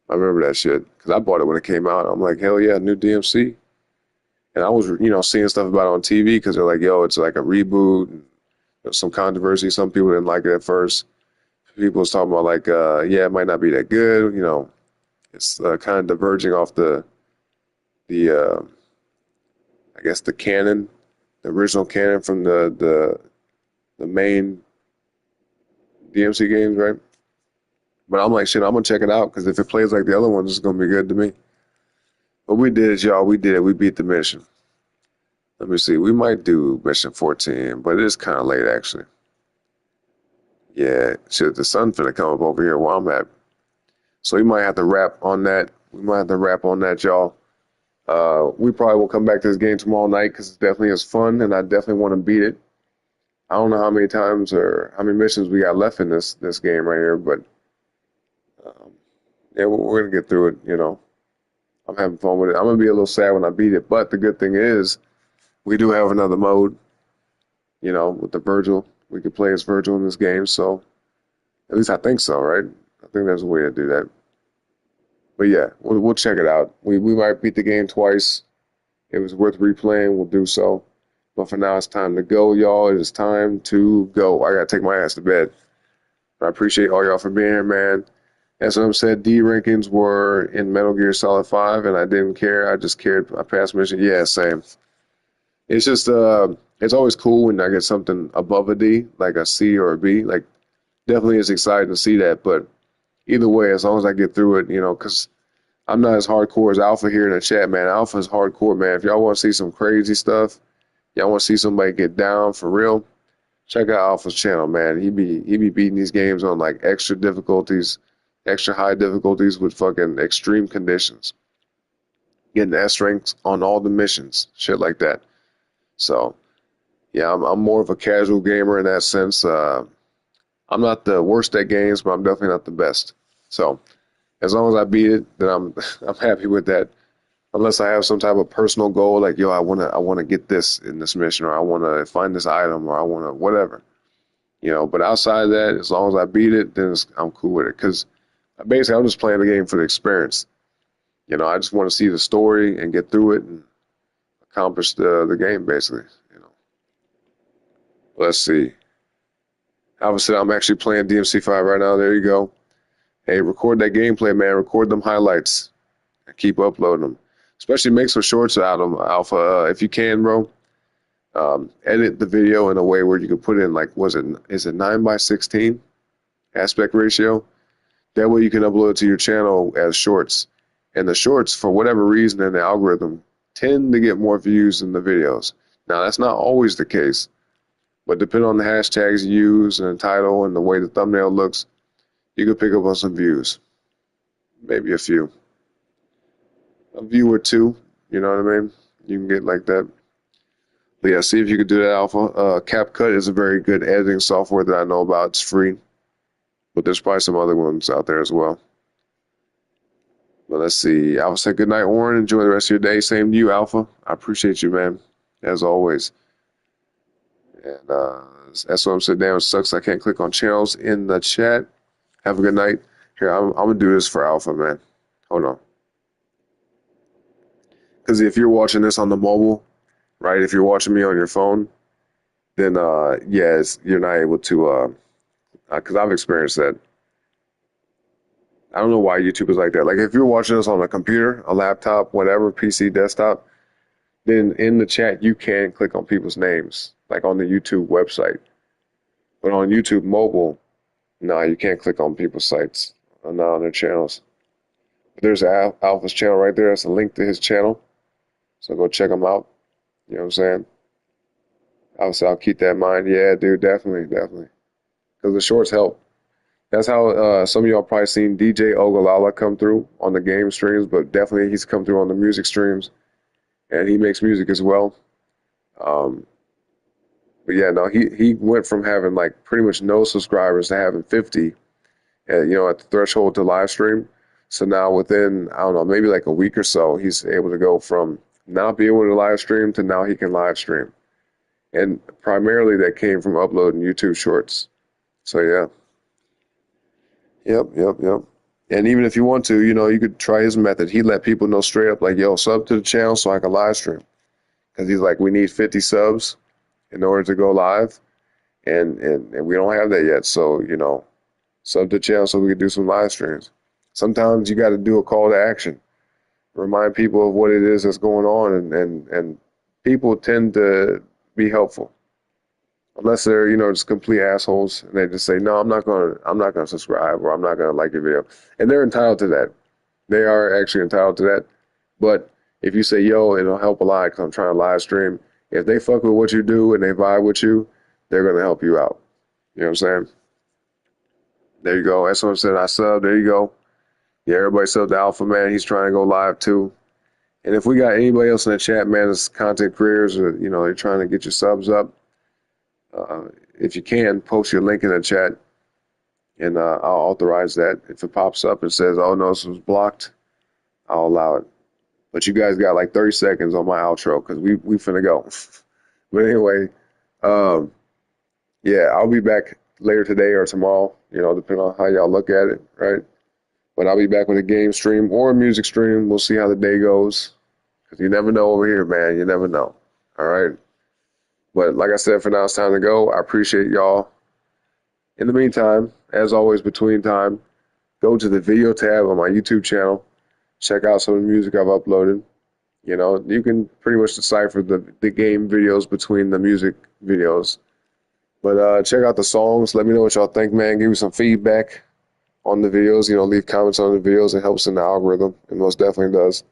I remember that shit because I bought it when it came out. I'm like, hell yeah, new DMC. And I was, seeing stuff about it on TV because they're like, yo, it's like a reboot. And there's some controversy. Some people didn't like it at first. People was talking about like, yeah, it might not be that good. It's kind of diverging off the I guess the canon, the original canon from the main DMC games, right? But I'm like, shit, I'm gonna check it out because if it plays like the other ones, it's gonna be good to me. But we did it, y'all. We did it. We beat the mission. Let me see. We might do mission 14, but it is kind of late actually. Yeah, shit, the sun's finna come up over here where I'm at. So we might have to wrap on that. Y'all. We probably will come back to this game tomorrow night because it definitely is fun, and I definitely want to beat it. I don't know how many times or how many missions we got left in this game right here, but yeah, we're gonna get through it. I'm having fun with it. I'm gonna be a little sad when I beat it, but the good thing is we do have another mode. With the Virgil, we could play as Virgil in this game. So at least I think so, right? I think there's a way to do that. But yeah, we'll check it out. We might beat the game twice. If it's worth replaying, we'll do so. But for now, it's time to go, y'all. It is time to go. I gotta take my ass to bed. I appreciate all y'all for being here, man. As I said, D rankings were in Metal Gear Solid 5, and I didn't care. I just cared. I passed mission. Yeah, same. It's just, it's always cool when I get something above a D, like a C or a B. Like, definitely is exciting to see that. But either way, as long as I get through it, because I'm not as hardcore as Alpha here in the chat, man. Alpha's hardcore, man. If y'all want to see some crazy stuff, y'all want to see somebody get down for real, check out Alpha's channel, man. He be beating these games on like extra difficulties, extra high difficulties with fucking extreme conditions. Getting S ranks on all the missions, shit like that. So, yeah, I'm more of a casual gamer in that sense. I'm not the worst at games, but I'm definitely not the best. So, as long as I beat it, then I'm happy with that. Unless I have some type of personal goal, like yo, I wanna get this in this mission, or I wanna find this item, or I wanna whatever, But outside of that, as long as I beat it, then I'm cool with it. Because basically, I'm just playing the game for the experience. I just want to see the story and get through it and accomplish the game, basically. Let's see. Obviously, I'm actually playing DMC 5 right now. There you go. Hey, record that gameplay, man. Record them highlights and keep uploading them. Especially make some shorts out of them, Alpha. If you can, bro, edit the video in a way where you can put in, like, is it 9:16 aspect ratio? That way you can upload it to your channel as shorts. And the shorts, for whatever reason in the algorithm, tend to get more views than the videos. Now, that's not always the case. But depending on the hashtags you use and the title and the way the thumbnail looks, you could pick up on some views. Maybe a few. A view or two, you know what I mean? You can get like that. But yeah, see if you could do that, Alpha. CapCut is a very good editing software that I know about. It's free. But there's probably some other ones out there as well. But let's see. Alpha said good night, Warren. Enjoy the rest of your day. Same to you, Alpha. I appreciate you, man. As always. And SOM said, damn, it sucks I can't click on channels in the chat. Have a good night. Here, I'm going to do this for Alpha, man. Hold on. Because if you're watching this on the mobile, right, if you're watching me on your phone, then, yes, you're not able to, because I've experienced that. I don't know why YouTube is like that. Like, if you're watching this on a computer, a laptop, whatever, PC, desktop, then in the chat, you can click on people's names, like on the YouTube website. But on YouTube mobile, no, you can't click on people's sites, not on their channels. But there's Alpha's channel right there. That's a link to his channel. So go check him out. You know what I'm saying? Obviously, I'll keep that in mind. Yeah, dude, definitely. Because the shorts help. That's how some of y'all probably seen DJ Ogallala come through on the game streams, but definitely he's come through on the music streams. And he makes music as well. But yeah, no, he went from having like pretty much no subscribers to having 50, at the threshold to live stream. So now within, I don't know, maybe like a week or so, he's able to go from not be able to live stream to now he can live stream. And primarily that came from uploading YouTube shorts. So yeah. Yep. And even if you want to, you could try his method. He let people know straight up, like, yo, sub to the channel so I can live stream. Because he's like, we need 50 subs in order to go live. And we don't have that yet. So, sub to the channel so we can do some live streams. Sometimes you got to do a call to action. Remind people of what it is that's going on. And people tend to be helpful. Unless they're, just complete assholes and they just say, no, I'm not gonna subscribe, or I'm not gonna like your video. And they're entitled to that. They are actually entitled to that. But if you say, yo, it'll help a lot because I'm trying to live stream, if they fuck with what you do and they vibe with you, they're gonna help you out. You know what I'm saying? There you go. That's what I said. I subbed. There you go. Yeah, everybody subbed the Alpha Man. He's trying to go live too. And if we got anybody else in the chat, man, that's content creators, or they're trying to get your subs up, if you can, post your link in the chat, and I'll authorize that. If it pops up and says, oh, no, this was blocked, I'll allow it. But you guys got like 30 seconds on my outro because we finna go. But anyway, yeah, I'll be back later today or tomorrow, depending on how y'all look at it, right? But I'll be back with a game stream or a music stream. We'll see how the day goes because you never know over here, man. You never know. All right? But like I said, for now, it's time to go. I appreciate y'all. In the meantime, as always, between time, go to the video tab on my YouTube channel. Check out some of the music I've uploaded. You can pretty much decipher the game videos between the music videos. But check out the songs. Let me know what y'all think, man. Give me some feedback on the videos. Leave comments on the videos. It helps in the algorithm. It most definitely does.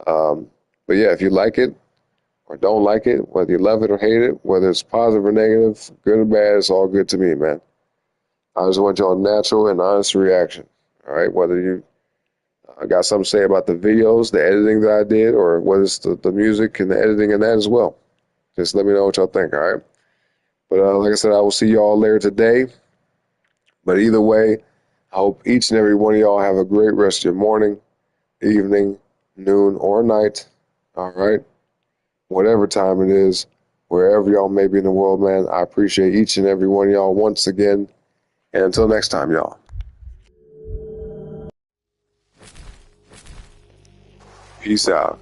But yeah, if you like it, or don't like it, whether you love it or hate it, whether it's positive or negative, good or bad, it's all good to me, man. I just want y'all natural and honest reaction, all right? Whether you got something to say about the videos, the editing that I did, or whether it's the music and the editing and that as well. Just let me know what y'all think, all right? But like I said, I will see y'all later today. But either way, I hope each and every one of y'all have a great rest of your morning, evening, noon, or night, all right? Whatever time it is, wherever y'all may be in the world, man, I appreciate each and every one of y'all once again. And until next time, y'all. Peace out.